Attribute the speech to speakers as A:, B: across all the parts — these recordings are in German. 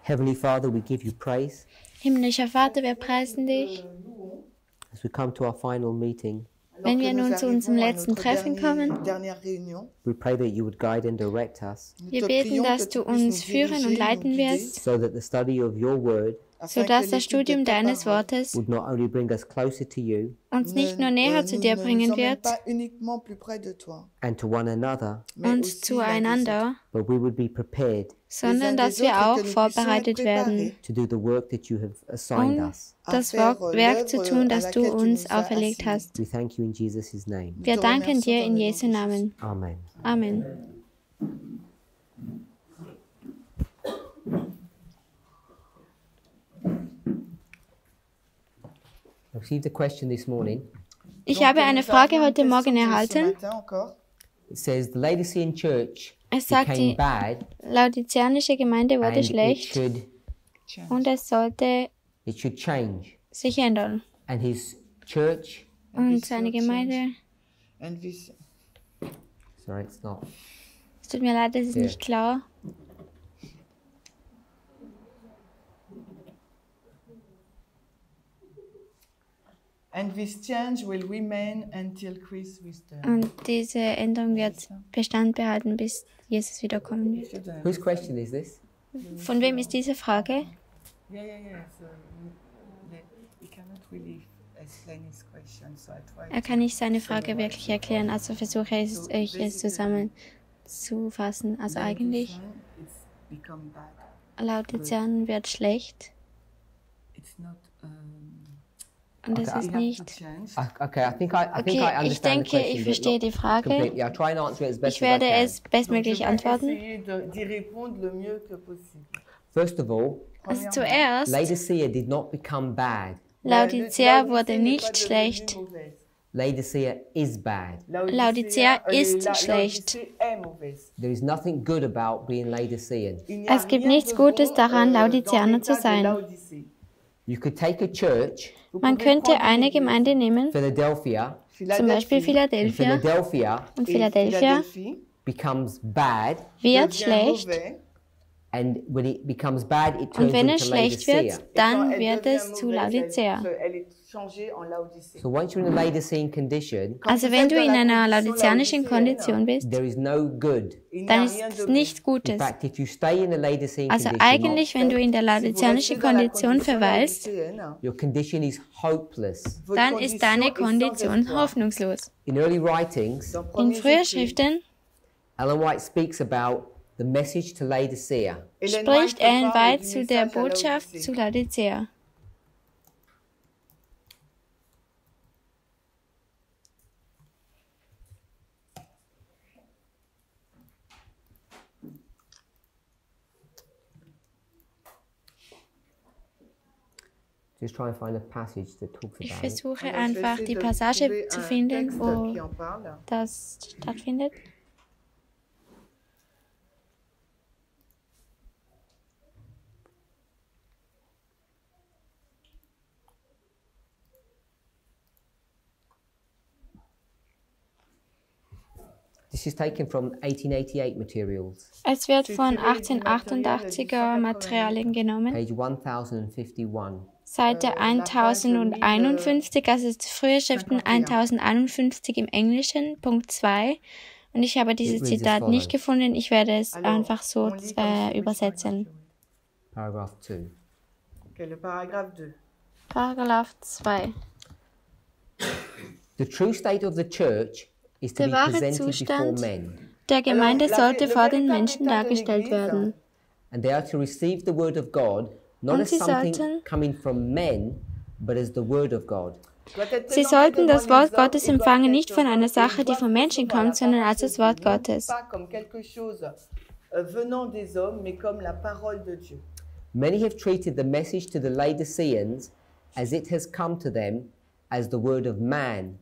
A: Heavenly Father, we give you praise
B: Himmlischer Vater, wir preisen dich.
A: as we come to our final meeting.
B: Wenn wir nun zu unserem letzten Treffen kommen,
A: We pray that you would guide and direct us
B: wir beten, dass du uns führen und leiten wirst,
A: so that the study of your word
B: sodass das Studium deines Wortes
A: would not only bring us closer to you
B: uns nicht nur näher zu dir bringen wird
A: and to one another,
B: und zueinander,
A: but we would be prepared
B: sondern dass wir auch vorbereitet werden,
A: to do the work that you have assigned us.
B: das Werk zu tun, das du uns auferlegt hast.
A: We thank you in Jesus' name.
B: Wir danken dir in Jesu Namen.
A: Amen.
B: Amen.
A: I received a question this morning.
B: Ich habe eine Frage heute Morgen erhalten.
A: It says the Laodicean church
B: Es sagt,
A: became
B: die
A: bad
B: laodizianische Gemeinde wurde
A: and it
B: schlecht und es sollte
A: should change.
B: sich ändern.
A: And his church,
B: Und seine Gemeinde,
A: sorry, it's not.
B: es tut mir leid, es ist nicht klar.
C: And this change will remain until Christ returns.
B: Und diese Änderung wird Bestand behalten, bis Jesus wiederkommen wird.
A: Whose question is this?
B: Von wem ist diese Frage?
C: Yeah. So we cannot really explain his question, so I try.
B: Er kann nicht seine Frage wirklich erklären, also versuche ich es zusammenzufassen. Also eigentlich,
C: It's become bad.
B: Laodicean wird schlecht
C: It's not.
B: und es
A: Okay,
B: ist
C: We have to
B: nicht.
C: change.
A: Okay, I think I
B: Okay, ich
A: understand the
B: denke,
A: question.
B: ich
A: but
B: verstehe
A: not
B: die Frage.
A: completely. I'll try and answer it as best
B: Ich werde
A: as I can.
B: es bestmöglich
C: Donc, je vais
B: antworten.
C: essayer d'y répondre le mieux que possible.
A: First of all,
B: Also zuerst,
A: Laodicea did not become bad.
B: Laodicea wurde nicht schlecht.
A: Laodicea is bad.
B: Laodicea ist schlecht.
A: There is nothing good about being Laodicean.
B: Es gibt nichts Gutes daran, Laodiceaner zu sein.
A: You could take a church,
B: Man könnte eine Gemeinde nehmen,
A: Philadelphia,
B: zum Beispiel
A: and
B: Philadelphia,
A: Philadelphia
B: und Philadelphia
A: becomes bad,
B: wird schlecht,
A: and when it becomes bad, it
B: und
A: turns
B: wenn es
A: into
B: schlecht
A: Laodicea.
B: wird, dann wird es zu Laodicea.
A: So once you're in a Laodicean condition,
B: Also wenn du in einer laodiceanischen Kondition bist,
A: there is no good.
B: dann ist es nichts
A: In
B: Gutes.
A: fact, if you stay in a Laodicean
B: Also
A: condition,
B: eigentlich, wenn du in der laodiceanischen Kondition verweilst,
A: your condition is hopeless.
B: dann ist deine Kondition hoffnungslos.
A: In early writings,
B: In frühen Schriften
A: Ellen White speaks about the message to Laodicea.
B: spricht Ellen White zu der Botschaft zu Laodicea.
A: Just try and find a passage that talks
B: Ich
A: about it.
B: versuche einfach die Passage zu finden, wo das stattfindet.
A: This is taken from 1888 materials,
B: Es wird von 1888er Materialien genommen,
A: page 1051.
B: Seite 1051, also frühe Schriften 1051 im Englischen, Punkt 2. Und ich habe dieses Zitat nicht gefunden, ich werde es einfach so übersetzen.
A: Paragraph 2.
C: Okay, le paragraphe 2.
B: Paragraph 2.
A: The true state of the church is to
B: Der
A: be
B: wahre
A: presented before
B: Zustand
A: men,
B: der Gemeinde sollte vor den Menschen dargestellt werden.
A: and they are to receive the word of God not
B: Und
A: as
B: sie
A: something
B: sollten-
A: coming from men, but as the word of God.
B: Sie sollten das Wort Gottes empfangen, nicht von einer Sache, die von Menschen kommt, sondern als das Wort Gottes.
A: Many have treated the message to the Laodiceans as it has come to them as the word of man.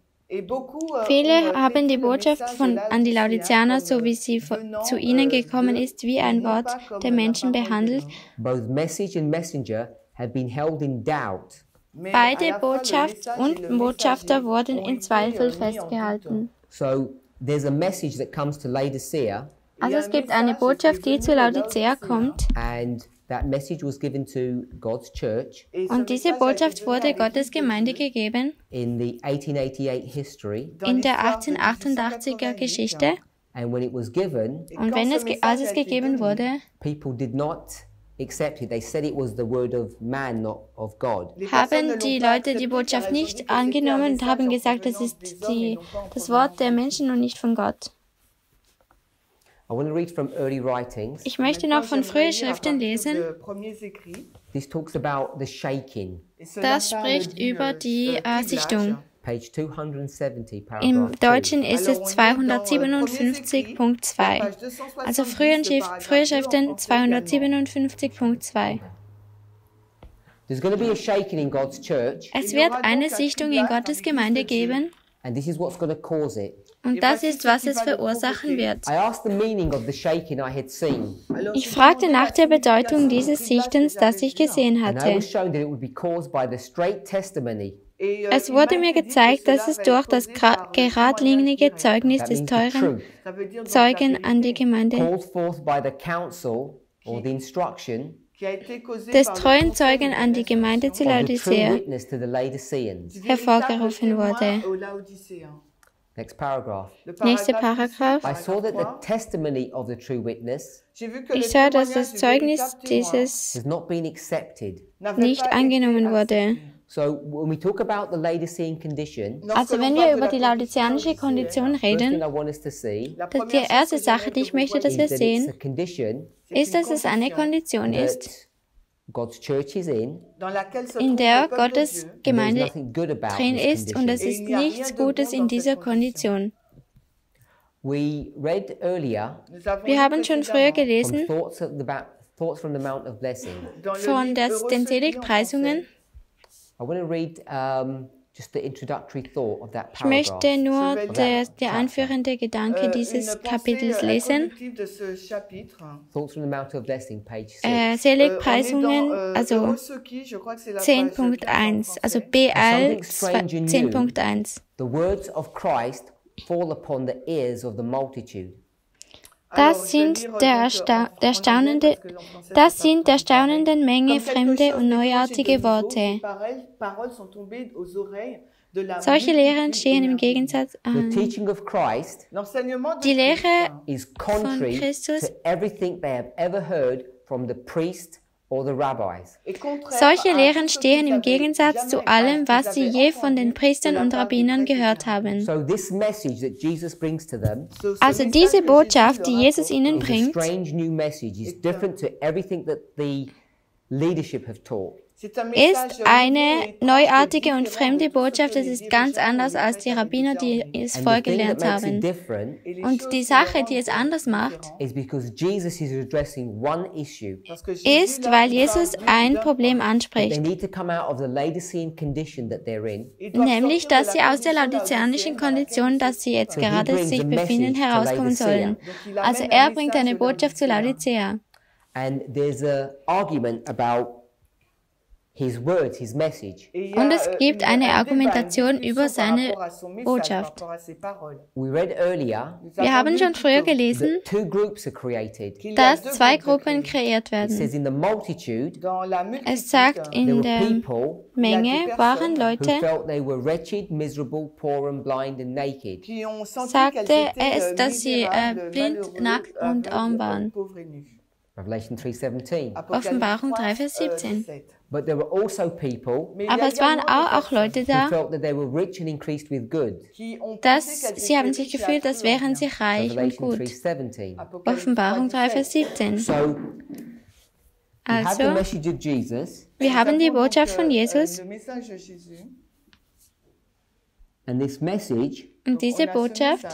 B: Viele haben die Botschaft an die Laodiceaner, so wie sie zu ihnen gekommen ist, wie ein Wort der Menschen behandelt.
A: Both message and messenger have been held in doubt.
B: Beide Botschaft und Botschafter wurden in Zweifel festgehalten.
A: So there's a message that comes to Laodicea,
B: Also es gibt eine Botschaft, die zu Laodicea kommt,
A: and that message was given to God's church
B: Und diese Botschaft wurde Gottes Gemeinde gegeben
A: in the 1888 history.
B: in der 1888er Geschichte.
A: And when it was given,
B: Und als es gegeben wurde,
A: people did not accept it. They said it was the word of man, not of God.
B: haben die Leute die Botschaft nicht angenommen und haben gesagt, das ist das Wort der Menschen und nicht von Gott.
A: I want to read from early writings.
B: Ich möchte noch von frühen Schriften lesen.
A: This talks about the shaking.
B: Das spricht über die Sichtung.
A: Page 270,
B: Im
A: paragraph 2.
B: Deutschen ist es 257.2. Also frühe Schriften 257.2.
A: There's going to be a shaking in God's church,
B: Es wird eine Sichtung in Gottes Gemeinde geben
A: and this is what's going to cause it.
B: und das ist, was es verursachen wird.
A: I asked the meaning of the shaking I had seen,
B: Ich fragte nach der Bedeutung dieses Sichtens, das ich gesehen
A: and I
B: hatte.
A: was shown that it would be caused by the straight testimony.
B: Es wurde mir gezeigt, dass es durch das geradlinige Zeugnis
A: That
B: des
A: means the
B: teuren
A: truth,
B: Zeugen an die Gemeinde,
A: called forth by the counsel or the instruction
B: des treuen Zeugen an die Gemeinde zu
A: of the true
B: Laodicea
A: witness to the Laodiceans.
B: hervorgerufen wurde.
A: Next paragraph.
B: Nächster Paragraph.
A: I saw that the testimony of the true witness
B: Ich sah, dass das Zeugnis dieses
A: has not been accepted.
B: nicht angenommen wurde.
A: So when we talk about the Laodicean condition,
B: Also wenn wir über die laodiceanische Kondition
A: first thing
B: reden,
A: I want us to see
B: die erste Sache, die ich möchte, dass
A: is
B: wir
A: that it's a
B: sehen,
A: condition
B: ist, dass es eine Kondition ist,
A: that God's church is in.
B: in der Gottes
A: There's
B: Gemeinde
A: nothing good about
B: drin
A: this
B: ist und es
A: condition.
B: ist nichts Gutes in dieser Kondition.
A: We read earlier
B: Wir haben schon früher
A: from
B: gelesen
A: thoughts from the Mount of Blessing.
B: von den Seligpreisungen.
A: I want to read just the introductory thought of that
B: Ich
A: paragraph.
B: möchte nur der anführende Gedanke dieses Kapitels lesen.
A: Thoughts from the Mount of Blessing, page 6.
B: Seligpreisungen, also 10.1, also BL 10.1.
A: The words of Christ fall upon the ears of the multitude.
B: Das sind der staunenden Menge fremde und neuartige Worte. Solche Lehren stehen im Gegensatz
A: The teaching of Christ
B: Die Lehre
A: is contrary
B: von Christus-
A: to everything they have ever heard from the priest or the rabbis.
B: Solche Lehren stehen im Gegensatz zu allem, was sie je von den Priestern und Rabbinern gehört haben.
A: So this message that Jesus brings to them
B: Also diese Botschaft, die Jesus ihnen
A: is a
B: bringt,
A: strange new message. It's different to everything that the leadership have taught.
B: ist eine neuartige und fremde Botschaft. Es ist ganz anders als die Rabbiner, die es
A: And the thing that
B: vorgelernt
A: makes it
B: haben.
A: different
B: Und die Sache, die es anders macht,
A: is because Jesus is addressing one issue.
B: ist, weil Jesus ein Problem
A: They
B: anspricht.
A: need to come out of the Laodicean condition that they're in.
B: Nämlich, dass sie aus der laodiceanischen Kondition, dass sie jetzt gerade sich befinden, herauskommen sollen. Also er bringt eine Botschaft zu Laodicea.
A: And there's an argument about his words, his message.
B: Und es gibt eine Argumentation über seine Botschaft.
A: We read earlier
B: Wir haben schon früher gelesen,
A: that two groups are created.
B: dass zwei Gruppen kreiert
A: It says
B: werden.
A: in the multitude,
B: Es sagt,
A: there
B: in
A: were
B: der
A: people
B: Menge waren
A: who
B: Leute,
A: felt they were wretched, miserable, poor and blind and naked.
B: sagte es, dass sie blind, nackt und arm waren.
A: Revelation 3:17.
B: Offenbarung 3, Vers 17.
A: But there were also people
B: Aber es waren auch Leute
A: who
B: da,
A: felt that they were rich and increased with good.
B: dass sie haben sich gefühlt, als wären sie reich und
A: Revelation
B: gut.
A: 3:17.
B: Offenbarung 3, Vers 17.
A: So we have the
B: Also,
A: message of Jesus,
B: wir haben die Botschaft von Jesus
A: and this message
B: und diese Botschaft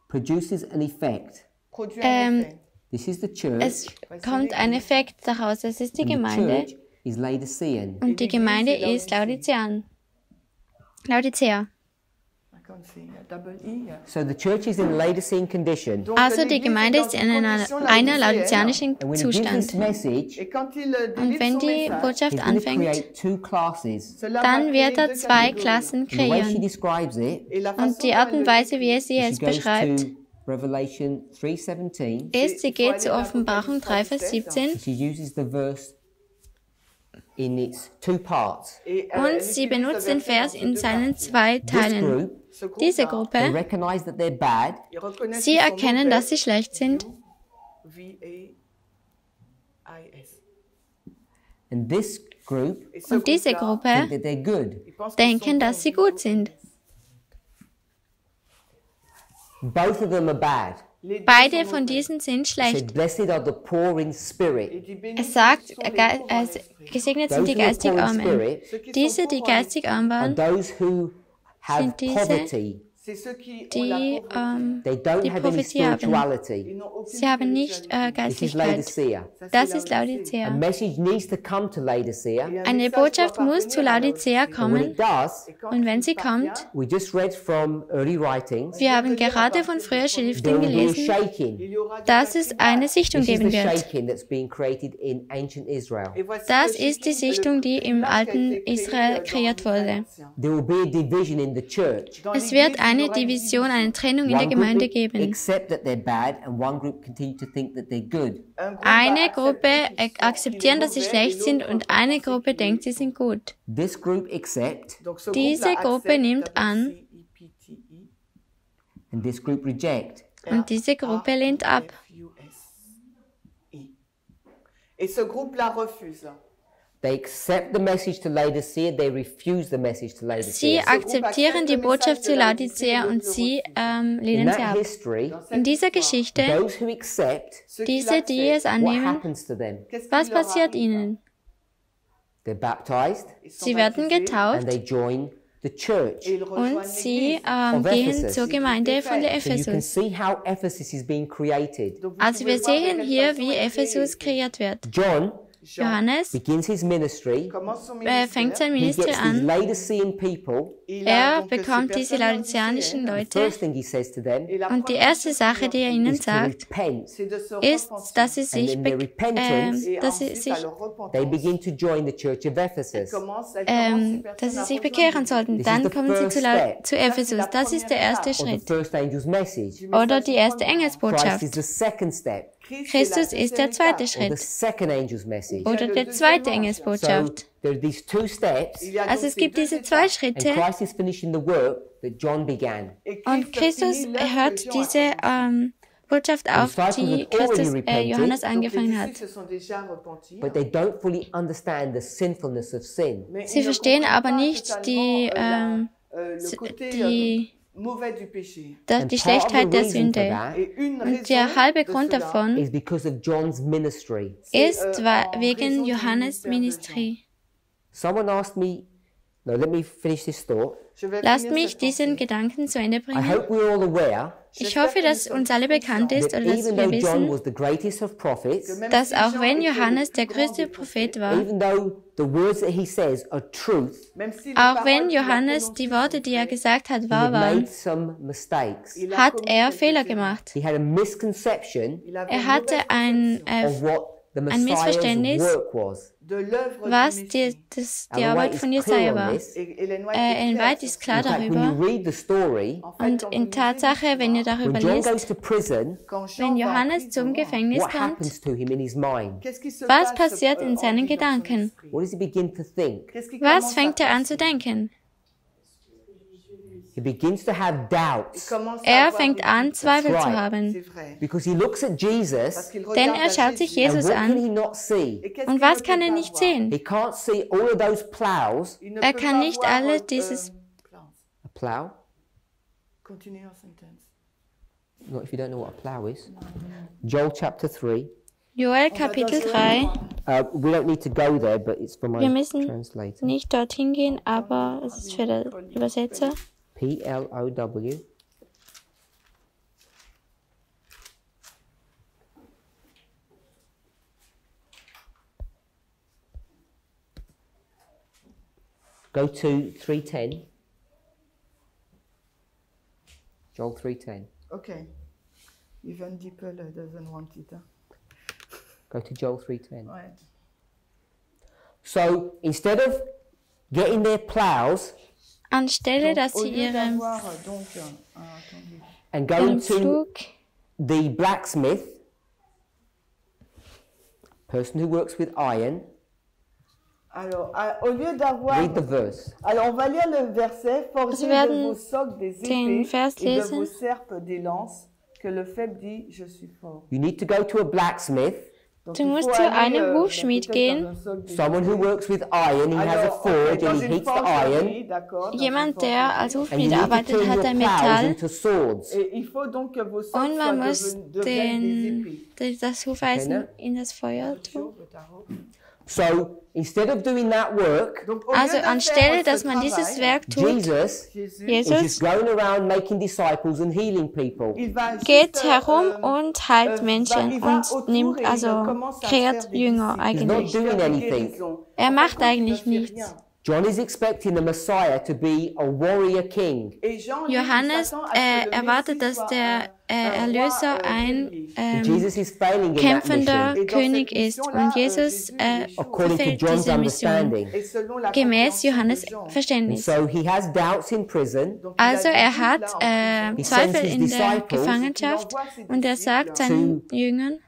A: produces an effect. This is the church,
B: es kommt ein Effekt daraus. Es ist die
A: and the
B: Gemeinde
A: church is Laodicean.
B: und die Gemeinde ist Laodicea.
A: So the church is in Laodicean condition.
B: Also die Gemeinde ist in einer laodiceanischen
A: And when he gives this
B: Zustand.
A: message,
B: Und wenn die Botschaft
A: he's going to
B: anfängt,
A: create two classes.
B: dann wird er zwei Klassen
A: And the way she
B: kreieren.
A: describes it,
B: Und die Art und Weise, wie er sie
A: she
B: jetzt
A: goes
B: beschreibt,
A: to Revelation 3:17.
B: Sie geht zur Offenbarung 3, Vers 17
A: She uses the verse in its two parts.
B: und sie benutzt den Vers in seinen zwei
A: This
B: Teilen.
A: group,
B: Diese
A: they
B: Gruppe,
A: recognize that they're bad,
B: sie erkennen, dass sie schlecht sind.
A: and this group
B: Und diese
A: think
B: Gruppe
A: that they're good.
B: denken, dass sie gut sind.
A: Both of them are bad.
B: Beide von diesen sind
A: It
B: schlecht.
A: said, blessed are the poor in spirit.
B: Es sagt, gesegnet sind die
A: Those who are
B: geistig
A: poor in
B: Armen.
A: spirit
B: Diese, die geistig arm
A: are
B: waren,
A: those who have
B: sind diese,
A: poverty.
B: die
A: They don't
B: die
A: have any
B: Prophetie haben.
A: spirituality.
B: Sie haben nicht
A: This is
B: Geistlichkeit.
A: Laodicea.
B: Das ist
A: A
B: Laodicea.
A: message needs to come to Laodicea.
B: Eine Botschaft muss zu Laodicea
A: And when
B: kommen.
A: it does,
B: Und wenn sie kommt,
A: we just read from early writings,
B: wir haben gerade von früher Schriften
A: there will be a
B: gelesen,
A: shaking.
B: dass es eine Sichtung
A: This is
B: geben
A: the
B: wird.
A: shaking that's being created in ancient Israel.
B: Das ist die Sichtung, die im alten Israel kreiert wurde.
A: There will be a division in the church.
B: Es wird eine Division, eine Trennung in der
A: One
B: Gemeinde
A: group
B: geben.
A: accept that they're bad, and one group continue to think that they're good.
B: Eine Gruppe akzeptieren, dass sie schlecht sind, und eine Gruppe denkt, sie sind gut.
A: This group accept,
B: Diese Gruppe nimmt an
A: and this group reject.
B: und diese Gruppe lehnt ab.
C: Et ce groupe-là refuse.
A: They accept the message to Laodicea, they refuse the message to
B: Sie
A: Laodicea.
B: akzeptieren die Botschaft zu Laodicea und sie
A: In
B: lehnen sie
A: that
B: ab.
A: history,
B: In dieser Geschichte,
A: those who accept,
B: diese, die es
A: what
B: annehmen,
A: happens to them?
B: was passiert ihnen?
A: They're baptized
B: Sie werden
A: and
B: getauft
A: they join the church.
B: und sie gehen zur Gemeinde von der
A: So you can
B: Ephesus.
A: see how Ephesus is being created.
B: Also wir sehen hier, wie Ephesus kreiert wird.
A: John
B: Johannes
A: begins his ministry.
B: fängt sein
A: He
B: Ministry
A: gets these
B: an.
A: Laodicean people.
B: Er bekommt diese laodiceanischen Leute
A: First thing he says to them
B: und die erste Sache, die er ihnen
A: is to
B: sagt,
A: repent.
B: ist, dass sie
A: And
B: sich,
A: in their repentance, they begin
C: begin
A: to join the church of Ephesus.
B: dass sie sich bekehren sollten.
A: This is
B: Dann
A: the
B: kommen sie
A: first
B: zu,
A: step.
B: zu Ephesus. Das ist der erste
A: Or the
B: Schritt.
A: first angel's message.
B: Oder die erste
A: Christ
B: Engelsbotschaft.
A: is the second step.
B: Christus ist der zweite
A: Or the
B: Schritt.
A: second angel's message.
B: Oder der zweite
A: So
B: Engelsbotschaft.
A: there are these two steps,
B: Also es gibt diese zwei
A: and
B: Schritte
A: Christ is finishing the work that John began.
B: und Christus hört diese Botschaft auf, die Johannes angefangen hat.
A: But they don't fully understand the sinfulness of sin.
B: Sie verstehen aber nicht die Schlechtheit der Sünde. Und der halbe Grund davon
A: Is because of John's ministry.
B: ist wegen Johannes Ministry.
A: Someone asked me, no, let me finish this thought.
B: Lasst mich diesen Gedanken zu Ende
A: I
B: bringen.
A: hope we're all aware
B: Ich hoffe, dass uns alle bekannt ist
A: that
B: oder dass
A: even
B: wir
A: though John
B: wissen,
A: was the greatest of prophets,
B: dass auch wenn Johannes der größte Prophet war,
A: even though the words that he says are truth,
B: auch wenn Johannes die Worte, die er gesagt hat,
A: he
B: wahr
A: had
B: waren,
A: made some mistakes.
B: hat er Fehler gemacht.
A: He had a misconception
B: Er hatte ein
A: of what the Messiah's
B: Missverständnis,
A: work was.
B: was die Arbeit von Jesaja war. Ellen White ist klar
A: In fact, when you
B: darüber.
A: read the story,
B: Und in Tatsache, wenn ihr darüber
A: when John goes
B: liest,
A: to prison,
B: wenn Johannes zum Gefängnis
A: what
B: kommt,
A: happens to him in his mind?
B: was passiert in seinen Gedanken?
A: What does he begin to think?
B: Was fängt er an zu denken?
A: He begins to have doubts
B: Er fängt an, Zweifel zu haben.
A: because he looks at Jesus,
B: Denn er schaut sich
A: and
B: Jesus
A: what can
B: an.
A: he not see?
B: Und was kann er nicht sehen?
A: He can't see all of those plows.
B: Er kann nicht alle dieses...
A: A plow? Not if you don't know what a plow is. Joel chapter 3.
B: Joel Kapitel 3.
A: We don't need to go there, but it's for my
B: Wir müssen
A: translator.
B: nicht dorthin gehen, aber es ist für den Übersetzer.
A: Plow. Go to 3:10. Joel 3:10.
C: Okay. Even Deeple doesn't want it. Huh?
A: Go to Joel 3:10.
C: Ouais.
A: So instead of getting their plows
B: Anstelle, dass sie ihre...
A: and
B: im
A: going to
B: Flug.
A: the blacksmith, person who works with iron,
C: Alors, au lieu d'avoir...
A: read the verse.
C: Alors, on va lire le verset. Forgez
B: werden
C: de vos socs des
B: den
C: épées
B: Vers
C: et de
B: lesen.
C: vos serpes des lances, que le faible dit, je suis fort.
A: You need to go to a blacksmith,
C: Donc,
B: Du
C: il
B: musst
C: faut
B: zu
C: aller,
B: einem Hufschmied
C: peut-être
B: gehen.
C: dans un soc des
A: someone who
C: épées.
A: works with iron, he has a
C: Alors,
A: forge
C: dans
A: and he
C: une
A: heats the iron,
C: forgerie, d'accord, dans
B: Jemand,
C: une
B: der
C: forgerie.
B: als
A: and you
B: Hufschmied
A: need to
B: arbeitet,
A: turn
B: hat
A: your
B: ein
A: plows
B: Metall.
A: into swords.
C: Et il faut donc que vos socs
B: Und man muss
C: deviennent des épées.
B: das Hufeisen in das Feuer tun.
A: So instead of doing that work,
C: Donc, au
B: Also
C: lieu de
B: anstelle,
C: faire
B: dass
C: ce
B: man dieses
C: travail,
B: Werk tut,
A: Jesus is
B: Jesus
A: just going around making disciples and healing people.
C: il va
B: geht
C: juste,
B: herum und heilt
C: il
B: Menschen
C: va
B: und
C: autour
B: nimmt,
C: et il
B: also
C: commence à
B: kreiert
C: faire des
B: Jünger
C: disciples.
A: He's not
B: eigentlich.
A: doing anything.
B: Er macht
C: En fait,
B: eigentlich
C: il ne fait
B: nichts.
C: rien.
A: John is expecting the Messiah to be a warrior king.
C: Et Jean, lui, il
B: Johannes
C: s'attend à ce que le
B: erwartet,
C: Messie
B: dass
C: soit
B: der
C: un
B: Erlöser
C: roi,
B: ein
A: And Jesus is failing in that
B: kämpfender
A: mission,
B: König ist. Und Jesus
A: according to
B: verfehlt
A: John's
B: diese Mission.
A: understanding.
C: Et selon la
B: Gemäß
C: compréhension
B: Johannes
C: de Jean.
A: And
B: Verständnis.
A: so he has doubts in prison.
C: Donc, il a
B: Also
C: des
B: er
C: doutes
B: hat
C: là en prison.
A: He
B: Zweifel
A: sends his
B: in der
A: disciples,
B: Gefangenschaft und er sagt seinen Jüngern,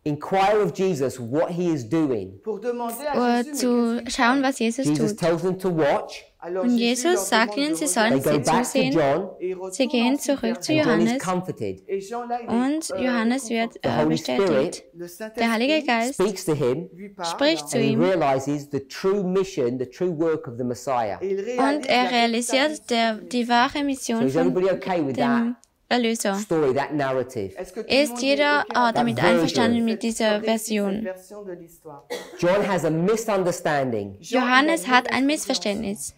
A: inquire of Jesus what he is doing.
C: Pour demander à Jésus,
B: zu
C: mais qu'est-ce
B: schauen,
C: qu'il
B: was Jesus
A: Jesus
B: tut.
A: tells them to watch.
C: Alors,
B: Und
C: Jésus
B: Jesus
C: leur
B: sagt
C: demande
B: ihnen,
C: de
B: sie
C: regarder.
B: sollen
A: They go back to
B: zusehen.
A: John,
C: Et il retourne
B: Sie gehen
C: ensuite
B: zurück
C: vers
B: zu
A: and John is
B: Johannes
A: comforted.
C: Et Jean, là, il
B: und
C: est,
B: Johannes wird
C: réconforté.
A: The Holy
B: bestätigt.
A: Spirit
C: Le Saint-Esprit
B: Der Heilige Geist
A: speaks to him,
C: lui parle,
B: spricht zu
A: and he
B: ihm
A: realizes the true mission, the true work of the Messiah.
C: et il
B: und
C: réalise
B: er
C: la
B: realisiert
C: véritable
B: die wahre
A: So
B: Mission
A: is
B: von
A: everybody okay with that
B: dem Erlöser.
A: story, that narrative?
C: Est-ce que tout le
B: Ist
C: monde
B: jeder
C: est okay
B: damit
A: version.
B: einverstanden mit
C: cette
B: dieser
C: récit,
B: Version?
C: cette version de l'histoire?
A: John has a misunderstanding.
B: Johannes hat ein Missverständnis.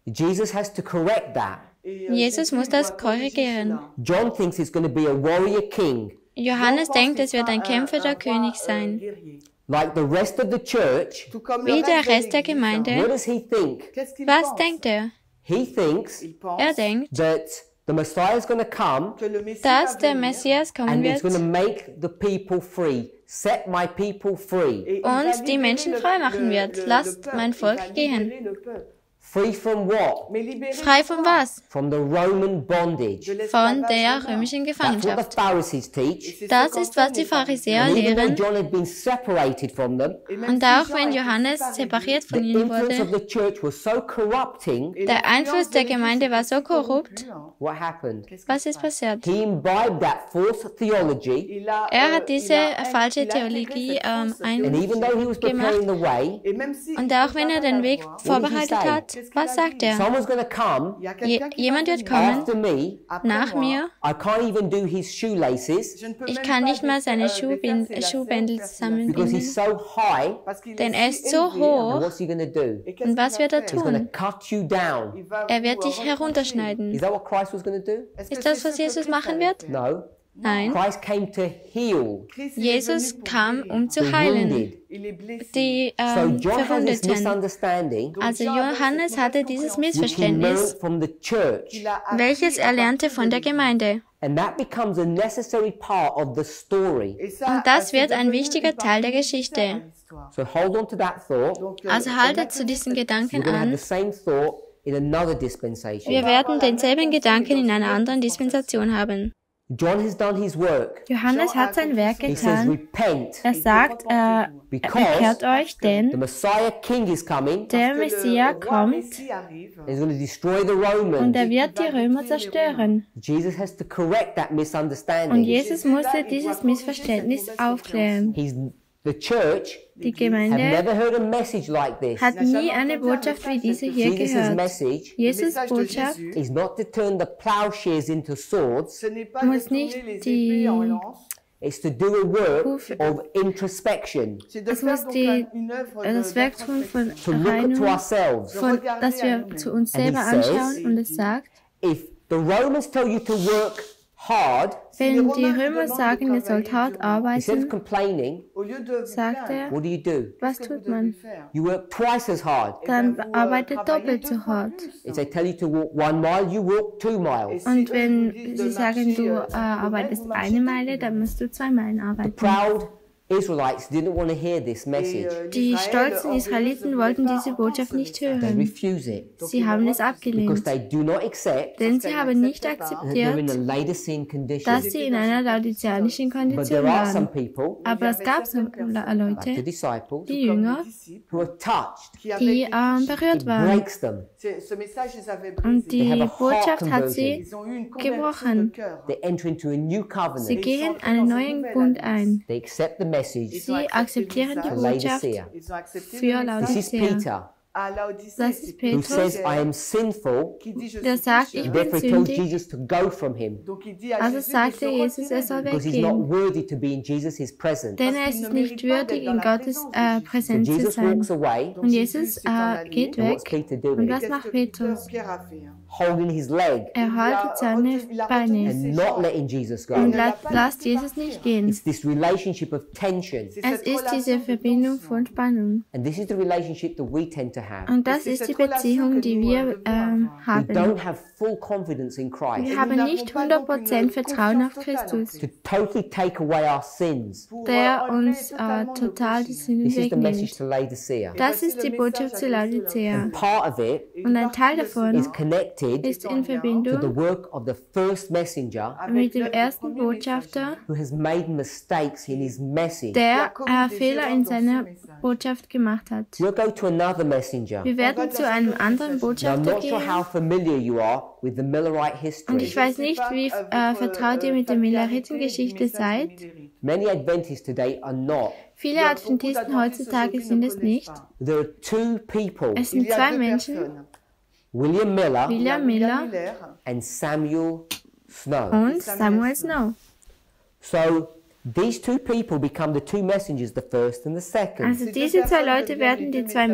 A: Jesus has to correct that.
C: Et,
B: Jesus
C: Jésus
B: muss das
C: doit corriger
B: korrigieren.
C: cela.
A: John thinks he's going to be a warrior king,
B: Johannes
C: Jean
B: denkt,
C: pense
B: es wird ein
C: qu'il sera
B: kämpfernder
C: roi,
B: König sein.
C: guerrier.
A: like the rest of the church.
C: Tout comme le
B: Wie der
C: de
B: Rest der
C: l'Église.
B: Gemeinde.
A: What does he think?
C: Qu'est-ce qu'il
B: Was
C: pense?
B: denkt er?
A: He thinks
C: Il pense
B: Er denkt,
A: that the Messiah is going to come
C: que le Messie
B: dass
C: va
B: der
C: venir
B: Messias kommen
A: and he's going to
B: wird
A: make the people free. Set my people free.
C: et il va
B: und die
C: libérer
B: Menschen
C: le-
B: frei machen
C: le-
B: wird.
C: le-
B: Lasst
C: le peuple.
B: mein
C: Il
B: Volk
C: va
B: gehen.
C: libérer le peuple.
A: Free from what?
C: Mais libérer
B: Frei
C: de
B: von
C: quoi?
B: was?
A: From the Roman bondage.
C: De
B: Von
C: l'esclavage
B: der
C: romain.
B: römischen
A: That's what
B: Gefangenschaft.
A: the Pharisees teach.
C: Et c'est
B: Das
C: ce
B: ist, was die
C: qu'enseignent les
B: Pharisäer
A: And even though
B: lehren.
A: John had been separated from them,
C: Et même
B: Und
C: si
B: auch
C: Jean
B: wenn
C: était
B: Johannes
C: séparé
B: separiert
A: the
B: von ihnen
A: influence of
B: wurde,
A: the church was so corrupting.
C: et
B: der
C: l'influence
B: Einfluss
C: de
B: der
C: l'Église
B: Gemeinde war
C: était
B: so
C: si corrompue,
B: korrupt.
C: hein.
A: What happened?
C: Qu'est-ce qui
B: was
C: se
B: ist
C: passe?
B: passiert?
A: He imbibed that false theology,
C: Il a,
B: Er hat diese falsche
C: il a intégré
B: Theologie
C: cette fausse
A: and
C: théologie.
A: even though he was preparing the way,
C: Et même si
B: Und
C: il
B: auch wenn er
C: préparait
B: den
C: la
B: Weg
C: voie,
B: vorbereitet
A: say?
B: hat, was sagt er?
A: someone's going to come
C: il y a quelqu'un qui
B: Jemand
C: va
B: wird
C: venir
B: kommen
A: after me.
C: après
B: nach
C: moi.
B: mir.
A: I can't even do his shoelaces
C: Je ne peux
B: Ich
C: même
B: kann
C: pas
B: nicht mal seine
C: défaire ses lacets,
B: Schuhbändel
C: faire ses lacets.
A: because he's
B: zusammenbinden.
A: so high.
C: Parce qu'il
B: Denn
C: est
B: er
C: si
B: ist so
C: élevé.
B: hoch.
A: And what's he going to do?
C: Et qu'est-ce
B: Und was
C: qu'il
B: wird
C: va
B: er
C: faire?
A: He's going to
B: tun?
A: cut you down.
C: Il va
B: Er wird
C: vous
B: dich
C: retrancher.
B: herunterschneiden.
A: Is that what Christ was going to do?
C: Est-ce que
B: Ist das,
C: c'est
B: was
C: ce que
B: Jesus
C: Christ
B: machen
C: allait
B: wird?
C: faire?
A: No.
B: Nein.
A: Christ came to heal
C: Christ, il est
B: Jesus
C: venu pour
B: kam,
C: guérir.
B: zu
A: the
B: heilen,
A: wounded.
C: Il est blessé.
B: die
A: So John has this
B: Verwundeten.
A: misunderstanding,
B: Also
C: Jean avait
B: Johannes
C: cette
B: hatte
C: mauvaise
B: dieses
C: compréhension
A: which he learned
B: Missverständnis,
A: from the church.
C: qu'il a appris
B: welches er
C: à
B: lernte
C: partir
B: von der
C: de l'Église.
B: Gemeinde.
A: And that becomes a necessary part of the story.
C: Et ça,
B: Und das
C: c'est
B: wird ein
C: devenu
B: wichtiger
C: une
B: Teil der
C: partie
B: Geschichte.
C: nécessaire à l'histoire.
A: So hold on to that thought.
C: Donc,
B: Also haltet zu diesen
A: You're
B: Gedanken
A: going to have the
B: an.
A: same thought in another dispensation.
B: Wir werden denselben Gedanken in einer anderen Dispensation haben.
A: John has done his work.
B: Johannes hat sein Werk
A: He says,
B: getan.
A: repent,
B: Er sagt, bekehrt euch,
A: the
B: denn
A: Messiah King is coming,
B: der Messias kommt
A: and he's going to destroy the
B: und
A: Romans.
B: er wird die Römer zerstören.
A: Jesus has to correct that
B: Und
A: misunderstanding.
B: Jesus musste dieses Missverständnis aufklären.
A: The church
B: Die
A: have
B: Gemeinde
A: never heard a message like this.
B: hat nie eine Botschaft wie diese hier
A: Jesus'
B: gehört.
A: message
B: Jesus' Botschaft
A: is not to turn the plowshares into swords.
C: Ce n'est pas
B: muss
C: de tourner
B: nicht
C: les
B: die-
C: épées en lance.
A: It's to do a work
B: Huf-
A: of introspection,
C: C'est de
B: Es
C: faire
B: muss
C: donc
B: die-
C: une œuvre
B: das Werk tun von
A: to look to
B: Heilung,
A: ourselves.
B: dass wir zu uns
A: And he
B: selber
A: says-
B: anschauen und es sagt,
A: If the Romans tell you to work hard,
B: wenn die Römer sagen, ihr sollt hart
A: instead of
B: arbeiten,
A: complaining,
C: Au lieu de vous
B: sagt
C: plaindre,
B: er,
A: what do?
B: was
C: qu'est-ce que vous
B: tut
C: devez
B: man?
C: faire?
A: You work twice as hard.
B: Dann
C: vous,
B: arbeitet
C: travaillez
B: doppelt
C: deux
B: so
C: fois
B: hart.
C: plus.
A: If they tell you to walk 1 mile, you walk 2 miles.
C: Et
B: Und
C: si eux
B: wenn
C: vous disent de
B: sie sagen,
C: marcher,
B: du
C: 5 kilomètres,
B: arbeitest
C: vous marchez
B: eine
C: 10
B: Meile, dann
C: kilomètres.
B: musst du 2 Meilen
A: The
B: arbeiten.
A: proud Israelites didn't want to hear this message.
B: Die stolzen Israeliten wollten diese Botschaft nicht
A: They
B: hören.
A: refuse it
B: Sie haben es
A: because
B: abgelehnt,
A: they do not accept
B: denn sie haben nicht
A: that they're in a
B: akzeptiert,
A: Laodicean condition.
B: dass sie in einer laodiceanischen
A: But
B: Kondition
A: there are some
B: waren.
A: people,
B: Aber es gab so
A: like the
B: Leute,
A: disciples,
B: die Jünger,
A: who are touched.
B: die berührt
A: It
B: waren.
A: breaks them.
B: Und die
A: They have a heart
B: Botschaft hat sie gebrochen.
A: They enter into a new
B: Sie
A: covenant.
B: gehen einen neuen Bund ein.
A: They accept the message
B: Sie akzeptieren die
A: to
B: Botschaft
A: Laodicea.
B: für
A: This is
B: Laodicea.
A: Peter,
B: Das ist
A: who says,
B: Petrus,
A: I am sinful.
B: der sagt, ich bin
A: Therefore he tells
B: sündig.
A: Jesus to go from him,
B: Also sagte Jesus, er soll
A: because he's not
B: weggehen,
A: worthy to be in Jesus' presence.
B: denn er ist nicht würdig, in Gottes
A: So
B: Präsenz zu
A: Jesus
B: sein.
A: walks away,
B: Und Jesus geht
A: and what's
B: weg.
A: Peter
B: Und
A: doing?
B: was macht Petrus?
A: Holding his leg
B: Er haltet seine Beine
A: and not letting Jesus go.
B: und lasst Jesus nicht gehen.
A: It's this relationship of tension,
B: Es ist diese Verbindung von Spannung.
A: and this is the relationship that we tend to have.
B: Und das ist die Beziehung, die wir
A: We
B: haben.
A: don't have full confidence in Christ
B: Wir haben nicht 100% Vertrauen auf Christus,
A: to totally take away our sins.
B: der uns total die Sünden
A: This is the message
B: wegnimmt.
A: to Laodicea.
B: Das ist die Botschaft zu Laodicea.
A: Part of it
B: Und ein Teil davon
A: is connected
B: ist in
A: to the
B: Verbindung
A: work of the first messenger
B: mit dem ersten Botschafter,
A: who has made mistakes in his message.
B: der Fehler in seiner Botschaft gemacht hat.
A: We'll go to another messenger.
B: Wir werden zu einem anderen
A: Now, I'm
B: Botschafter
A: not sure
B: gehen.
A: how familiar you are with the Millerite
B: Und
A: history.
B: ich weiß nicht, wie vertraut ihr mit der Milleritengeschichte seid.
A: Many Adventists today are not.
B: Viele Adventisten heutzutage sind es nicht.
A: There are two people,
B: Es sind zwei Menschen,
A: William Miller
B: William Miller
A: and Samuel Snow.
B: und Samuel Snow.
A: So these two people become the two messengers, the first and the second.
B: Also diese zwei Leute werden die zwei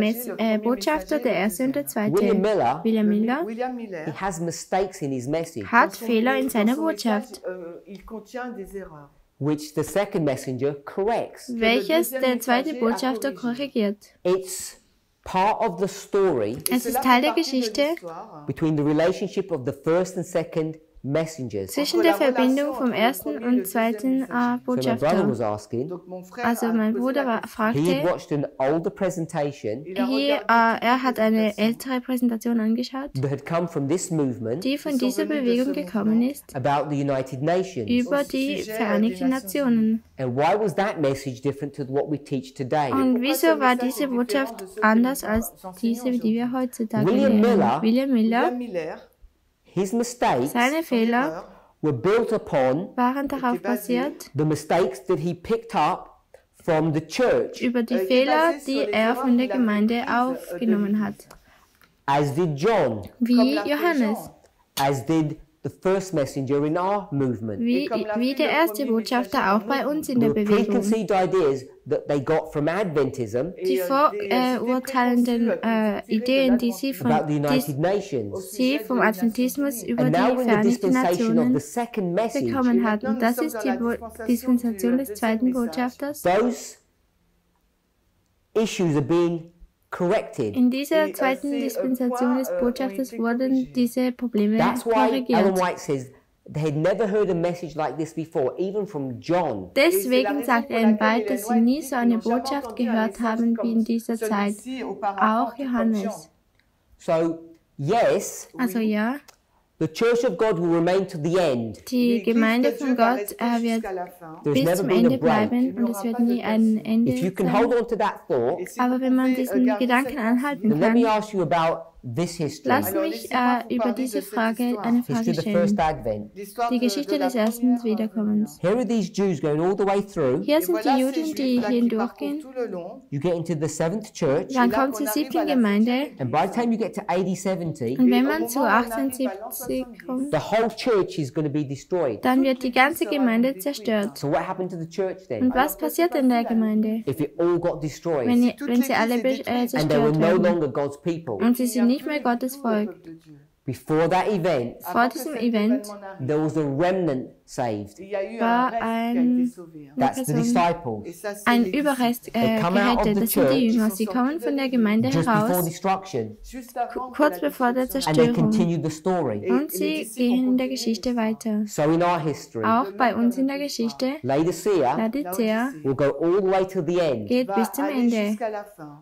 B: Botschafter, der erste und der zweite.
A: William Miller,
B: William Miller
A: he has mistakes in his message,
B: hat Fehler in seiner Botschaft,
A: which the second messenger corrects.
B: welches der zweite Botschafter korrigiert.
A: It's part of the story
B: Es ist Teil der Geschichte
A: between the relationship of the first and second messengers.
B: zwischen der Verbindung vom ersten und zweiten
A: So my brother
B: Botschafter.
A: was asking,
B: Also mein Bruder
A: he had
B: fragte,
A: watched an older presentation
B: er hat eine ältere Präsentation angeschaut,
A: that had come from this movement
B: die von dieser Bewegung gekommen ist,
A: about the United Nations.
B: über die Vereinigten Nationen.
A: And why was that message different to what we teach today?
B: Und wieso war diese Botschaft anders als diese, die wir heutzutage
A: William
B: lernen?
A: Miller
B: William Miller,
A: His mistakes
B: seine Fehler
A: were built upon
B: waren darauf basiert,
A: the mistakes that he picked up from the church,
B: über die Fehler, die er von der Gemeinde aufgenommen hat.
A: as did John,
B: Wie Johannes,
A: as did the first messenger in our movement.
B: wie der erste Botschafter auch bei uns in der
A: The
B: Bewegung.
A: preconceived ideas that they got from Adventism
B: Die vorurteilenden Ideen, die
A: about the United Nations.
B: sie vom Adventismus über
A: And
B: die
A: now in the
B: Vereinigten
A: dispensation of the
B: Nationen
A: second message,
B: bekommen hatten. Das ist die Dispensation des zweiten Botschafters.
A: those issues are being corrected.
B: In dieser zweiten Dispensation des Botschafters wurden diese Probleme
A: That's why Ellen
B: korrigiert.
A: White says they had never heard a message like this before, even from John.
B: Deswegen sagt Ellen White, dass sie nie so eine Botschaft gehört haben wie in dieser Zeit. Auch Johannes.
A: So, yes,
B: Also ja,
A: the Church of God will remain to the end.
B: die Gemeinde von Gott wird
A: There's
B: bis
A: never
B: zum
A: been a
B: Ende
A: break.
B: bleiben und es wird nie ein Ende
A: If you can
B: sein.
A: hold on to that thought,
B: Aber wenn man diesen Gedanken anhalten
A: then let me
B: kann,
A: ask you about this history.
B: lass mich über diese Frage eine
A: History
B: Frage
A: of the
B: stellen.
A: first Advent.
B: Die Geschichte des ersten Wiederkommens.
A: Here are these Jews going all the way through.
B: Hier sind die Juden, die hindurchgehen.
A: You get into the seventh church,
B: Dann kommt zur 7. Gemeinde.
A: and by the time you get to AD 70,
B: Und wenn man zu 1870 kommt,
A: the whole church is going to be destroyed.
B: dann wird die ganze Gemeinde zerstört.
A: So what happened to the church then?
B: Und was passiert in der Gemeinde,
A: If it all got destroyed,
B: wenn sie alle
A: and they were
B: zerstört
A: no
B: werden?
A: longer God's people?
B: Und sie sind nicht mehr Gottes Volk.
A: Before that event,
B: Vor diesem Event
A: there was a remnant saved.
B: war eine
A: That's the
B: Person,
A: disciples.
B: ein Überrest gerettet. Das sind die Jünger. Sie kommen von der Gemeinde
A: Just before
B: heraus,
A: destruction.
B: kurz bevor der
A: And they
B: Zerstörung.
A: continue the story.
B: Und sie gehen in der Geschichte weiter.
A: So in our history,
B: Auch bei uns in der Geschichte,
A: Laodicea
B: Laodicea
A: will go all the way to the end.
B: geht bis zum Ende.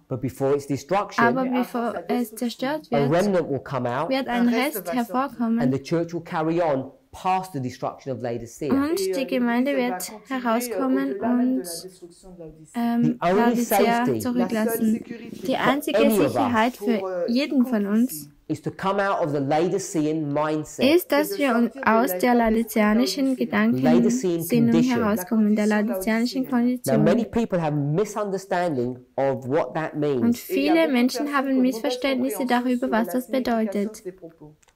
A: But before its destruction,
B: Aber bevor es zerstört
A: a
B: wird,
A: remnant will come out
B: wird ein Rest
A: and
B: hervorkommen.
A: the church will carry on past the destruction of Laodicea.
B: Und die Gemeinde wird herauskommen und
A: The only
B: Laodicea
A: safety
B: zurücklassen. Die einzige Sicherheit für jeden von uns
A: is to come out of the Laodicean mindset.
B: ist, dass wir uns aus der laodiceanischen Gedankensinnung herauskommen, der laodiceanischen
A: Now,
B: Kondition.
A: many people have misunderstanding of what that
B: Und
A: means.
B: viele Menschen haben Missverständnisse darüber, was das bedeutet.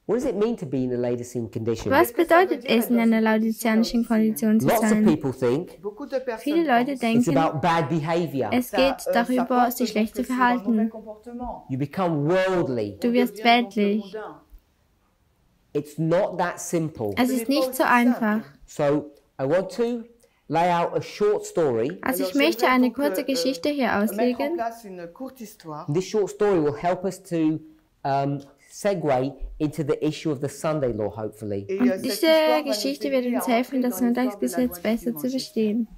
A: What does it mean to be in a Laodicean condition?
B: Was bedeutet es, in einer laodiceanischen Kondition zu
A: Lots of
B: sein?
A: people think
B: Viele Leute
A: it's
B: denken,
A: about bad behavior.
B: es geht darüber, sich schlecht zu verhalten.
A: You become worldly.
B: Du wirst weltlich.
A: It's not that simple.
B: Es ist nicht so einfach.
A: So I want to lay out a short story.
B: Also ich möchte eine kurze Geschichte hier auslegen.
A: This short story will help us to segue into the issue of the Sunday law, hopefully.
B: Und diese Geschichte wird uns helfen, das Sonntagsgesetz besser zu verstehen.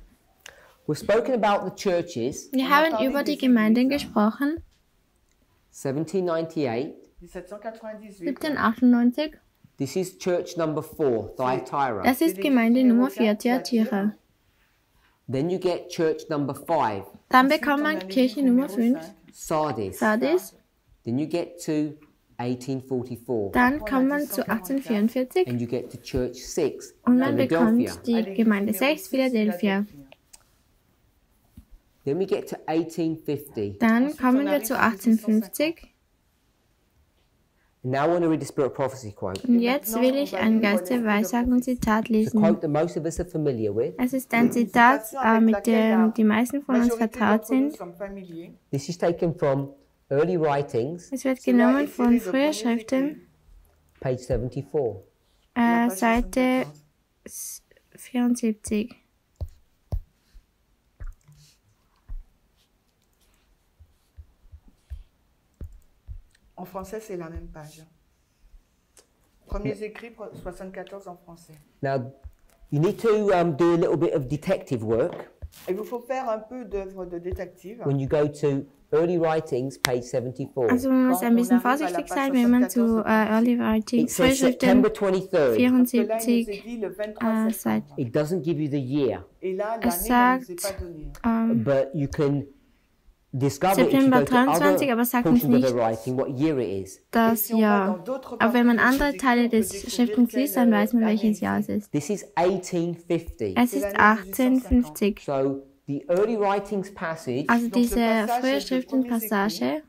A: We've spoken about the churches,
B: Wir haben über die Gemeinden gesprochen,
A: 1798.
B: 1798.
A: This is church number 4, Thyatira.
B: Das ist Gemeinde Nummer 4, Thyatira.
A: Then you get church number 5,
B: Dann bekommt man Kirche Nummer 5,
A: Sardis.
B: Sardis.
A: Then you get to 1844.
B: Dann kommt man zu 1844
A: And you get to church 6,
B: und man
A: Philadelphia.
B: bekommt die Gemeinde 6, Philadelphia.
A: Then we get to 1850.
B: Dann kommen wir zu 1850.
A: Now I want to read the Spirit of Prophecy quote.
B: Und jetzt will ich ein Geist der Weissagung Zitat
A: It's a
B: lesen.
A: quote that most of us are familiar with.
B: Es ist ein Zitat, mit dem die meisten von uns vertraut sind.
A: This is taken from Early Writings,
B: Es wird genommen von früher Schriften,
A: page 74.
B: Seite 74.
C: En français, c'est la même page. Premiers écrits, 74 en français.
A: Now, you need to do a little bit of detective work
C: Il vous faut faire un peu d'œuvre de détective.
A: when you go to Early Writings, page 74.
B: Also man muss ein bisschen vorsichtig sein, wenn man zu Early Writing,
A: It says
B: Frühschriften
A: September 23rd.
C: Parce que là, il nous
B: 74
C: est dit le 23
B: Seite.
C: septembre.
A: It doesn't give you the year,
C: Et là,
B: Es
C: l'année ne nous est
B: sagt,
C: pas donnée.
A: but you can discover if you
B: September
A: go to
B: 23,
A: other
B: aber sagt uns
A: portions of the
B: nicht
A: writing what year it is.
B: das Jahr. Aber wenn man andere Teile des Schriftens liest, dann weiß man, welches Jahr es ist.
A: This is 1850.
B: Es ist 1850.
A: So the Early Writings passage,
B: Also diese frühe Schriftenpassage,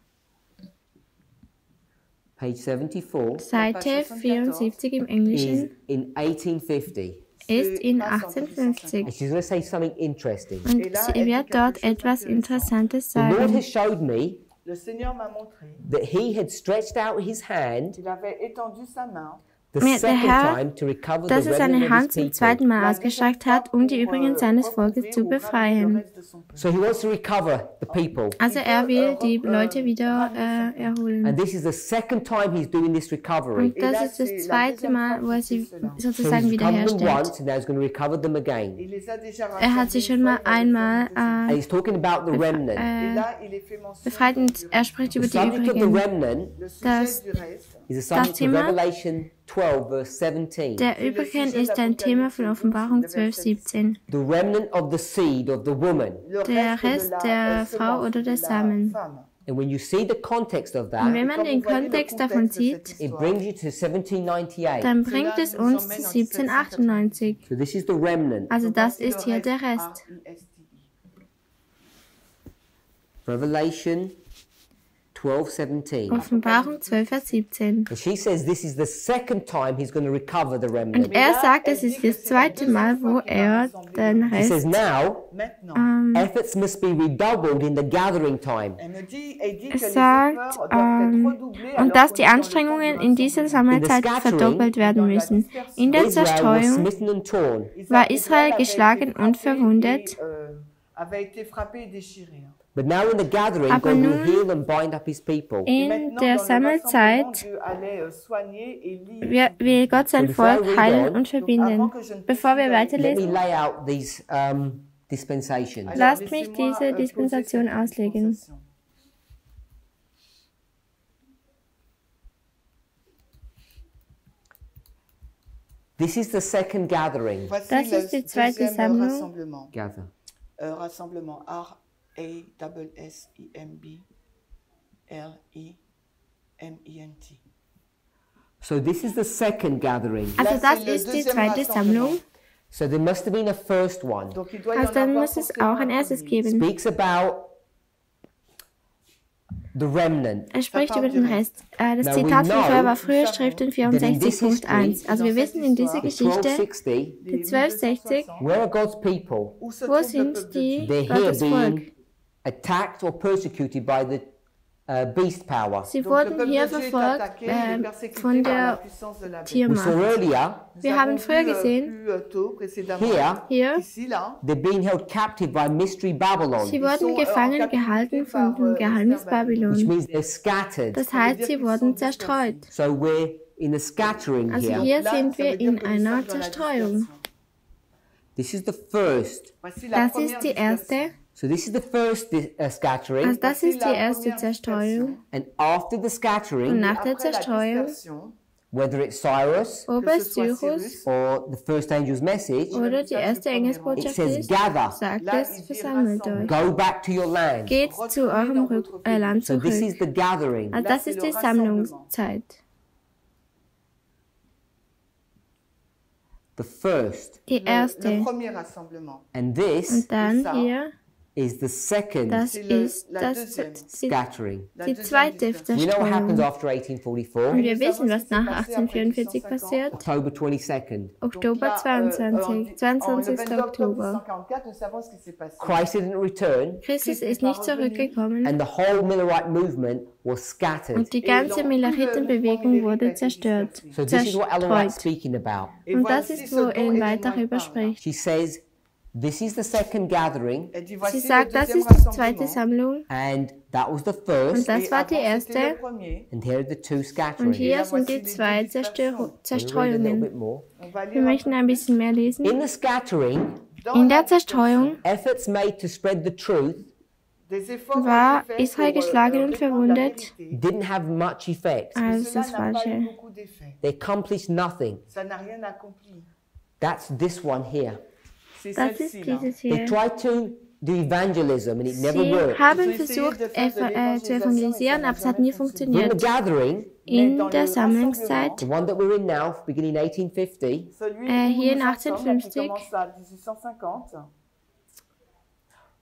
A: page 74,
B: Seite 74 im
A: is
B: Englischen,
A: in 1850.
B: ist in 1850.
A: And she's going to say something interesting.
B: Und sie wird dort etwas Interessantes
A: The Lord
B: sagen.
A: has showed me
C: Le Seigneur m'a montré
A: that he had stretched out his hand
C: qu'il avait étendu sa main
A: the
B: Mir der
A: second
B: Herr,
A: time to recover
B: dass
A: the
B: er
A: remnant
B: seine
A: of
B: Hand
A: his
B: zum
A: people.
B: zweiten Mal ausgestreckt hat, um die übrigen seines Volkes zu befreien.
A: So he wants to recover the people.
B: Also er will die Leute wieder erholen.
A: And this is the second time he's doing this recovery.
B: Und das ist das zweite Mal, wo er sie
A: So
B: sozusagen
A: he's recovered them
B: wiederherstellt.
A: once and now he's going to recover them again.
C: Il les a déjà
B: Er hat sie schon mal einmal
A: And he's talking about the remnant.
C: Et là, il est fait mention
B: befreit und er spricht
A: The
B: über die
A: subject of the
B: übrigen.
A: remnant
C: le sujet
B: Das-
C: du reste.
A: is a subject of
B: Thema-
A: Revelation 12, verse 17.
B: Der übrigen ist ein Thema von Offenbarung 12, 17.
A: The remnant of the seed of the woman.
C: Le
B: Der Rest
C: de
B: der Frau oder des Samen.
C: femme.
A: And when you see the context of
B: Und
A: that,
B: wenn man den Kontext davon sieht,
A: it brings you to 1798.
B: dann bringt es uns zu 1798.
A: So this is the remnant.
B: Also das ist hier der Rest.
A: Revelation 12:17.
B: Offenbarung 12, Vers 17.
A: And she says this is the second time he's going to recover the remnant.
B: Und er sagt, es ist das zweite Mal, wo er den
A: He says
B: Rest
A: now efforts must be redoubled in the gathering time.
B: sagt, und dass die Anstrengungen in dieser Sammelzeit verdoppelt werden müssen. In der
A: Israel was
B: Zerstreuung
A: smitten and torn.
B: war Israel geschlagen und verwundet.
A: But now in the gathering,
B: Aber
A: God will
B: nun
A: heal and bind up his people.
B: in der Sammelzeit will Gott sein Volk heilen und verbinden. Bevor wir
A: Let me
B: weiterlesen,
A: lay out these dispensations.
B: lasst mich diese Dispensation auslegen.
A: This is the second gathering.
B: Das ist die zweite Sammlung.
A: Gather.
C: Rassemblement. R-A-S-S-I-M-B-L-I-M-I-N-T.
A: So this is the second gathering.
B: Also das ist die zweite Sammlung.
A: So there must have been a first one.
B: Also dann muss es auch ein erstes geben.
A: Speaks about the remnant.
B: Er spricht über den Rest. Das Zitat von vorher war frühe Schrift in 64.1. Also wir wissen in dieser Geschichte,
A: 1260,
B: die 1260,
A: where are God's people?
B: wo sind die
A: They're here
B: Gottes Volk?
A: being attacked or persecuted by the beast power.
B: Sie wurden hier verfolgt von der
A: We saw
B: Tiermacht.
A: earlier,
B: Wir haben früher gesehen, hier,
A: they're being held captive by Mystery Babylon,
B: sie wurden gefangen gehalten von dem Geheimnis
A: which
B: Babylon.
A: means they're scattered.
B: Das heißt, sie wurden zerstreut.
A: So we're in a scattering
B: Also
A: here.
B: hier sind wir in einer Zerstreuung.
A: This is the first.
B: Das ist die erste.
A: So this is the first scattering.
B: Also das ist die erste Zerstreuung.
A: And after the
B: Und
A: scattering,
B: nach der Zerstreuung,
A: whether it's Cyrus
B: ob es Cyrus
A: or the first angel's message,
B: oder die erste
A: it
B: Engelsbotschaft
A: says
B: ist,
A: gather,
B: sagt es, versammelt euch.
A: go back to your land.
B: Geht zu eurem Land
A: So this
B: zurück.
A: is the gathering.
B: Also das ist die Sammlungszeit.
A: The first.
B: Die erste.
A: And this
B: Und dann hier,
A: is the second
B: das ist
A: scattering.
B: die zweite
A: We know what happens
B: Zerstreuung.
A: after
B: Und
A: 1844.
B: wir wissen, was nach 1844 passiert.
A: October 22nd.
B: Oktober 22. Oktober.
A: Christ didn't return,
B: Christus ist nicht zurückgekommen
A: and the whole Millerite movement was scattered.
B: und die ganze Milleritenbewegung wurde zerstört,
A: So this is what Ellen White's
B: zerstreut.
A: speaking about.
B: Und das ist, wo Ellen White darüber spricht.
A: She says, this is the second gathering,
B: Sie sagt, das ist die zweite Sammlung
A: and that was the
B: und
A: first,
B: das war die erste.
A: and here are the two
B: Und
A: scatterings.
B: hier sind die zwei
A: We'll read a little
B: Zerstreuungen.
A: bit more.
B: Wir möchten ein bisschen mehr lesen.
A: In the scattering,
B: In der Zerstreuung
A: efforts made to spread the truth
B: war Israel geschlagen und verwundet.
A: didn't have much effect.
B: Also das Falsche.
A: They accomplished nothing. That's this one here.
B: Das ist dieses
A: They
B: hier.
A: tried to do evangelism and it never
B: Sie
A: worked.
B: haben versucht zu evangelisieren, aber es hat nie
A: In the
B: funktioniert.
A: gathering,
B: In der Sammlungszeit,
A: the one that we're in now, beginning 1850,
B: hier in 1850,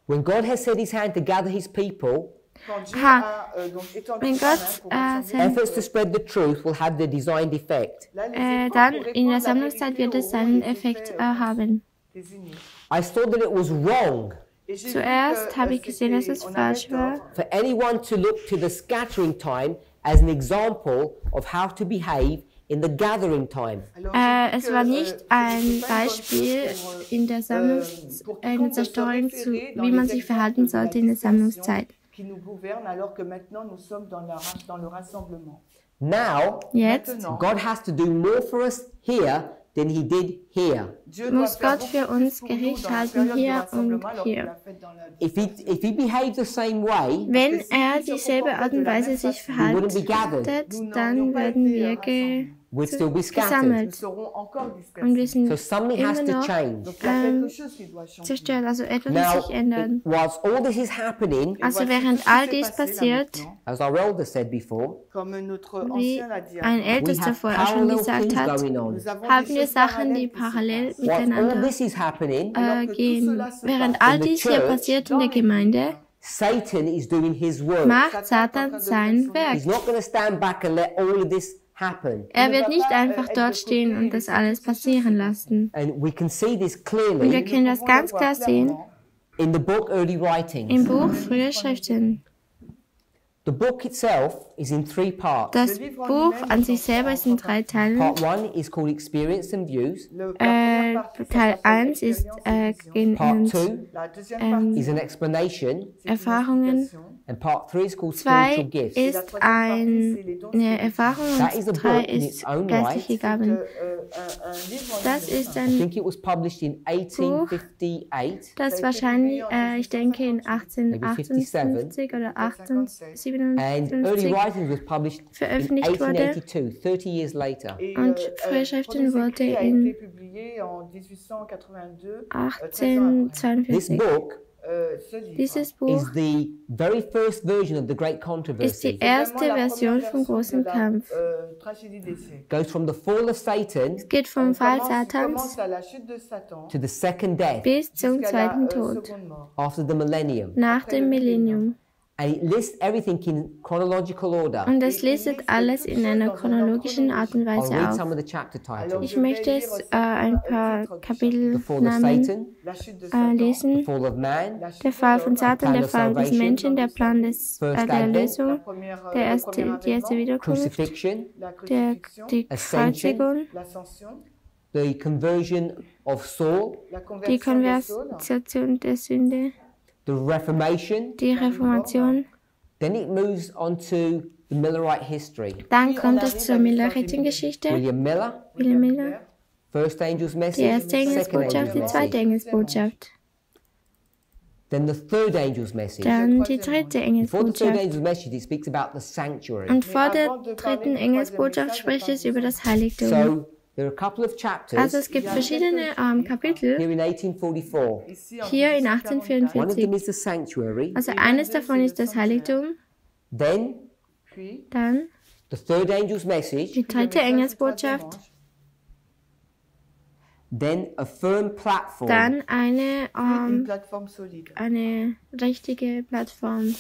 A: when God has set his hand to gather his people,
B: wenn Gott
A: efforts to spread the truth will have the designed effect.
B: dann in der Sammlungszeit wird es seinen Effekt haben.
A: I thought that it was wrong
B: Zuerst habe ich gesehen, dass es falsch war,
A: for anyone to look to the scattering time as an example of how to behave in the gathering time.
B: es war nicht ein Beispiel in der Zerstreuung, wie man sich verhalten sollte in der Sammlungszeit.
A: Now,
B: Jetzt
A: God has to do more for us here than he did here.
B: muss Gott für uns Gericht halten, hier und hier.
A: If he behaved the same way,
B: Wenn er dieselbe Art und Weise sich
A: wouldn't be gathered.
B: verhaltet, dann werden wir
A: We'd still be scattered.
B: gesammelt. Und wir sind
A: So something has
B: immer
A: to
B: noch
A: change.
B: zerstört, also etwas muss
A: Now,
B: sich ändern.
A: whilst all this is happening,
B: Also während all dies passiert,
A: as our elder said before,
B: wie ein
A: we
B: Ältester
A: have
B: vorher schon
A: parallel
B: gesagt
A: things
B: hat,
A: going on.
B: haben wir Sachen, die parallel
A: Whilst all
B: miteinander
A: this is happening,
B: gehen. Während all dies hier passiert in der Gemeinde,
A: Satan is doing his work.
B: macht Satan sein Werk.
A: He's not going to stand back and let all of this happen.
B: Er wird nicht einfach dort stehen und das alles passieren lassen.
A: And we can see this
B: Und wir
A: clearly
B: können das ganz klar sehen
A: in the book Early Writings.
B: im Buch Frühe Schriften.
A: The book itself is in 3 parts.
B: Das Buch an sich selber ist in 3 Teilen.
A: Part 1 is called Experience and Views.
B: Teil 1 ist
A: Part 2 is an explanation.
B: Erfahrungen.
A: And part 3 is called
B: 2
A: spiritual gifts.
B: ist eine Erfahrung und 3 ist geistliche Gaben. Das ist
A: I
B: ein
A: think it was published in 1858.
B: das wahrscheinlich, ich denke, in 1858 oder
A: And Early
B: 1857
A: Writings was published in
B: veröffentlicht wurde
A: 1882, 30 years later.
B: und Frühe Schriften wurde in 1842.
A: This book
B: Dieses
A: is
B: Buch
A: the very first version of the Great
B: ist
A: Controversy.
B: die erste Version vom großen Kampf.
A: Goes from the fall of Satan
B: Es geht vom Fall Satans
A: to the second death
B: bis zum zweiten Tod,
A: after the millennium.
B: nach dem Millennium.
A: And it lists everything in chronological order.
B: Und es listet alles in einer chronologischen Art und
A: I'll
B: Weise
A: read
B: auf.
A: some of the chapter titles.
B: Ich möchte ein paar
A: The fall of
B: Kapitelnamen
A: Satan,
B: lesen.
A: the fall of man,
B: Der Fall von Satan, der Fall des Menschen, der Plan der Erlösung, die erste Wiederkunft,
A: crucifixion,
B: die Kreuzigung,
A: the conversion of Saul,
B: die Konversion der Sünde,
A: the Reformation.
B: die Reformation.
A: Then it moves on to the Millerite history.
B: Dann kommt es zur Milleritengeschichte.
A: William Miller,
B: William Miller,
A: first angel's
B: die
A: message,
B: erste
A: second
B: Engelsbotschaft,
A: angel's
B: die zweite
A: message.
B: Engelsbotschaft.
A: Then the third angel's message.
B: Dann die dritte
A: Before the third
B: Engelsbotschaft.
A: angel's message, it speaks about the sanctuary.
B: Und vor der dritten Engelsbotschaft spricht es über das Heiligtum.
A: So there are a couple of chapters
B: Also es gibt verschiedene Kapitel
A: here in 1844.
B: hier in
A: One of them
B: 1844.
A: is the sanctuary.
B: Also eines davon ist das Heiligtum,
A: Then
B: dann
A: the third angel's message.
B: die dritte Engelsbotschaft,
A: Then a firm platform.
B: dann eine
C: Eine
B: richtige Plattform.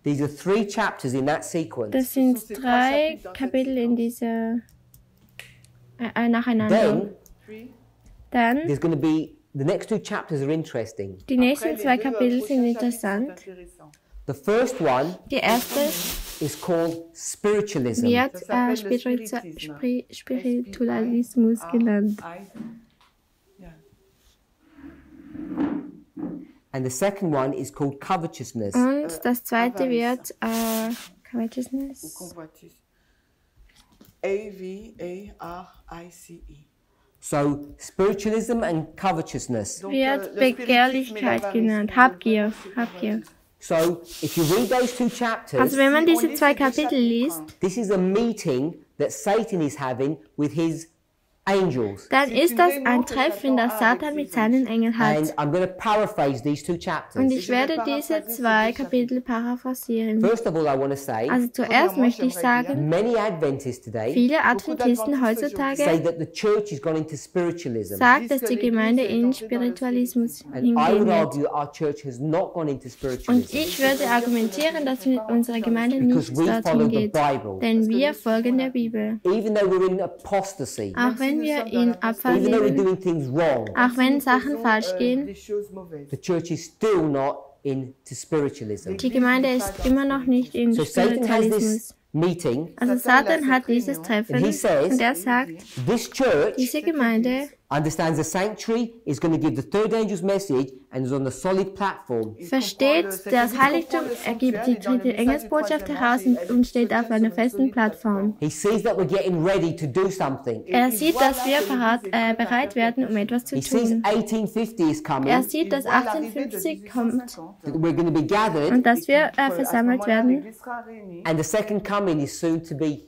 A: These are 3 chapters in that sequence.
B: Das sind 3 Kapitel in dieser nacheinander. Dann
A: There's going to be the next 2 chapters are interesting.
B: die nächsten 2 Kapitel sind interessant.
A: The first one
B: Die erste
A: is called spiritualism.
B: wird Spiritualismus genannt.
A: And the second one is called covetousness.
B: Und das zweite wird Covetousness.
C: A-V-A-R-I-C-E.
A: So spiritualism and covetousness.
B: Wird Begehrlichkeit genannt. Habgier.
A: So if you read those 2 chapters,
B: Also wenn man diese 2 Kapitel liest,
A: this is a meeting that Satan is having with his angels.
B: dann ist das ein Treffen, das Satan mit seinen Engeln
A: And
B: hat.
A: I'm going to paraphrase these 2 chapters.
B: Und ich werde diese 2 Kapitel paraphrasieren.
A: First of all, I want to say,
B: Also zuerst möchte ich sagen,
A: many Adventists today
B: viele Adventisten
A: say
B: heutzutage
A: that the church has gone into spiritualism.
B: sagen, dass die Gemeinde in Spiritualismus
A: And I would
B: hingehen wird.
A: argue that our church has not gone into
B: Und
A: spiritualism.
B: ich würde argumentieren, dass unsere Gemeinde
A: Because
B: nicht
A: we
B: dorthin
A: follow the
B: geht,
A: Bible.
B: denn wir folgen der Bibel.
A: Even though we're in apostasy,
B: Auch wenn wir in Abfall
A: even though we're
B: leben,
A: doing things wrong,
B: auch wenn Sachen falsch gehen,
A: the church is still not into spiritualism.
B: die Gemeinde ist immer noch nicht in
A: So Satan has this
B: Spiritualismus.
A: meeting,
B: Also Satan hat dieses Treffen
A: and he says,
B: und er sagt,
A: this church
B: diese Gemeinde
A: understands the sanctuary is going to give the third angel's message and is on the solid platform.
B: versteht das Heiligtum, er gibt die dritte Engelsbotschaft heraus und steht auf einer festen Plattform.
A: He sees that we're getting ready to do something.
B: Er sieht, dass wir bereit werden, um etwas zu
A: He sees
B: tun.
A: 1850 is coming,
B: Er
A: that
B: sieht, dass 1850 kommt
A: we're going to be gathered,
B: und dass wir versammelt werden
A: and the second coming is soon to be.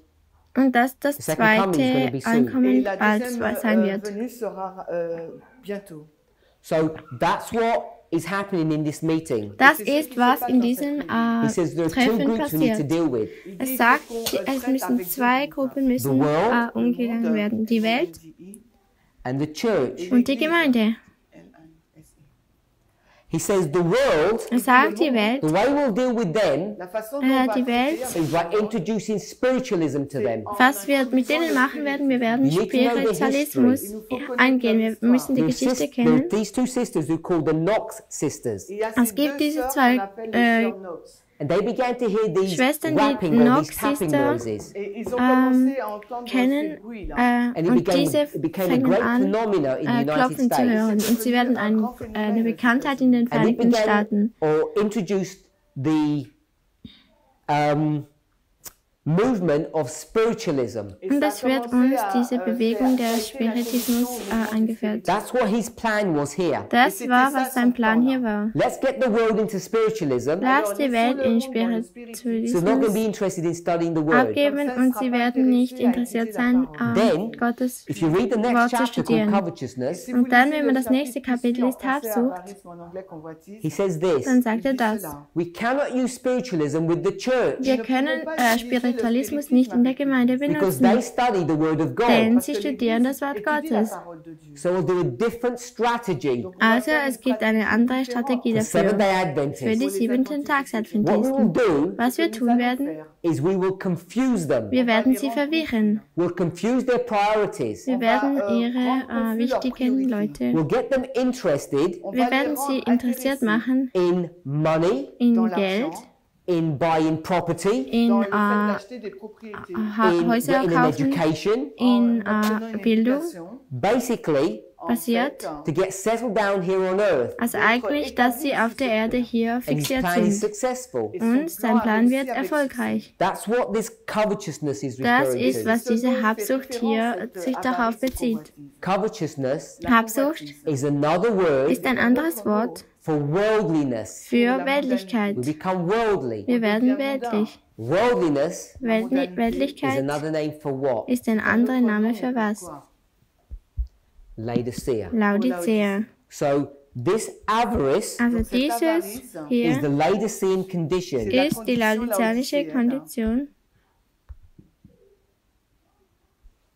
B: und dass das
A: The second coming is gonna be
B: zweite
A: soon.
B: Ankommen bald sein wird.
A: So that's what is happening in this meeting.
B: Das ist, was in diesem
A: He says there are 2
B: Treffen
A: groups we need to
B: passiert.
A: deal with.
B: Es sagt, es müssen 2 Gruppen müssen umgegangen werden. Die Welt
A: And the church.
B: und die Gemeinde.
A: He says the world,
B: Er sagt, die Welt,
A: the way we'll deal with them
C: La façon dont on va
B: die Welt,
C: traiter,
A: is by introducing spiritualism to them.
B: was wir mit denen machen werden, wir werden Spiritualismus angehen. Wir müssen die Geschichte kennen.
A: These two sisters who called the Knox sisters.
C: il y a ces
B: Es gibt
C: deux
B: diese
C: sœurs
B: zwei,
C: qu'on appelle les sœurs Knox.
A: And they began to hear these
B: Schwestern, die
A: rapping or these
B: Knox
A: tapping
B: Sister
A: noises.
C: Et ils ont commencé à entendre ces
B: kennen
C: bruits-là.
A: And
B: und diese
A: it became a
B: fangen
A: great
B: an,
A: phenomena in the United
B: Klopfen zu
A: States.
B: hören. Und sie werden eine Bekanntheit in den
A: And it
B: Vereinigten
A: began
B: Staaten.
A: or introduced the movement of spiritualism.
B: Und das wird uns diese Bewegung der Spiritismus angeführt.
A: That's what his plan was here.
B: Das war, was sein Plan hier war.
A: Let's get the world into spiritualism.
B: Lass die Welt in
A: So they're not going to
B: Spiritismus
A: be interested in studying the word.
B: abgeben und sie werden nicht interessiert sein,
A: Then,
B: Gottes
A: if you read the next
B: Wort zu
A: chapter called
B: studieren.
A: Covetousness,
B: Und dann, wenn man das nächste Kapitel liest, Habsucht,
A: he says this:
B: dann sagt er das.
A: we cannot use spiritualism with the church
B: Wir können Spiritualismus nicht in der Gemeinde
A: because they
B: benutzen,
A: study the word of
B: denn
A: God.
B: sie studieren das Wort Gottes.
A: So we'll do a different strategy
B: Also es gibt eine andere Strategie
A: for
B: dafür,
A: Seventh-day
B: für
A: Adventists.
B: die
A: What we will
B: 7-Tags-Adventisten.
A: do
B: Was wir tun werden,
A: is we will confuse them.
B: wir werden sie verwirren.
A: We'll confuse their priorities.
B: Wir werden ihre wichtigen Leute,
A: We'll get them interested
B: wir werden sie interessiert machen
A: in money,
B: in Geld,
A: in buying property,
B: in Häuser
A: getting an
B: kaufen,
A: education,
B: in Bildung,
A: basically
B: basiert.
A: to get settled down here on earth.
B: Also eigentlich, dass sie auf der Erde hier
A: And his
B: fixiert
A: plan is
B: sind.
A: successful.
B: Und sein Plan wird erfolgreich.
A: That's what this covetousness is
B: Das
A: referring
B: ist,
A: to.
B: was diese Habsucht hier sich darauf bezieht.
A: Covetousness
B: Habsucht
A: is another word
B: ist ein anderes Wort
A: for worldliness.
B: für Weltlichkeit.
A: We become worldly.
B: Wir werden weltlich.
A: Worldliness is
B: Weltlichkeit
A: another name for what?
B: ist ein anderer Name für was?
A: Laodicea.
B: Laodicea.
A: So this avarice
B: Also dieses
A: is
B: hier
A: the Laodicean condition.
B: ist die laodiceanische Kondition.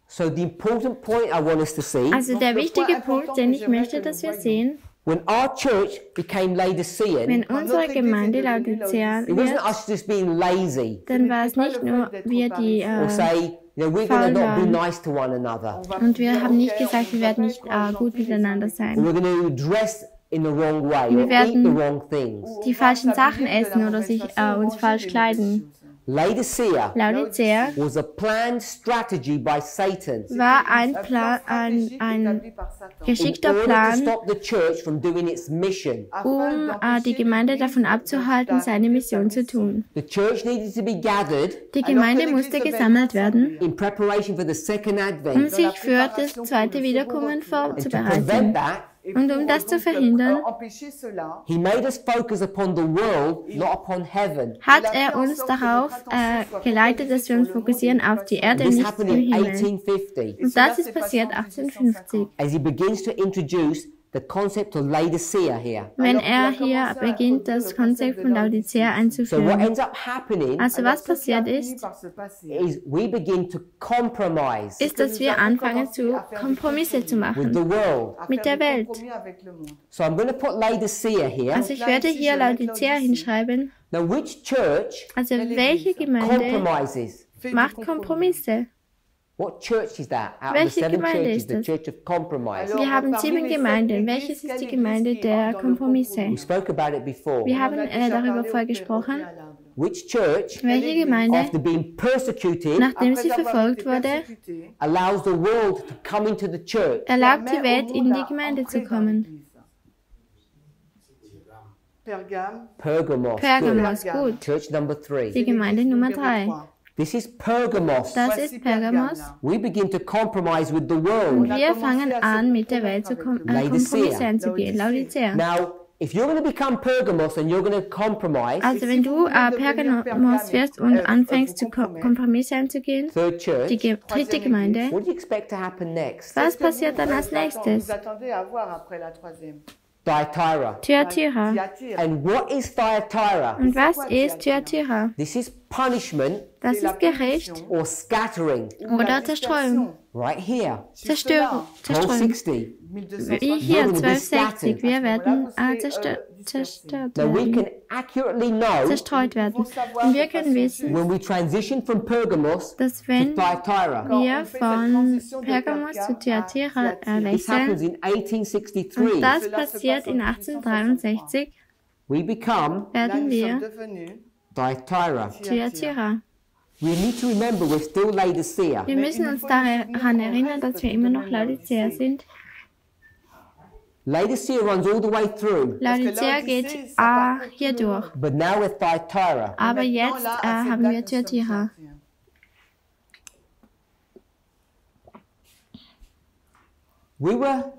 A: So the important point I want us to see,
B: Also der wichtige Punkt, den ich möchte, dass wir sehen,
A: when our church became Laodicean,
B: wenn unsere Gemeinde Laodicean
A: it wasn't
B: wird,
A: us just being lazy
B: dann war es nicht nur wir, die
A: or say, we're going to not be nice to one another,
B: und wir haben nicht gesagt, wir werden nicht gut miteinander
A: or
B: sein,
A: we're going to dress in the wrong way
B: Wir
A: or eat
B: werden
A: the wrong things.
B: die falschen Sachen essen oder sich uns falsch kleiden.
A: Laodicea
B: Laodicea
A: was a planned strategy by Satan
B: war ein geschickter
A: in order to
B: Plan,
A: stop the church from doing its mission.
B: um die Gemeinde davon abzuhalten, seine Mission zu tun.
A: The church needed to be gathered
B: Die Gemeinde musste gesammelt werden,
A: in preparation for the second
B: um
A: advent.
B: sich für das zweite Wiederkommen
A: And to prevent
B: vorzubereiten.
A: that,
B: Und um das zu verhindern,
A: he made us focus upon the world, not upon heaven.
B: hat er uns darauf geleitet, dass wir uns fokussieren auf die Erde,
A: This
B: nicht
A: happened
B: im
A: in
B: Himmel.
A: 1850
B: Und das ist passiert 1850,
A: as he begins to introduce the concept of Laodicea here.
B: wenn er hier beginnt, das Konzept von Laodicea
A: So what
B: einzuführen.
A: ends up happening
B: Also was passiert ist,
A: is we begin to compromise
B: ist, dass wir anfangen, Kompromisse zu
A: with
B: machen
A: the world.
B: mit der Welt.
A: So I'm going to put Laodicea here.
B: Also ich werde hier Laodicea hinschreiben.
A: Now which church
B: Also welche Gemeinde
A: compromises?
B: macht Kompromisse?
A: What church is that? Out of the
B: Welche
A: 7
B: Gemeinde
A: churches,
B: ist
A: the
B: das?
A: church of compromise.
B: Wir haben 7 Gemeinden. Welches ist die Gemeinde der Kompromisse?
A: We spoke about it before.
B: Wir haben darüber vorher gesprochen.
A: Which church,
B: Welche Gemeinde,
A: after being persecuted,
B: nachdem sie verfolgt wurde,
A: allows the world to come into the church?
B: erlaubt die Welt, in die Gemeinde zu kommen?
A: Pergamos.
B: Pergamos,
A: Good.
B: gut.
A: Church number 3.
B: Die Gemeinde Nummer 3.
A: This is Pergamos.
B: Das ist Pergamos.
A: We begin to compromise with the
B: Und
A: world.
B: wir fangen an, mit der Welt zu Kompromisse einzugehen. Laodicea.
A: Now, if you're going to become Pergamos and you're going to compromise,
B: Also wenn du Pergamos wirst und anfängst, Kompromisse einzugehen,
A: third church,
B: die dritte Gemeinde,
A: what do you expect to happen next?
B: was passiert dann als nächstes?
A: Thyatira.
B: Thyatira.
A: And what is Thyatira?
B: Und was ist Thyatira?
A: This is punishment
B: Das ist Gericht
A: or scattering.
B: oder Zerstreuung.
A: Right here.
B: Zerstörung.
A: 1260.
B: Wie hier 1260, wir werden zerstört
A: Now we
B: werden,
A: can accurately know
B: zerstreut werden. Und wir können wissen,
A: when we transition from Pergamos
B: dass
A: to
B: wenn
A: Thyatira.
B: wir von Pergamos zu Thyatira
A: This happens
B: wechseln,
A: in 1863.
B: und das passiert in 1863,
A: We become
B: werden wir
A: Thyatira.
B: Thyatira.
A: We need to remember we're still Laodicea.
B: Wir müssen uns daran erinnern, dass wir immer noch Laodicea sind.
A: Laodicea runs all the way through,
B: Laodicea geht hier durch.
A: but now we're Thyatira.
B: Aber jetzt haben wir Thyatira.
A: We were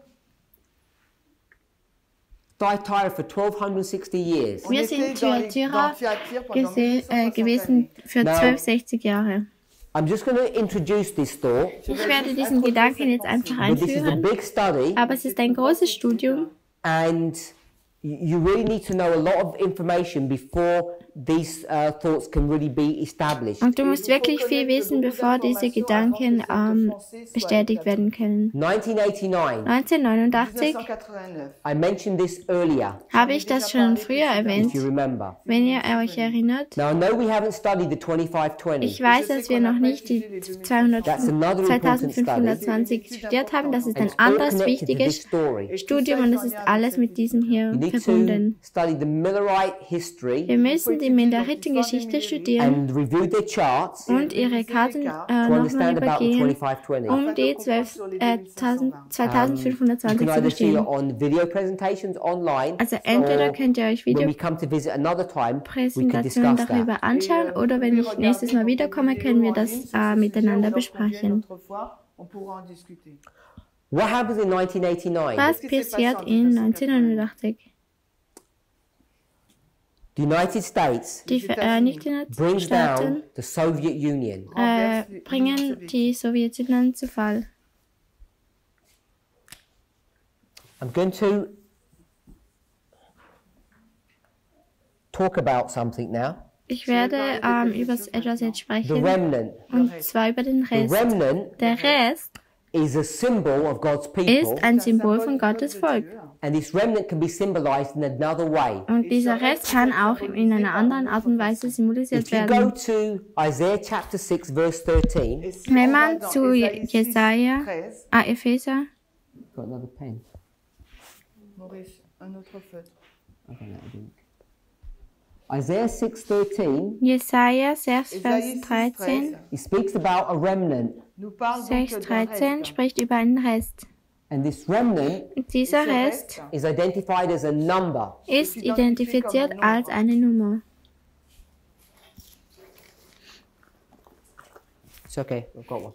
A: Thyatira for 1260 years.
B: Wir sind Thyatira gewesen für 1260 Jahre.
A: I'm just going to introduce this thought,
B: Ich werde diesen Gedanken jetzt einfach
A: but this is a
B: einführen,
A: big study,
B: aber es ist ein großes Studium
A: and you really need to know a lot of information before these thoughts can really be established.
B: und du musst wirklich viel wissen, bevor diese Gedanken bestätigt werden können.
A: 1989,
B: 1989
A: I mentioned this earlier,
B: habe ich das schon früher
A: if
B: erwähnt,
A: you remember.
B: wenn ihr euch erinnert.
A: Now I know we haven't studied the 2520.
B: Ich weiß, dass wir noch nicht die
A: That's another important study.
B: 2520 studiert haben. Das ist ein
A: It's all
B: anderes
A: connected to this
B: wichtiges
A: story.
B: Studium und es ist alles mit diesem hier
A: You need to
B: verbunden.
A: study the Millerite history
B: Wir müssen die Minderheitengeschichte studieren
A: and review their charts to
B: und ihre Karten nochmal
A: understand about the
B: übergehen,
A: 2520.
B: um die
A: You
B: 2520
A: can
B: zu
A: either see it
B: verstehen.
A: on video presentations online,
B: Also entweder
A: or
B: könnt ihr euch
A: when we come to visit another time, we can
B: Videopräsentationen
A: discuss that.
B: darüber anschauen oder wenn ich nächstes Mal wiederkomme, können wir das miteinander besprechen.
A: What happens in 1989?
B: Was passiert in 1989?
A: The United States
B: Die Vereinigten
A: brings
B: Staaten
A: down the Soviet Union.
B: bringen die Sowjetunion zu Fall.
A: I'm going to talk about something now.
B: Ich werde über etwas jetzt
A: The
B: sprechen,
A: remnant.
B: und zwar über den
A: The
B: Rest.
A: remnant
B: Der Rest
A: is a symbol of God's people,
B: ist ein Symbol von Gottes Volk.
A: and this remnant can be symbolized in another way.
B: Und dieser Rest kann auch in einer anderen Art und Weise symbolisiert
A: If you go
B: werden.
A: to Isaiah chapter 6 verse 13,
B: Wenn man zu Jesaja, Epheser,
A: got another pen.
C: Maurice, un autre feutre.
A: Okay, no, I didn't. Isaiah 6:13,
B: Jesaja 6, Vers 13,
A: he speaks about a remnant,
C: Nous parle donc
B: 6,
C: d'un
B: 13
C: reste.
B: spricht über einen Rest.
A: and this remnant
B: Und dieser Rest
A: is identified as a number.
B: ist identifiziert als eine Nummer.
A: It's okay, I've got one.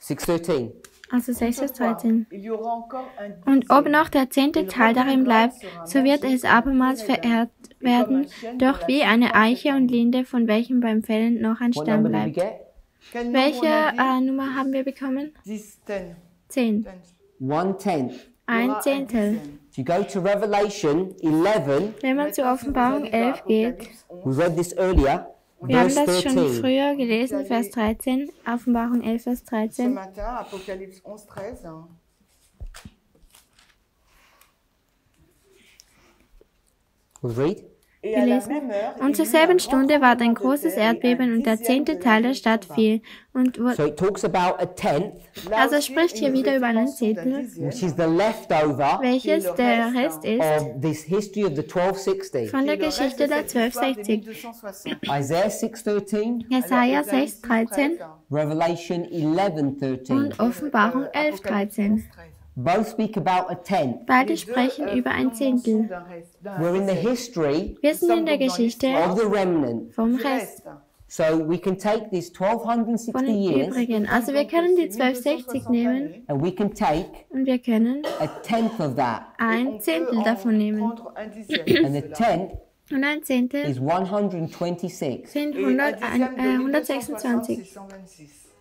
A: 6:13.
B: Also 6 bis 13.
C: Il y aura encore un
B: Und ob noch der 10. Teil darin bleibt, so wird es abermals verehrt werden, doch wie eine Eiche und Linde, von welchem beim Fällen noch ein
A: What
B: Stamm
A: number did we
B: bleibt.
A: get?
C: Quel nombre on
B: Welche
C: a dit?
B: Nummer haben wir bekommen?
C: 10.
B: 10.
A: 1/10.
B: Ein Zehntel.
A: If you go to Revelation 11,
B: Wenn man zur Offenbarung 11 geht,
A: we read this earlier,
B: wir haben
A: verse
B: das schon
A: 13.
B: früher gelesen, Vers 13, Offenbarung 11, Vers
C: Ce
B: 13.
C: matin, Apocalypse 11, 13.
A: We'll read.
C: Et à la
B: Gelesen.
C: même heure,
B: Und zur selben Stunde ward ein großes Erdbeben und der 10. Teil der Stadt fiel. Und
A: So it talks about a tenth,
B: also es spricht hier wieder über einen Zehntel,
A: which is the leftover
B: welches der Rest ist
A: of this history of the 1260.
B: von der Geschichte der 1260.
A: Isaiah 6:13,
B: Jesaja 6, 13
A: Revelation 11:13.
B: und Offenbarung 11, 13.
A: Both speak about a tenth.
B: Beide sprechen über ein Zehntel.
A: We're in the history
B: Wir sind in der Geschichte
A: of the remnant.
B: vom Rest,
A: So we can take these
B: von
A: 1260
B: den
A: years
B: übrigen. Also wir können die 1260 nehmen
A: and we can take
B: und wir können
A: a tenth of that.
B: ein Zehntel davon nehmen.
A: And the tenth
B: Und ein Zehntel
A: is 126.
B: sind 126.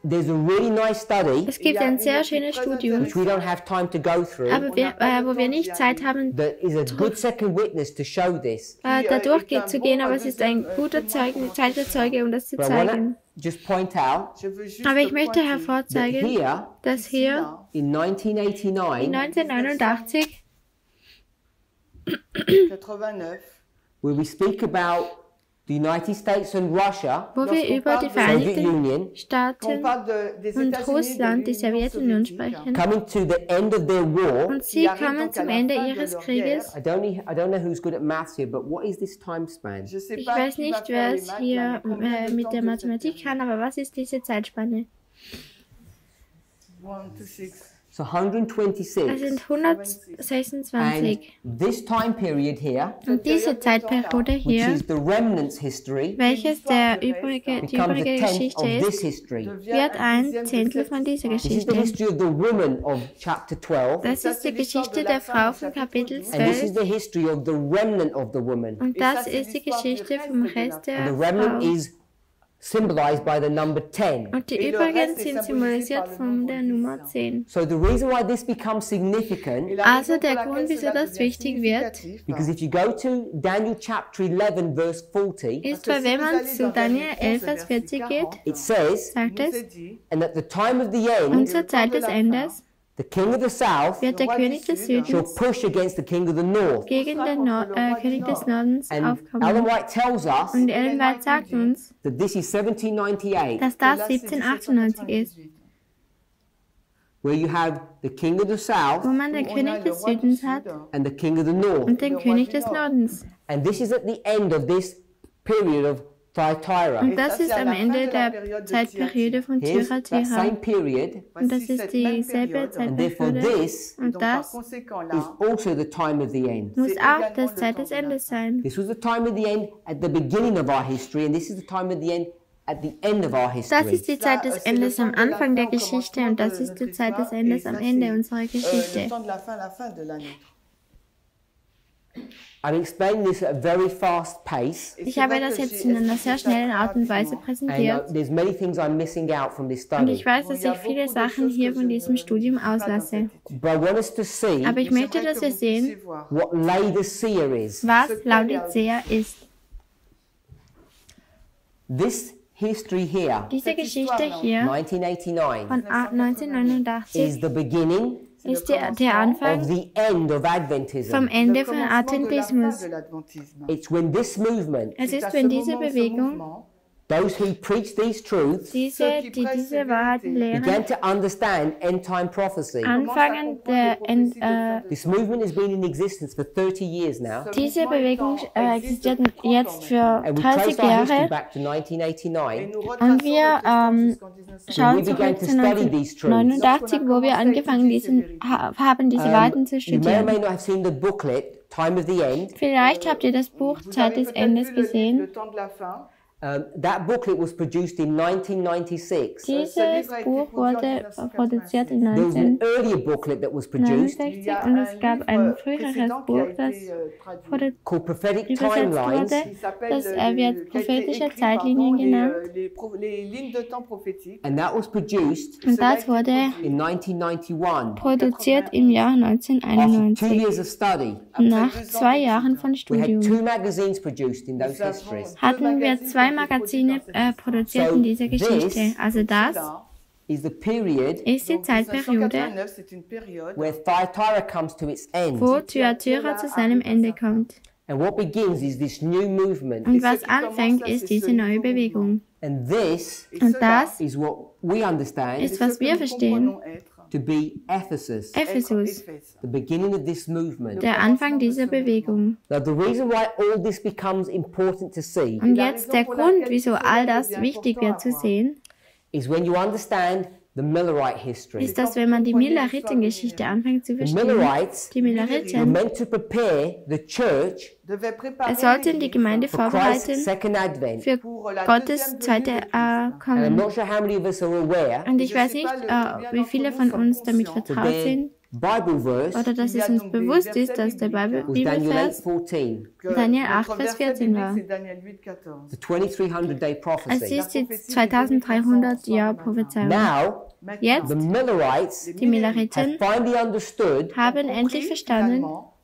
A: There's a really nice study,
B: Es gibt ein sehr schönes Studium,
A: which we don't have time to go through,
B: aber wo wir nicht Zeit haben,
A: that is a good second witness to show this.
B: da durchzugehen, aber es ist ein guter Zeitzeuge, um das zu zeigen.
A: just point out
B: Aber ich möchte hervorzeigen,
A: here
B: dass hier
A: in
B: in
A: 1989,
C: 89,
A: where we speak about the United States and Russia,
B: wo wir über die
A: Soviet
B: Vereinigten
A: Union,
B: Staaten und Russland, die Sowjetunion sprechen,
A: coming to the end of their war.
B: und sie kommen zum Ende ihres Krieges.
A: I don't know who's good at maths here, but what is this time span?
B: Ich weiß nicht, wer es hier mit der Mathematik kann, aber was ist diese Zeitspanne?
C: 126.
A: So 126.
B: Es sind 126.
A: And this time period here,
B: Und diese Zeitperiode
A: which
B: hier,
A: is the remnants history,
B: welches die übrige
A: becomes a tenth
B: Geschichte
A: of this
B: ist,
A: history.
B: wird ein Zehntel von dieser
A: This is the
B: Geschichte.
A: history of the woman of chapter 12,
B: Das ist die Geschichte der Frau von Kapitel
A: and this is
B: 12
A: the history of the remnant of the woman.
B: und das ist die Geschichte vom Rest der
A: And the remnant
B: Frau.
A: is symbolized by the number 10.
B: Und die übrigen sind symbolisiert von der Nummer 10.
A: So the reason why this becomes significant,
B: Also der Grund, wieso das wichtig wird,
A: because if you go to Daniel chapter 11 verse 40,
B: ist, weil wenn man zu Daniel 11, Vers 40 geht,
A: it says,
B: sagt es,
A: and at the time of the
B: und
A: end,
B: zur Zeit des Endes
A: the king of the south
B: wird der König des
A: shall
B: Südens
A: push against the king of the north.
B: gegen den König des Nordens
A: And Ellen
B: aufkommen.
A: White tells us
B: Und Ellen White sagt uns,
A: that this is 1798,
B: dass das 1798 ist,
A: where you have the king of the
B: wo
A: south
B: man den König des Südens hat
A: and the king of the north.
B: und den König des Nordens.
A: And this is at the end of this period of Thyatira.
B: Und das ist am Ende der Zeitperiode von
A: Here's that same
B: Thyatira.
A: period,
B: Und das ist dieselbe
A: and therefore
B: Zeitperiode.
A: this
B: Und das
A: is also the time of the end.
B: muss auch das Zeit des Endes sein.
A: This was the time of the end at the beginning of our history, and this is the time of the end at the end of our
B: Das
A: history.
B: ist die Zeit des Endes am Anfang der Geschichte und das ist die Zeit des Endes am Ende unserer Geschichte.
A: I'm explaining this at a very fast pace,
B: Ich habe das jetzt in einer sehr schnellen Art und Weise
A: and
B: präsentiert
A: there's many things I'm missing out from this
B: und
A: study.
B: ich weiß, dass ich viele Sachen hier von diesem Studium auslasse.
A: But I want us to see
B: Aber ich möchte, dass wir sehen,
A: what Laodicea is.
B: was Laodicea ist.
A: This history here,
B: Diese Geschichte hier
A: 1989,
B: von
A: is
B: 1989
A: the beginning
B: ist der
A: of
B: Anfang
A: the end of Adventism.
B: vom Ende von Adventismus.
A: It's when this movement,
B: Es ist, wenn diese Bewegung,
A: those who preach these truths,
B: die diese Wahrheiten lehren,
A: began to understand end-time prophecy.
B: anfangen,
A: This movement has been in existence for 30 years now,
B: diese Bewegung existiert jetzt für
A: and we
B: 30
A: trace our history
B: Jahre
A: back to 1989.
B: und wir schauen zurück zu 1989, wo wir angefangen haben, diese Wahrheiten zu
A: You may or may
B: studieren.
A: not have seen the booklet, Time of the End.
B: Vielleicht habt ihr das Buch Zeit des Endes gesehen.
A: That booklet was produced in 1996.
B: Dieses Buch wurde produziert in
A: There was an earlier booklet that was produced
B: 1969 und es gab ein früheres Buch, das
A: called Prophetic
B: übersetzt
A: Timelines,
B: wurde. Das wird prophetische Zeitlinien genannt.
A: and that was produced
B: Und das wurde
A: in 1991.
B: produziert im Jahr
A: After 2
B: 1991,
A: years of study,
B: nach 2 Jahren von
A: we had
B: Studium.
A: 2 magazines produced in those histories.
B: Hatten wir 2 Magazine produziert in dieser Geschichte. Also das
A: Is the period
B: ist die Zeitperiode,
A: where Thyatira comes to its end.
B: wo Thyatira zu seinem Ende kommt.
A: And what begins is this new movement.
B: Und was anfängt, ist diese neue Bewegung.
A: And this
B: Und das
A: is what we understand
B: ist, was wir verstehen,
A: to be Ephesus,
B: Ephesus,
A: the beginning of this movement.
B: der Anfang dieser Bewegung.
A: Now, the reason why all this becomes important to see
B: Und jetzt der Grund, wieso all das wichtig wird zu sehen,
A: is when you understand the Millerite history.
B: ist, dass wenn man die Milleritengeschichte anfängt zu
A: The
B: verstehen,
A: Millerites
B: die
A: were
B: Milleriten,
A: meant to prepare the church
B: es sollten die Gemeinde
A: for Christ's
B: vorbereiten
A: second advent.
B: für Gottes zweite
A: And I'm
B: Kommen.
A: not sure how many of us are aware
B: Und ich weiß nicht, wie viele von uns damit
A: that
B: vertraut
A: their
B: sind
A: Bible verse
B: oder dass es uns bewusst ist, dass der
A: was Daniel
B: Bibelvers
A: 8:14,
B: Daniel 8, Vers 14 war.
A: the 2300-day
B: Es
A: prophecy.
B: ist die 2300-Jahr-Prophezeiung.
A: Now,
B: Jetzt,
A: the Millerites
B: die Milleriten
A: have finally understood
B: haben endlich verstanden,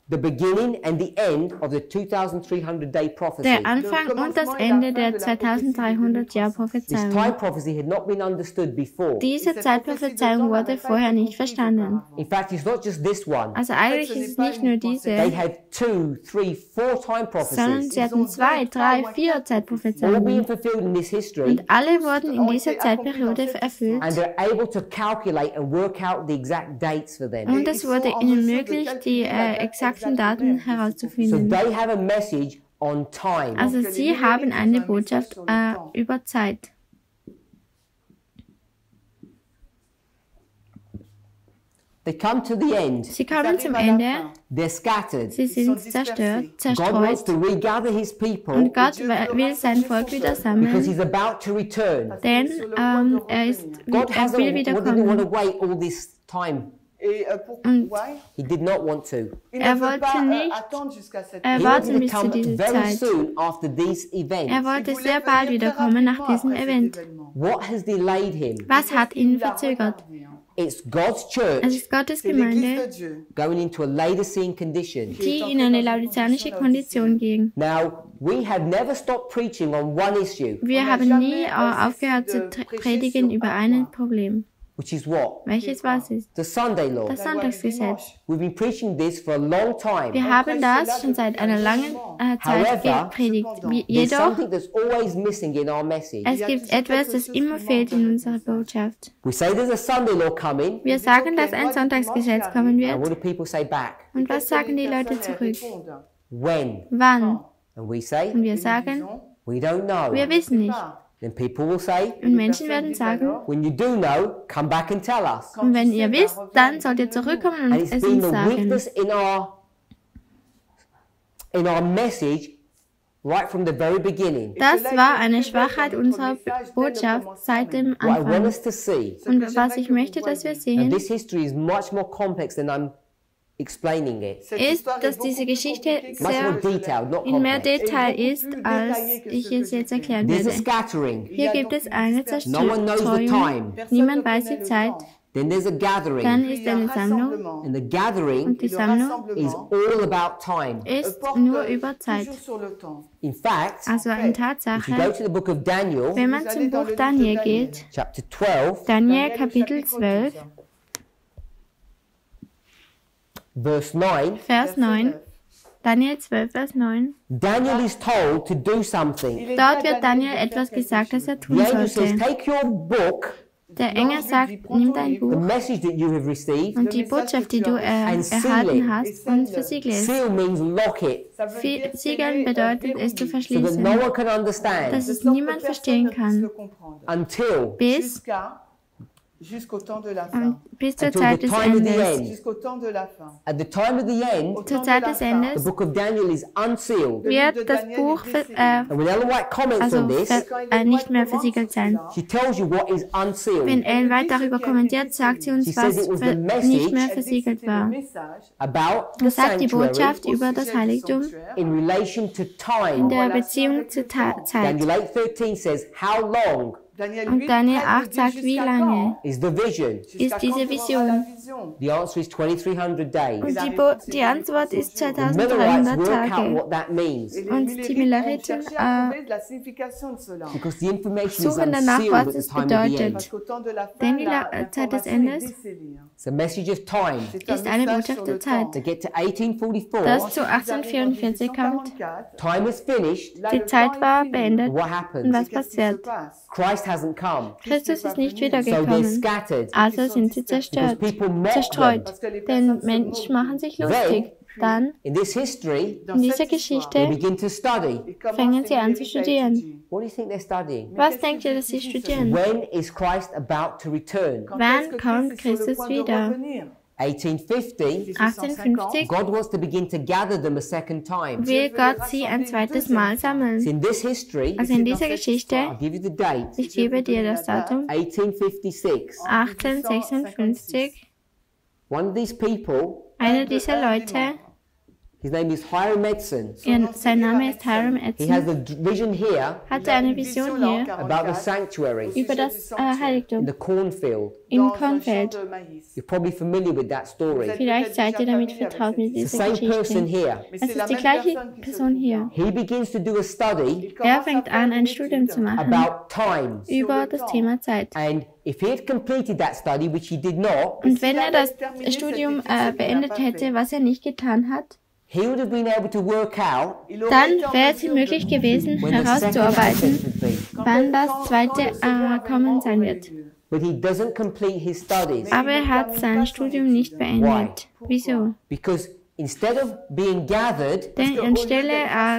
A: the beginning and the end of the 2300-day prophecy.
B: Der Anfang und das Ende der 2300 Jahr
A: This time
B: Prophezeiung.
A: prophecy had not been understood before.
B: Diese Zeitprophezeiung wurde vorher nicht verstanden.
A: In fact, it's not just this one.
B: Also eigentlich ist es nicht nur
A: They
B: diese,
A: had 2, 3, 4 time
B: sondern
A: prophecies.
B: sie hatten 2, 3, 4
A: All being
B: Zeitprophezeiungen.
A: fulfilled in this history.
B: Und alle wurden in dieser Zeitperiode erfüllt.
A: And they're able to calculate and work out the exact dates for them.
B: Und es wurde ihnen möglich, die exakten Daten
A: So
B: herauszufinden.
A: they have a message on time.
B: Also sie haben eine Botschaft über Zeit.
A: They come to the end.
B: Sie kommen zum Ende,
A: They're scattered.
B: sie sind zerstört,
A: God wants
B: zerstreut.
A: to regather his people
B: Und Gott will sein Volk wieder
A: because
B: sammeln,
A: he's about to return.
B: denn er
A: God
B: will
A: didn't want to
B: wiederkommen.
A: wait all this time.
B: Und
A: He did not want to.
B: er wollte nicht
A: He
B: warten
A: wanted
B: bis
A: to
B: zu
A: come
B: dieser
A: very
B: Zeit.
A: soon after these
B: Er
A: events.
B: wollte sehr bald wiederkommen nach diesem Event.
A: What has delayed him?
B: Was hat ihn verzögert?
A: It's God's
B: Es
A: church
B: ist Gottes Gemeinde,
A: going into a Laodicean condition.
B: die in eine laodizianische Kondition ging.
A: Now, we have never stopped preaching on one issue,
B: Wir haben nie aufgehört zu predigen über ein Problem.
A: which is what?
B: Welches was ist?
A: The Sunday law.
B: Das Sonntagsgesetz.
A: We've been preaching this for a long time.
B: Wir haben das schon seit einer langen Zeit gepredigt.
A: There's
B: Jedoch,
A: something that's always missing in our message.
B: es gibt etwas, das immer fehlt in unserer Botschaft.
A: We say there's a Sunday law coming,
B: Wir sagen, dass ein Sonntagsgesetz kommen
A: and
B: wird.
A: what do people say back?
B: Und was sagen die Leute zurück?
A: When?
B: Wann?
A: And we say,
B: Und wir sagen,
A: we don't know.
B: wir wissen nicht.
A: Then people will say,
B: Und Menschen werden sagen,
A: when you do know, come back and tell us.
B: und wenn ihr wisst, dann sollt ihr zurückkommen und
A: And it's
B: es
A: been
B: uns
A: the
B: sagen.
A: weakness in our message right from the very beginning.
B: Das war eine Schwachheit unserer Botschaft seit dem
A: What I want
B: Anfang.
A: us to see,
B: Und was ich möchte, dass wir
A: and
B: sehen,
A: this history is much more complex than I'm explaining it.
B: ist, dass diese Geschichte
A: Much more
B: sehr
A: detailed, not
B: in mehr
A: complex.
B: Detail ist, als ich es jetzt erklären
A: There's a
B: werde.
A: scattering.
B: Hier gibt es eine
A: No one knows the
B: Zerstreuung.
A: time.
B: Niemand weiß die Zeit.
A: Then there's a
B: Dann
A: gathering.
B: ist eine Sammlung.
A: And the gathering
B: Und die Sammlung
A: is all about time.
B: ist nur über Zeit.
A: In fact,
B: Also eine
A: if you go
B: Tatsache.
A: to the book of Daniel,
B: Wenn man zum Buch Daniel geht,
A: chapter 12,
B: Daniel Kapitel 12,
A: verse 9,
B: Vers 9, Daniel 12, Vers 9,
A: Daniel is told to do something.
B: dort wird Daniel etwas gesagt, das er tun
A: The angel says,
B: sollte.
A: take your book,
B: Der Engel sagt, nimm dein
A: the
B: Buch
A: message that you have received,
B: und die Botschaft, die du erhalten hast, und versiegle es.
A: seal means lock it,
B: Siegeln bedeutet es zu
A: so that
B: verschließen,
A: no one can understand
B: dass es niemand verstehen kann,
A: until
B: bis
C: Jusqu'au temps de la fin.
B: bis zur
A: Until
B: Zeit
A: the
B: des
A: time of the
B: Endes.
A: end.
C: Jusqu'au temps de la fin.
A: At the time of the end,
B: Zur Zeit des
A: the
B: Endes
A: book of Daniel is unsealed.
B: wird das Buch
A: And when Ellen White comments on this,
B: nicht mehr versiegelt sein.
A: she tells you what is unsealed
B: Wenn Ellen White darüber kommentiert, sagt sie uns,
A: She says
B: was
A: it was the
B: nicht mehr
A: message
B: versiegelt war.
A: about the
B: Das sagt die
A: sanctuary
B: Botschaft über das Heiligtum
A: in relation to
B: in
A: time.
B: der Beziehung zur Zeit.
A: Daniel 8:13 says, how long
B: Und Daniel 8 sagt, wie lange
A: is the vision?
B: ist diese Vision?
A: The answer is 2300 days.
B: Und die Antwort ist
A: The Millerites
B: 2300
A: work out
B: Tage.
A: what that means
B: Und die Milleriten
A: because the information is
B: suchen danach,
A: unsealed
B: was
A: at the
B: es
A: time of the end.
B: bedeutet. Denn die Zeit des Endes
A: It's a message of time.
B: ist eine Botschaft der Zeit.
A: To get to 1844,
B: Das zu 1844 kommt,
A: time is finished.
B: die Zeit war beendet.
A: What
B: Und
A: happens?
B: was passiert?
A: Christ hasn't come.
B: Christus ist nicht
A: So they're
B: wiedergekommen.
A: scattered.
B: Also sind sie
A: Because
B: zerstört,
A: people mock them.
B: zerstreut. Denn Menschen machen sich lustig. Dann,
A: In this history,
B: in dieser
A: they
B: Geschichte,
A: begin to study.
B: fangen sie an zu studieren.
A: What do you think they're studying?
B: Was denkt ihr, dass sie studieren?
A: When is Christ about to return?
B: Wann kommt Christus wieder?
A: 1850,
B: 1850
A: God wants to begin to gather them a second time.
B: will Gott sie ein zweites Mal
A: So
B: sammeln.
A: in this history,
B: Also in dieser Geschichte,
A: I'll give you the date,
B: ich gebe dir das Datum,
A: 1856.
B: 1856,
A: One of these people
B: einer dieser Leute
A: His name is Hiram Edson.
B: Sein Name ist Hiram
A: He has
B: Edson.
A: a vision here
B: Hatte eine Vision hier
A: about the sanctuary
B: über das
A: in
B: Heiligtum
A: the cornfield.
B: im Kornfeld.
A: You're probably familiar with that story.
B: Vielleicht seid ihr damit vertraut mit
A: It's the
B: dieser
A: same person
B: Geschichte.
A: here.
B: Es ist die gleiche Person hier.
A: He begins to do a study
B: Er fängt an, ein Studium zu machen
A: about times.
B: über das Thema Zeit.
A: And if he had completed that study, which he did not,
B: Und wenn er das Studium beendet hätte, was er nicht getan hat,
A: he would have been able to work out
B: dann wäre es ihm möglich gewesen,
A: when the second
B: herauszuarbeiten,
A: advent would be.
B: wann das zweite Kommen sein wird.
A: But he doesn't complete his studies
B: Aber er hat sein Studium nicht beendet. Wieso?
A: because instead of being gathered,
B: Denn anstelle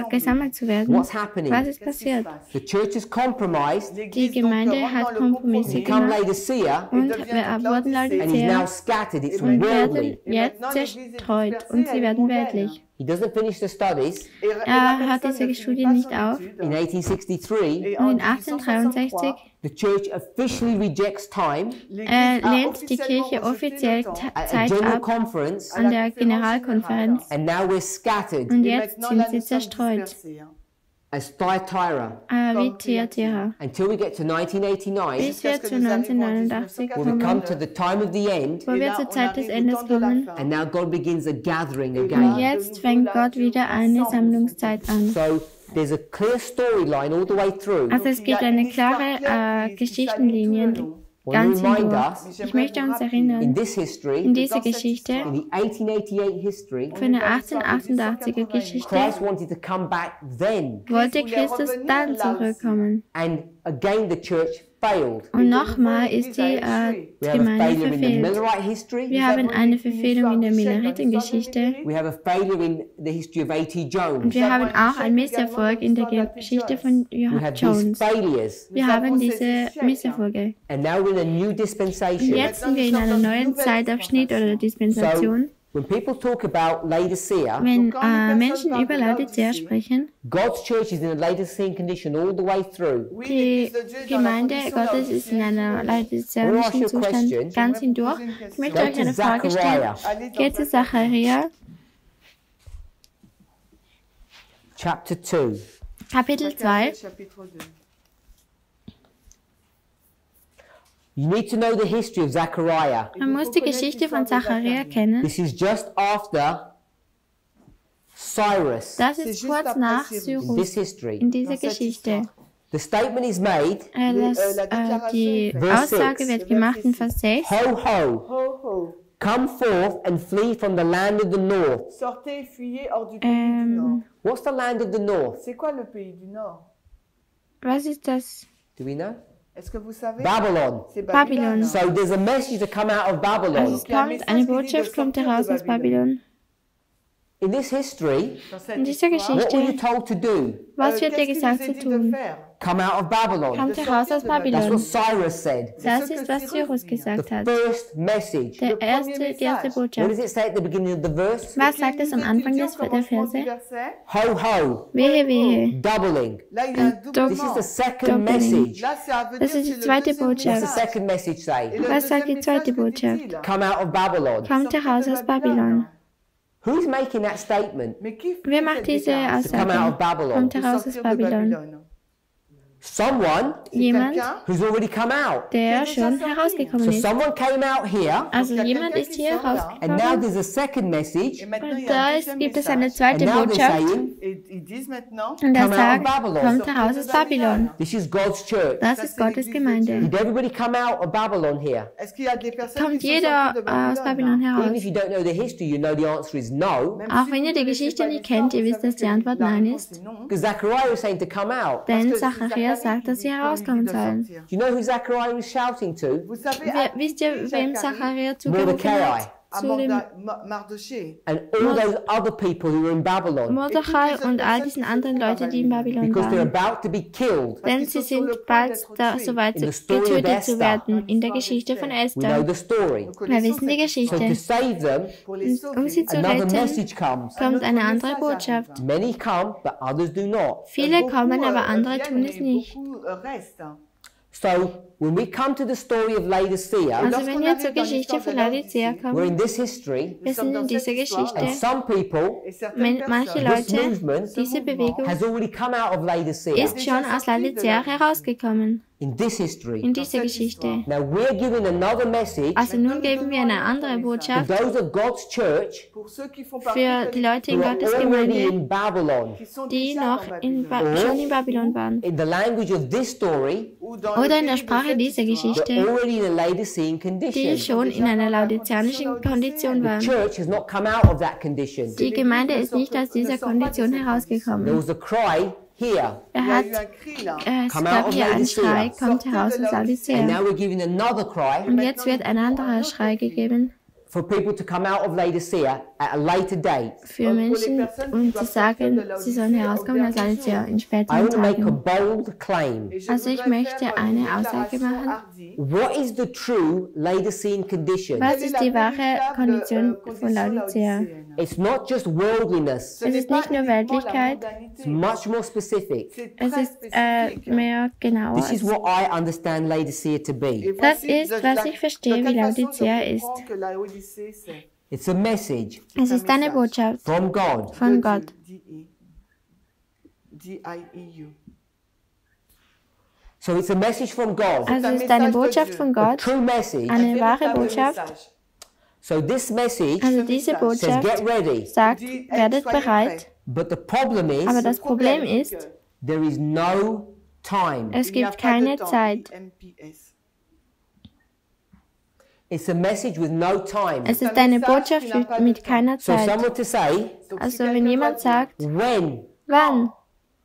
B: gesammelt zu werden,
A: what's happening?
B: was ist passiert?
A: The church is compromised,
B: Die Gemeinde hat Kompromisse
A: become
B: gemacht
A: Laodicea,
B: und wir wurden
A: and is now
B: Laodicea
A: scattered. It's
B: und
A: worldly.
B: werden jetzt zerstreut und sie werden weltlich.
A: He doesn't finish the studies.
B: Er hat diese Studien nicht auf
A: In 1863,
B: und in 1863
A: the church officially rejects time
B: lehnt die Kirche offiziell
A: at a
B: Zeit
A: general
B: ab
A: conference,
B: an der Generalkonferenz
A: and now we're scattered
B: und jetzt sind sie zerstreut,
A: as Thyatira
B: wie Thyatira.
A: until we get to 1989,
B: Bis wir zu 1989
A: where we come
B: kommen,
A: to the time of the end,
B: wo wir zur Zeit des Endes kommen.
A: and now God begins a gathering
B: Und
A: again.
B: jetzt fängt Gott wieder eine Sammlungszeit an.
A: So there's a clear storyline all the way through.
B: Also es gibt eine klare Geschichtenlinie ganz hindurch. Ich möchte uns
A: In
B: erinnern,
A: this history,
B: in dieser Geschichte,
A: in the 1888 history,
B: für eine 1888er Geschichte,
A: Christ wanted to come back then,
B: wollte Christus dann zurückkommen.
A: and again the church failed.
B: Und nochmal ist die
A: We have a
B: Gemeinde
A: failure in the
B: verfehlt.
A: Millerite history.
B: Wir haben eine Verfehlung in der Milleritengeschichte
A: We have a failure in the history of A.T.
B: und
A: Jones.
B: wir haben auch einen Misserfolg in der Geschichte von
A: We have these
B: Jones.
A: failures,
B: Wir haben diese Misserfolge.
A: and now we're in a new
B: Und
A: dispensation.
B: jetzt sind wir in einer neuen Zeitabschnitt oder Dispensation.
A: When people talk about Laodicea,
B: Wenn Menschen über Laodicea sprechen,
A: God's church is in a Laodicean condition all the way through.
B: die Gemeinde Gottes ist in einer laodiceanischen Zustand ganz hindurch. Ich möchte euch eine Frage stellen. Geht zu Zachariah,
A: Chapter 2.
B: Kapitel 2.
A: You need to know the history of Zechariah.
B: Man muss die Geschichte von Zachariah kennen.
A: This is just after Cyrus.
B: Das ist kurz nach
A: In
B: Cyrus
A: this history,
B: in dieser Geschichte.
A: the statement is made,
B: Die
A: Verse
B: Aussage
A: 6.
B: wird gemacht in Vers 6.
A: Ho, ho,
C: Ho, ho.
A: come forth and flee from the land of the north.
C: Sortez et fuyez hors du pays du Nord.
A: What's the land of the north?
C: C'est quoi le pays du Nord?
B: Was ist das?
A: Do we know?
C: Est-ce que vous savez?
A: Babylon.
C: C'est
B: Babylon.
A: So there's a message to come out of
B: Also
A: Babylon.
B: es kommt, eine Botschaft kommt heraus aus Babylon.
A: In this history,
C: Dans cette
B: In dieser
C: histoire,
A: what were you
B: Geschichte,
A: told to do?
B: was wird dir
C: qu'est-ce qu'il
B: gesagt
C: vous
B: zu
C: est dit de
B: tun?
C: faire?
A: Come out of Babylon.
B: Kommt heraus aus
A: That's what
B: Babylon.
A: Cyrus said.
B: Das ist, was Cyrus
A: The
B: gesagt hat.
A: first message.
B: Die erste
A: What
B: Botschaft.
A: does it say at the beginning of the verse?
B: Was sagt es am Anfang der
C: Commencement
B: Verse?
C: du verset.
A: Ho, ho,
B: Wehe, wehe.
A: doubling.
C: Là, il y a un
B: Donc,
A: This is
C: doublement.
A: the second
B: Doubling.
A: message.
C: Là, ça veut
B: Das
C: dire
B: ist die
C: c'est le
B: zweite
C: deuxième
A: What's the
B: Botschaft.
C: message.
A: second message
C: Et
A: say?
C: le
B: Was sagt die
C: deuxième
B: zweite
C: message, que
B: Botschaft?
C: dit-il?
A: Come out of Babylon.
B: Kommt heraus aus Babylon.
A: Who's making that statement?
C: Mais qui fait
B: Wer macht
C: cette
B: diese
C: déclaration?
A: To come out
B: Aussage?
A: of Babylon.
B: Kommt
C: De
B: heraus aus
C: sortir de
B: Babylon.
C: Babylone.
A: Someone
B: Jemand,
C: Quelqu'un
A: who's already come out.
B: der schon herausgekommen
A: So
B: ist.
A: someone came out here,
B: Also jemand ist hier
A: and now
B: herausgekommen.
A: there's a second message,
C: Et maintenant,
B: Und
C: il y a
B: da
C: un deuxième
B: gibt es
C: message.
B: eine
A: and
B: zweite
A: now they're
B: Botschaft.
A: saying,
C: Et ils disent maintenant,
B: Und er
A: Come out of
B: sagt,
A: Babylon.
B: kommt heraus aus Babylon.
A: this is God's church.
B: Das ist Gottes Gemeinde.
A: Did everybody come out of Babylon here?
C: est-ce qu'il y a des personnes
B: Kommt
C: qui sont
B: jeder
C: sorties de
B: aus Babylon
C: Babylone?
A: Even
B: heraus?
A: if you don't know the history, you know the answer is no.
C: Même
B: Auch
C: si
B: wenn
C: vous
B: ihr die
C: connaissez
B: Geschichte
C: pas
B: nicht
C: l'histoire,
B: kennt, ihr
C: vous
B: wisst,
C: savez
B: dass die
C: que
B: Antwort
C: la
B: nein
C: réponse
B: ist.
C: est non.
A: Because Zechariah is saying to come out.
B: Denn
C: Parce que c'est
B: Zachariah sagt, dass sie
C: qui
B: herauskommen
C: dit de
B: sollen.
C: sortir.
A: Do you know who Zechariah is shouting to?
C: Vous savez,
B: Wisst ihr, wem Zachariah zugerufen
A: Mordecai.
B: hat?
C: à
B: Zu dem
C: Mardoché.
A: And all those other people who were in Babylon.
B: Mordechai und all diesen anderen Leuten, die in Babylon
A: Because they're
B: waren.
A: about to be killed.
B: Denn sie sind bald so weit
A: In the story of
B: getötet zu
A: Esther.
B: werden in der Geschichte von
A: We know
B: Esther.
A: the story.
B: Wir wissen die
A: So to
B: Geschichte.
A: save them,
C: Pour les
B: Und um sie zu
A: another
B: retten,
A: message comes.
B: kommt eine andere Botschaft.
A: Many come, but others do not.
B: Viele kommen, aber andere tun es nicht.
C: Beaucoup restent.
A: So, when we come to the story of Laodicea,
B: Also wenn wir zur Geschichte von Laodicea
A: we're
B: kommen,
A: in this history,
B: wir sind in dieser
A: and
B: Geschichte.
A: some people,
B: Manche
A: this
B: Leute,
A: movement
B: diese Bewegung
A: has already come out of Laodicea
B: ist schon aus Laodicea herausgekommen,
A: in this history.
B: in dieser Geschichte.
A: Now we're giving another message
B: Also nun geben wir eine andere
A: to
B: Botschaft
A: those of God's church
B: für die Leute in
A: who are
B: Gottes
A: already
B: Gemeinde,
A: in Babylon.
B: die noch schon in Babylon waren.
A: In the language of this story,
B: Oder in der Sprache dieser
A: they're
B: Geschichte,
A: already in a Laodicean
B: die
A: condition.
B: schon in einer laodiceanischen Kondition
A: The
B: waren.
A: church has not come out of that condition.
B: Die Gemeinde ist nicht aus dieser Kondition
A: There
B: herausgekommen.
A: was a cry here,
B: Es gab hier einen Schrei, kommt heraus aus
A: and
B: Laodicea.
A: now we're giving another cry
B: Und jetzt wird ein anderer Schrei gegeben
A: for people to come out of Laodicea at a later date.
B: für Menschen, um zu sagen, sie sollen herauskommen aus Laodicea in
A: I
B: späteren
A: want to make a
B: Tagen.
A: bold claim.
B: Also ich möchte eine Aussage machen.
A: What is the true Laodicean condition?
B: Was ist die wahre Kondition von Laodicea?
A: It's not just worldliness.
B: Es ist nicht nur Weltlichkeit,
A: It's much more specific.
B: es ist mehr genauer.
A: This is what I understand Laodicea to be.
B: Das ist, was ich verstehe, wie Laodicea ist.
A: It's a message
B: Es ist eine Botschaft
A: from God
B: von Gott.
A: So it's a message from God,
B: Also es ist eine Botschaft von
A: a
B: Gott,
A: true message.
B: eine wahre Botschaft.
A: So this message
B: Also diese
A: says,
B: Botschaft
A: get ready.
B: sagt, werdet bereit.
A: But the problem
B: Aber
A: is,
B: das Problem ist,
A: there is no time.
B: es gibt keine Zeit.
A: It's a message with no time.
B: Es ist eine Botschaft mit keiner
A: So
B: Zeit.
A: someone to say,
B: Also wenn jemand sagt,
A: when?
B: wann,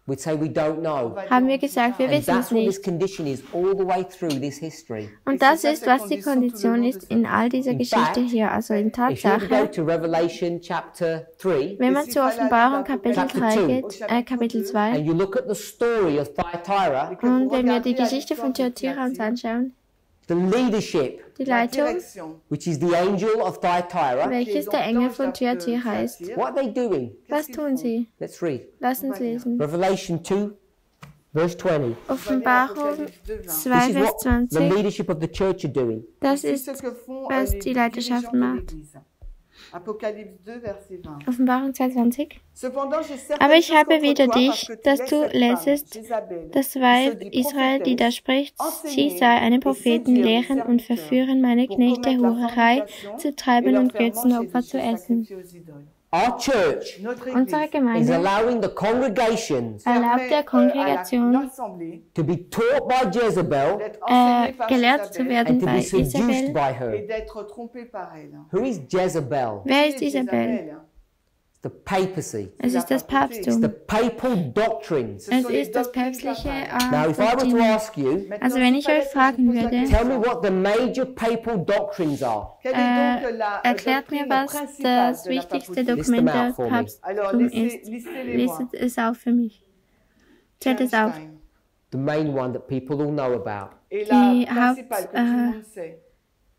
A: We'd say we don't know.
B: haben wir gesagt, wir
A: And
B: wissen es
A: that's what this
B: nicht.
A: condition is all the way through this history.
B: Und das ist, was die Kondition ist in all dieser Geschichte hier, also in
A: If you were to go
B: Tatsache.
A: to Revelation chapter 3,
B: Wenn man zur Offenbarung Kapitel 3 geht, Kapitel 2,
A: and you look at the story of Thyatira,
B: und wenn wir die Geschichte von Thyatira uns anschauen,
A: the leadership,
B: die Leitung,
A: which is the angel of Thyatira,
B: welches der Engel von Thyatira ist.
A: what are they doing?
B: Was tun sie?
A: Let's read.
B: Lass uns lesen.
A: Revelation 2, verse 20.
B: Offenbarung 2,
A: This is
B: Vers
A: what the
B: 20.
A: leadership of the church are doing.
B: Das ist, was die Leiterschaft macht. Offenbarung 22. Aber ich habe wider dich, dass du lässest das Weib Israel, die da spricht, sie sei einen Propheten lehren und verführen meine Knechte Hurerei zu treiben und Götzenopfer zu essen.
A: Our church
B: Unsere
A: is
B: Gemeinde
A: allowing the congregations
B: erlaubt der Kongregation,
A: to be taught by Jezebel
B: gelehrt zu werden
A: and to
B: bei
A: be seduced
B: Isabel.
A: by her. Who is Jezebel?
B: Wer ist Isabel?
A: The papacy.
B: Es ist das
A: The
B: Papsttum.
A: papal doctrines.
B: Es ist das päpstliche
A: Now, if I were to
B: Doktrin.
A: ask you,
B: Also wenn ich euch fragen würde,
A: tell me what the major papal doctrines are.
B: erklärt mir, was das wichtigste Dokument der Papsttum ist. Listet es auf für mich. Zählt es auf.
A: The main one that people all know about.
B: Die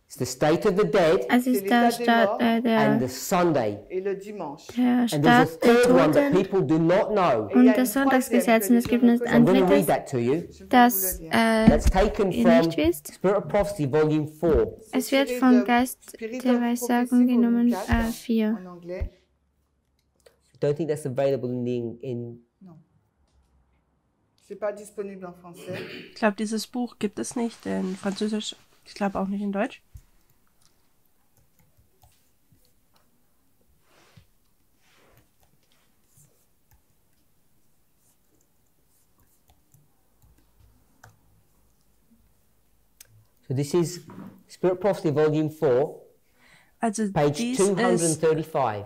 A: It's the state of the dead
B: es ist der
A: and the Sunday.
B: der
A: And there's a
B: Staat der
A: third one that
B: Toten
A: people do not know.
B: und das Sonntagsgesetz. Und es gibt noch
A: I'm
B: ein
A: going to read
B: drittes,
A: that to you.
B: das
A: That's taken
B: ihr
A: from
B: nicht wisst.
A: Spirit of Prophecy, Volume 4.
B: Es wird vom Geist der Weissagung genommen, 4.
A: I don't think that's available in
C: C'est pas disponible en français.
D: Ich glaube, dieses Buch gibt es nicht in Französisch. Ich glaube auch nicht in Deutsch.
A: So this is Spirit of Prophecy, Volume 4,
D: Also
A: page
D: dies ist
A: 235.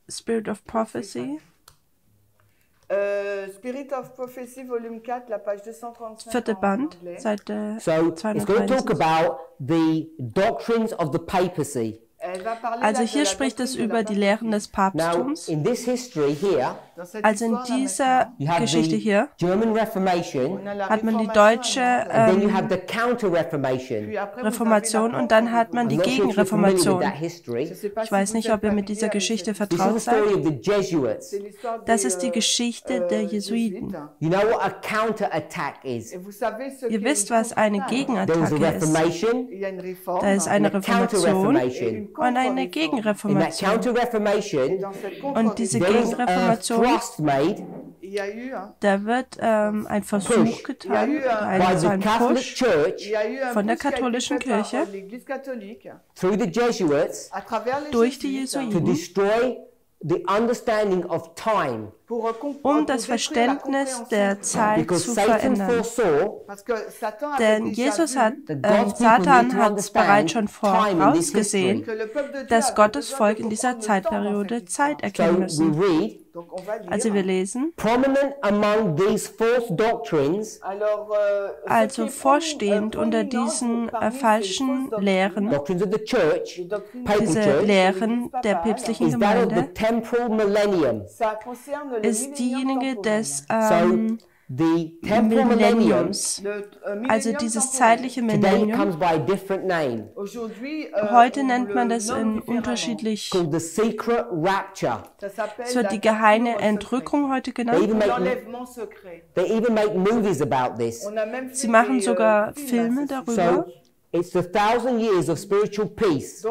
D: Spirit of Prophecy,
C: Spirit of Prophecy, Volume 4, la page 235
D: vierte
C: en
D: Band,
C: anglais.
D: Seite
A: So it's going to talk
D: 233.
A: about the doctrines of the papacy.
C: Elle va parler
D: Also
C: là de
D: hier
C: la
D: spricht es
C: doctrine de
D: über
C: la
D: die Lehren des
A: Now,
D: Papsttums.
A: in this history here,
D: Also in dieser
A: You have
D: Geschichte
A: the
D: hier
A: German Reformation,
D: hat man die deutsche
A: and then you have the Counter-Reformation.
D: Reformation und dann hat man die
A: I'm not sure if you're familiar with
D: Gegenreformation.
A: that history.
D: Ich weiß nicht, ob ihr mit dieser Geschichte
A: This is
D: vertraut
A: the story
D: seid.
A: of the Jesuits.
D: Das ist die Geschichte der Jesuiten.
A: You know what a counter-attack is?
D: Ihr wisst, was eine
A: There was a
D: Gegenattacke ist.
A: Reformation
D: Da ist eine
A: and a
D: Reformation
A: counter-reformation.
D: und eine
A: In that
D: Gegenreformation.
A: counter-reformation,
D: Und diese
A: there is a
D: Gegenreformation,
A: thrust made
D: da wird ein Versuch getan,
A: by
D: ein
A: the Catholic
D: Push
A: Church
D: von der katholischen Kirche
A: through the Jesuits
D: durch die
A: to
D: Jesuiten,
A: destroy the understanding of time.
D: das Verständnis der Zeit
A: Because
D: zu
A: Satan
D: verändern.
A: foresaw
D: Denn Satan
A: need to
D: hat
A: understand
D: bereits schon
A: time in this
D: vorausgesehen, dass Gottes Volk in dieser Zeitperiode Zeit erkennen
A: So
D: müssen.
A: we read,
D: Also wir lesen,
A: prominent among these false doctrines,
D: also vorstehend unter diesen falschen Lehren,
A: doctrines of the church, papal
D: diese
A: church,
D: Lehren der päpstlichen
A: is that of the
D: Gemeinde,
A: temporal millennium.
D: ist diejenige des
A: So the temporal millennium,
D: Millenniums, also dieses zeitliche
A: today it
D: Millennium.
A: comes by a different name,
D: Heute nennt man das in unterschiedlich,
A: called the secret rapture.
D: es wird die geheime Entrückung heute
A: They
D: genannt.
A: even make movies about this.
D: Sie machen sogar Filme darüber.
A: So it's the 1,000 years of spiritual peace.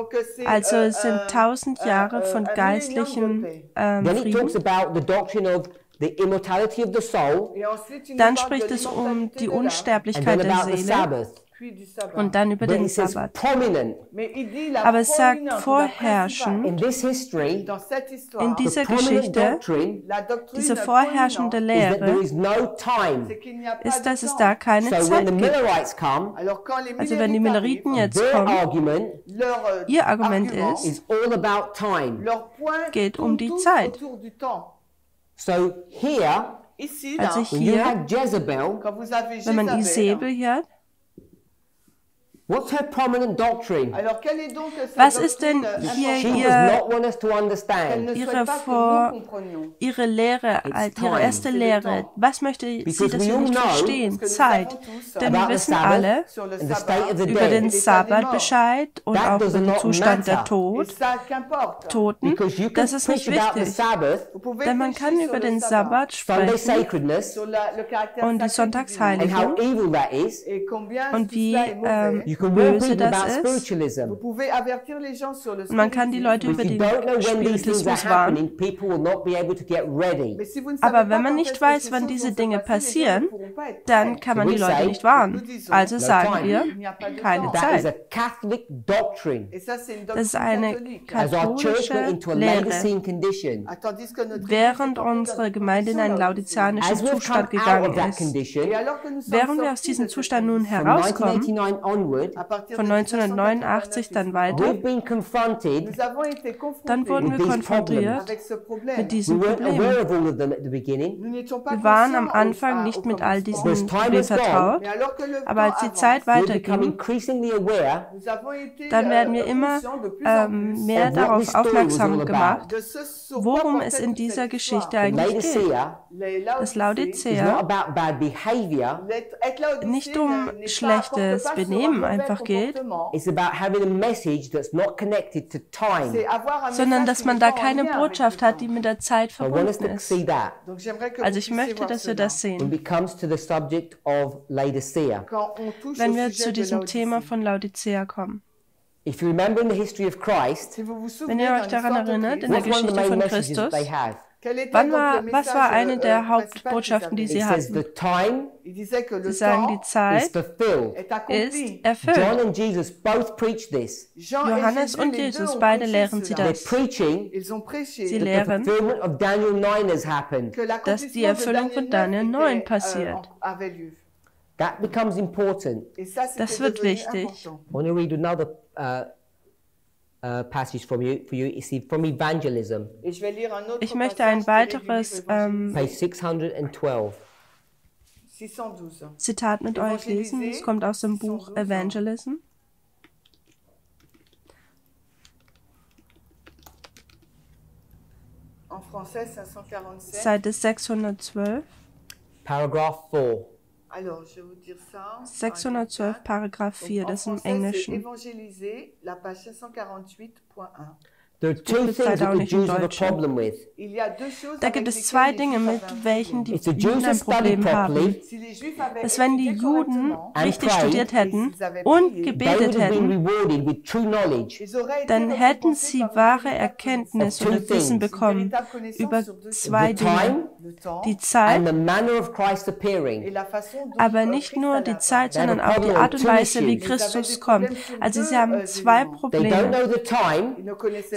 D: Also es sind 1000 Jahre von geistlichem
A: Then it
D: Frieden.
A: talks about the doctrine of the immortality of the soul,
D: Dann spricht es die
A: and
D: Unsterblichkeit
A: then
D: der
A: about the
D: Seele
A: Sabbath.
D: und dann über
A: But
D: den
A: it says
D: Sabbat.
A: prominent.
D: Aber es sagt vorherrschend
A: In this history,
D: in
A: the
D: dieser
A: prominent
D: Geschichte,
A: doctrine
D: diese vorherrschende
A: is that there
D: Lehre
A: is no time.
D: ist, dass es da keine
A: So when the
D: Zeit gibt.
A: Millerites come,
D: Also wenn die Milleriten jetzt
A: their
D: kommen,
A: argument
D: ihr Argument ist,
A: is all about time.
D: geht um die Zeit.
A: So here,
D: Also
A: when you
D: hier,
A: have Jezebel,
D: wenn man Isabel hier hat,
A: what's her prominent doctrine?
D: was ist denn
A: She
D: hier
A: does not want us to understand.
D: ihre Lehre, ihre erste Lehre? Was möchte sie,
A: Because
D: dass
A: we
D: wir
A: all
D: nicht
A: know
D: verstehen? Zeit. Denn wir
A: About the
D: wissen alle
A: Sabbath and the state of the
D: über den
A: dead.
D: Sabbat Bescheid und
A: That
D: auch
A: does
D: über den
A: not
D: Zustand der
A: matter.
D: Toten.
A: Because you can
D: Das ist nicht
A: preach about the
D: wichtig.
A: Sabbath,
D: Denn man kann über den Sabbat
A: Sunday
D: sprechen
A: sacredness,
D: und die
A: and how
D: Sonntagsheiligung
A: evil that is.
D: und wie
A: You can warn
D: böse
A: people
D: das
A: about
D: ist.
A: spiritualism.
D: Und man kann die Leute über
A: If you
D: den
A: don't know when these things are
D: Spiritismus warnen.
A: happening, people will not be able to get ready.
D: Aber wenn man nicht weiß, wann diese Dinge passieren, dann kann man die Leute nicht warnen. Also sagen wir, keine
A: That is a
D: Zeit.
A: Catholic doctrine.
D: Das ist eine
A: As our church went
D: katholische
A: into a
D: Lehre,
A: Laodicean condition,
D: während unsere Gemeinde in einen laodiceanischen
A: as we've come
D: Zustand
A: out
D: gegangen
A: of that
D: ist.
A: condition,
D: Während wir aus diesem Zustand nun
A: from
D: herauskommen,
A: 1989 onward,
D: von 1989 dann weiter,
A: we've been confronted
D: dann wurden wir
A: with these
D: konfrontiert
A: problems.
D: mit
A: We
D: diesen
A: weren't
D: Problemen.
A: aware of all of them at the beginning,
D: Wir waren am Anfang nicht mit all diesen
A: Because time
D: Problemen
A: has gone,
D: vertraut, aber als die Zeit
A: we've become
D: weiterging,
A: increasingly aware
D: dann werden wir immer mehr
A: of what
D: darauf
A: this story was all
D: aufmerksam
A: about.
D: gemacht, worum es in dieser Geschichte eigentlich geht.
A: Laodicea
D: Das
A: is not
D: Laodicea
A: about bad behavior,
D: nicht um schlechtes Benehmen einfach geht,
A: it's about having a message that's not connected to time.
D: sondern dass man da keine Botschaft hat, die mit der Zeit
A: I want us
D: verbunden
A: to
D: ist.
A: see that
D: Also ich möchte, dass wir das
A: when
D: sehen,
A: it comes to the subject of Laodicea.
D: wenn wir zu diesem Thema von Laodicea kommen.
A: If you remember in the history of Christ,
D: Wenn ihr euch daran erinnert, in der
A: what's one of the
D: Geschichte
A: main
D: von
A: messages that
D: Christus,
A: they have?
D: was war eine der Hauptbotschaften, die sie
A: It says the
D: hatten?
A: time
D: Sie sagen, die
A: is
D: Zeit
A: fulfilled.
D: ist erfüllt.
A: John and Jesus both preach this.
D: Johannes und Jesus, beide lehren sie
A: They're
D: das.
A: preaching
D: Sie
A: that the
D: lehren,
A: fulfillment of Daniel 9 has happened.
D: dass die Erfüllung von Daniel 9 passiert.
A: That becomes important.
D: Das wird wichtig.
A: I want to read another passage for you. You see, from evangelism,
D: Ich möchte ein weiteres
A: page 612.
D: Zitat mit euch lesen. Es kommt aus dem Buch Evangelism. Seite 612.
A: Paragraph 4.
D: 612, Paragraph 4, das ist im Englischen.
A: There are two things that the Jews have a problem with.
D: Da gibt es zwei Dinge, mit welchen die Juden ein Problem haben. Dass wenn die Juden richtig studiert hätten und gebetet hätten, dann hätten sie wahre Erkenntnis oder Wissen bekommen über zwei Dinge. Die Zeit, aber nicht nur die Zeit, sondern auch die Art und Weise, wie Christus kommt. Also sie haben zwei Probleme.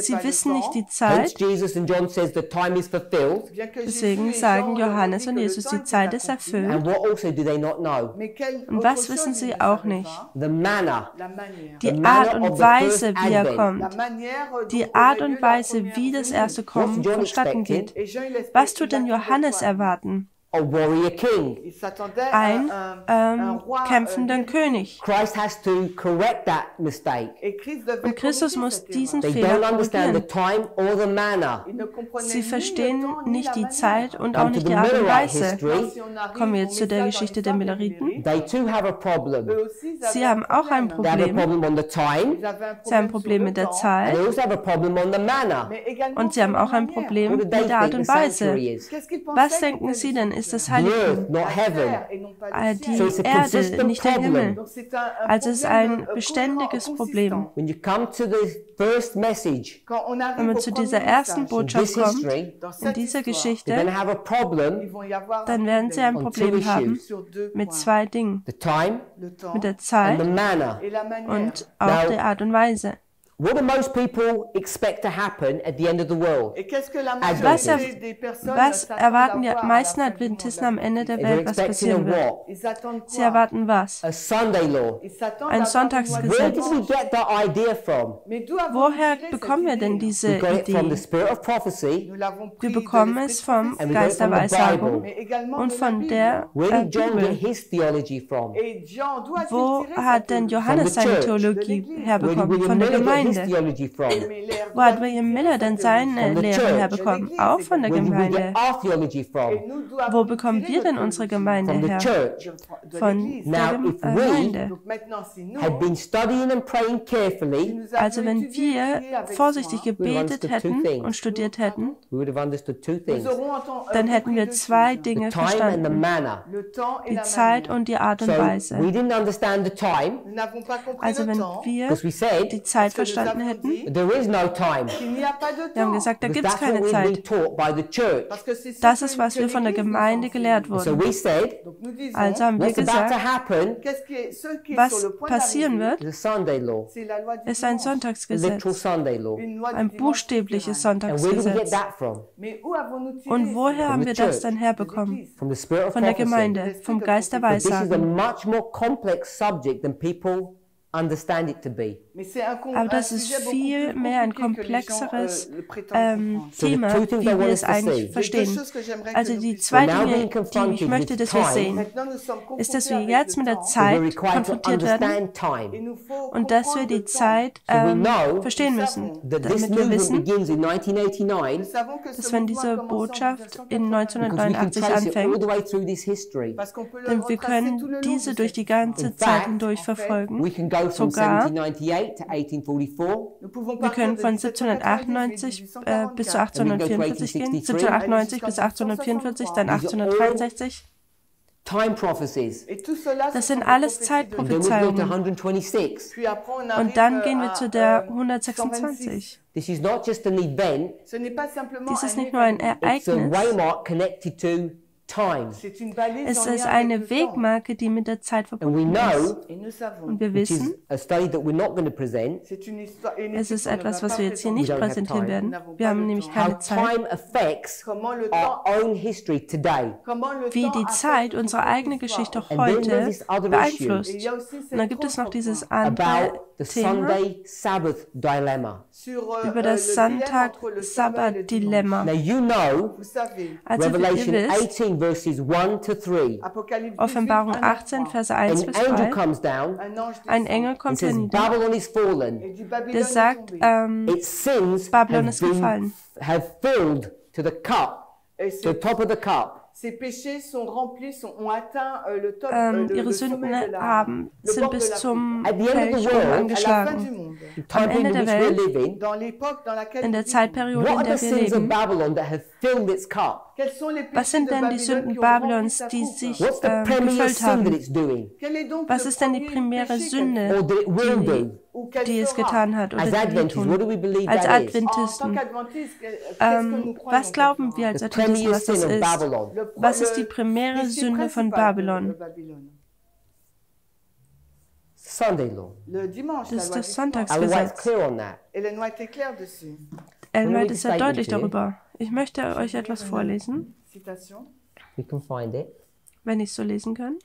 D: Sie wissen nicht die Zeit, deswegen sagen Johannes und Jesus, die Zeit ist erfüllt. Und was wissen sie auch nicht? Die Art und Weise, wie er kommt. Die Art und Weise, wie das erste Kommen vonstatten geht. Was tut denn Johannes erwarten?
A: A warrior king.
D: Ein kämpfender König.
A: Christ has to correct that mistake.
D: Und Christus muss diesen Fehler korrigieren. Sie verstehen nicht die Zeit und auch nicht die Art und Weise. Kommen wir jetzt zu der Geschichte der Milleriten. Sie haben auch ein Problem. Sie haben ein Problem mit der Zeit. Und sie haben auch ein Problem mit der Art und Weise. Was denken Sie denn? Ist das Heiligtum? Die Erde, nicht der Himmel. Also es ist ein beständiges Problem. Wenn wir zu dieser ersten Botschaft kommen, in dieser Geschichte, dann werden sie ein Problem haben mit zwei Dingen. Mit der Zeit und auch der Art und Weise.
A: What do most people expect to happen at the end of the world?
D: Was erwarten die meisten Adventisten am Ende der Welt, was passieren wird? Sie erwarten was?
A: A Sunday law.
D: Ein Sonntagsgesetz.
A: Where did we get that idea from?
D: Woher bekommen wir denn diese
A: We got it from the
D: Idee?
A: spirit of prophecy.
D: Wir bekommen es vom
A: And we got
D: Geist
A: it
D: der
A: from the
D: Weissagung
A: Bible.
D: und von der
A: Where did John get
D: Bibel.
A: his theology from?
D: Wo hat denn Johannes seine Theologie herbekommen? Von der Gemeinde.
A: Theology from?
D: Wo hat William Miller denn seine Lehre herbekommen? Auch von der
A: Where did we
D: Gemeinde.
A: get our theology from?
D: Wo bekommen wir denn unsere Gemeinde
A: From the
D: her?
A: church.
D: Von
A: Now,
D: der
A: if
D: Gemeinde.
A: Had been studying and praying carefully,
D: Also wenn wir vorsichtig gebetet hätten und studiert hätten,
A: we would have understood two things.
D: dann hätten wir zwei Dinge
A: Time and the
D: verstanden.
A: manner.
D: Die Zeit und die Art und
A: So
D: Weise.
A: we didn't understand the time
D: Also wenn wir
A: because we said
D: die Zeit verstanden hätten,
A: there is no time.
D: wir haben gesagt, da gibt es
A: Because that's
D: keine
A: what we've been
D: Zeit.
A: taught by the church.
D: Das ist, was wir von der Gemeinde gelehrt
A: So
D: wurden.
A: we said,
D: Also haben wir
A: what's about to
D: gesagt,
A: happen
D: was passieren wird,
A: is a Sunday law,
D: ist ein
A: a literal
D: Sonntagsgesetz.
A: Sunday law.
D: Ein buchstäbliches
A: And where did we get
D: Sonntagsgesetz.
A: that from?
D: Und woher haben wir das dann herbekommen?
A: From the spirit of
D: Von der
A: prophecy.
D: Gemeinde, vom Geist der
A: But this is a
D: Weissagung.
A: much more complex subject than people understand it to be.
D: Aber das ist viel mehr ein komplexeres Thema, wie wir es eigentlich verstehen. Also die zwei Dinge, die ich möchte, dass wir sehen, ist, dass wir jetzt mit der
A: We're
D: Zeit
A: required to
D: konfrontiert werden
A: understand time.
D: und dass wir die Zeit verstehen müssen,
A: That this
D: damit wir
A: movement
D: wissen,
A: begins in 1989
D: dass wenn diese Botschaft in
A: because we can
D: 1989
A: trace it all
D: anfängt,
A: the way through this history.
D: denn wir können diese durch die ganze Zeit hindurch verfolgen.
A: We can go from
D: Sogar
A: 1798 to 1844.
D: wir können von 1798 bis zu 1844 gehen, 1798 bis 1844, dann 1863.
A: Time prophecies.
D: Das sind alles
A: Then we go to
D: Zeitprophezeiungen.
A: 126.
D: Und dann gehen wir zu der 126.
A: This is not just an event,
D: Dies ist nicht nur ein
A: it's a
D: Ereignis,
A: waymark connected to time.
D: es ist eine Wegmarke, die mit der Zeit
A: And we
D: verbunden
A: know,
D: ist. Und wir
A: which is
D: wissen,
A: a study that we're not going to present,
D: es ist etwas, was wir jetzt hier nicht präsentieren werden. Wir haben nämlich
A: how
D: keine Zeit.
A: time affects our own history today.
D: Wie die Zeit unsere eigene Geschichte heute beeinflusst. Und dann gibt es noch dieses andere
A: About the
D: Thema
A: Sunday Sabbath dilemma.
D: über das Sonntag-Sabbat-Dilemma.
A: Now you know
D: Also ihr
A: Revelation
D: wisst,
A: 18 verses 1 to 3.
D: Offenbarung 18, Verse 1
A: An
D: bis
A: angel
D: 3,
A: comes down
D: ein Engel
A: and
D: kommt
A: says,
D: hernieder,
A: Babylon is fallen.
D: der sagt,
A: Its sins
D: Babylon
A: have
D: ist gefallen.
A: have filled to the cup, to the top of the cup.
C: Ces péchés sont remplis, ont atteint le top,
D: ihre Sünden sind bis zum
A: At the end of the
D: Kelch
A: world,
D: angeschlagen.
A: the time
D: Am Ende
A: in
D: der
A: which we're
D: Welt,
A: living,
C: dans l'époque dans laquelle
D: in der
C: nous vivons.
D: Zeitperiode,
A: what
D: in
A: are the
D: der wir
A: sins of
D: leben,
A: Babylon that have filled its cup?
C: Quels sont les
D: was
C: péchés
D: sind
C: de
D: denn die
C: Babylone
D: Sünden
C: qui ont rempli
D: Babylons,
C: sa
D: die
C: coupe?
D: sich
A: What's the premier
D: gefüllt
A: sin that
D: haben?
A: it's doing?
C: Quel est donc
D: Was
C: le
D: ist denn die
C: premier
D: primäre
C: péché
D: Sünde,
A: Or that it will do?
C: ou qu'elle
D: die es
C: fera?
D: getan hat oder
A: As
D: die wir
A: Adventists, what do
D: tun?
A: we believe
D: Als
A: that is?
C: En tant
D: Adventisten,
C: qu'Adventistes, qu'est-ce que nous croyons
D: was glauben wir als
A: The premier
D: Adventisten, was das
A: sin of
D: ist?
A: Babylon.
D: Was ist die primäre
C: péché
D: Sünde von
C: principal
D: Babylon?
C: de Babylone?
A: Sunday law.
C: Le dimanche,
D: Das
C: la
D: ist
C: loi
D: das
C: du dimanche.
A: Ellen White's
D: Sonntagsgesetz.
A: clear on that.
C: Ellen White est claire dessus.
D: Ellen
A: Will
D: White
A: you
D: ist sehr
A: recite
D: deutlich
A: it to you?
D: darüber. Ich möchte euch etwas vorlesen,
C: Citation.
A: We can find it.
D: wenn ich es so lesen kann.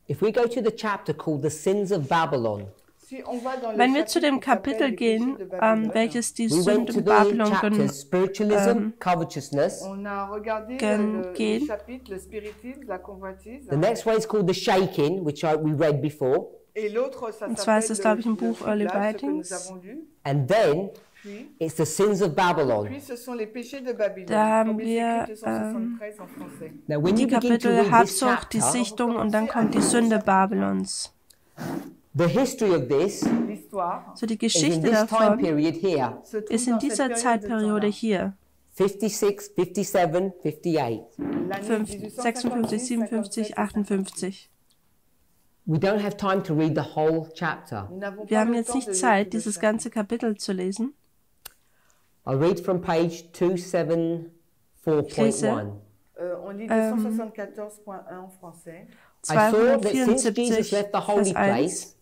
A: If we go to the chapter called The Sins of Babylon,
C: Si on va dans le
D: Wenn wir zu
C: chapitre
D: dem
C: qui s'appelle
D: Kapitel
C: les
D: gehen,
C: péchés de Babylone,
D: welches die
A: we went to
D: Sünden
A: the
D: Babylon
A: chapter Spiritualism, Covetousness.
C: on a regardé le
D: gehen.
C: chapitre, le spiritisme, la convoitise.
A: The next one is called The Shaking, which we read before.
C: Et l'autre, ça
D: Und zwar ist
C: s'appelle
D: es, glaube ich, im
C: le
D: Buch Early
C: criblage, ce que nous
D: Writings.
C: avons lu.
A: And then
C: Puis,
A: it's The Sins of Babylon.
C: ce sont les péchés de Babylone.
D: Da haben
C: Comme il
D: wir,
C: est écrit 273 en français.
A: Now, when
D: Die
A: you begin to
D: Kapitel
A: read this
D: Habsucht, die
A: chapter,
D: Sichtung und dann kommt die Sünde Babylons.
A: the history of this
C: L'histoire
D: So die
A: is in
D: Geschichte
A: this time
D: davon
A: period here,
C: se trouve
D: ist in
C: dans cette
D: dieser
C: période de
D: Zeitperiode
C: temps-là.
D: hier.
A: 56, 57, 58.
C: L'année
D: 56, 57, 58.
A: We don't have time to read the whole chapter.
C: Nous n'avons
D: Wir
C: pas
D: haben
C: le
D: jetzt
C: temps
D: nicht
C: de lire
D: Zeit,
C: tout
D: dieses
C: ça.
D: ganze Kapitel zu lesen.
A: I'll read from page 274.1.
C: On lit 274.1 en français.
A: I saw that since Jesus
D: 274,
A: left the holy
D: Vers 1.
A: place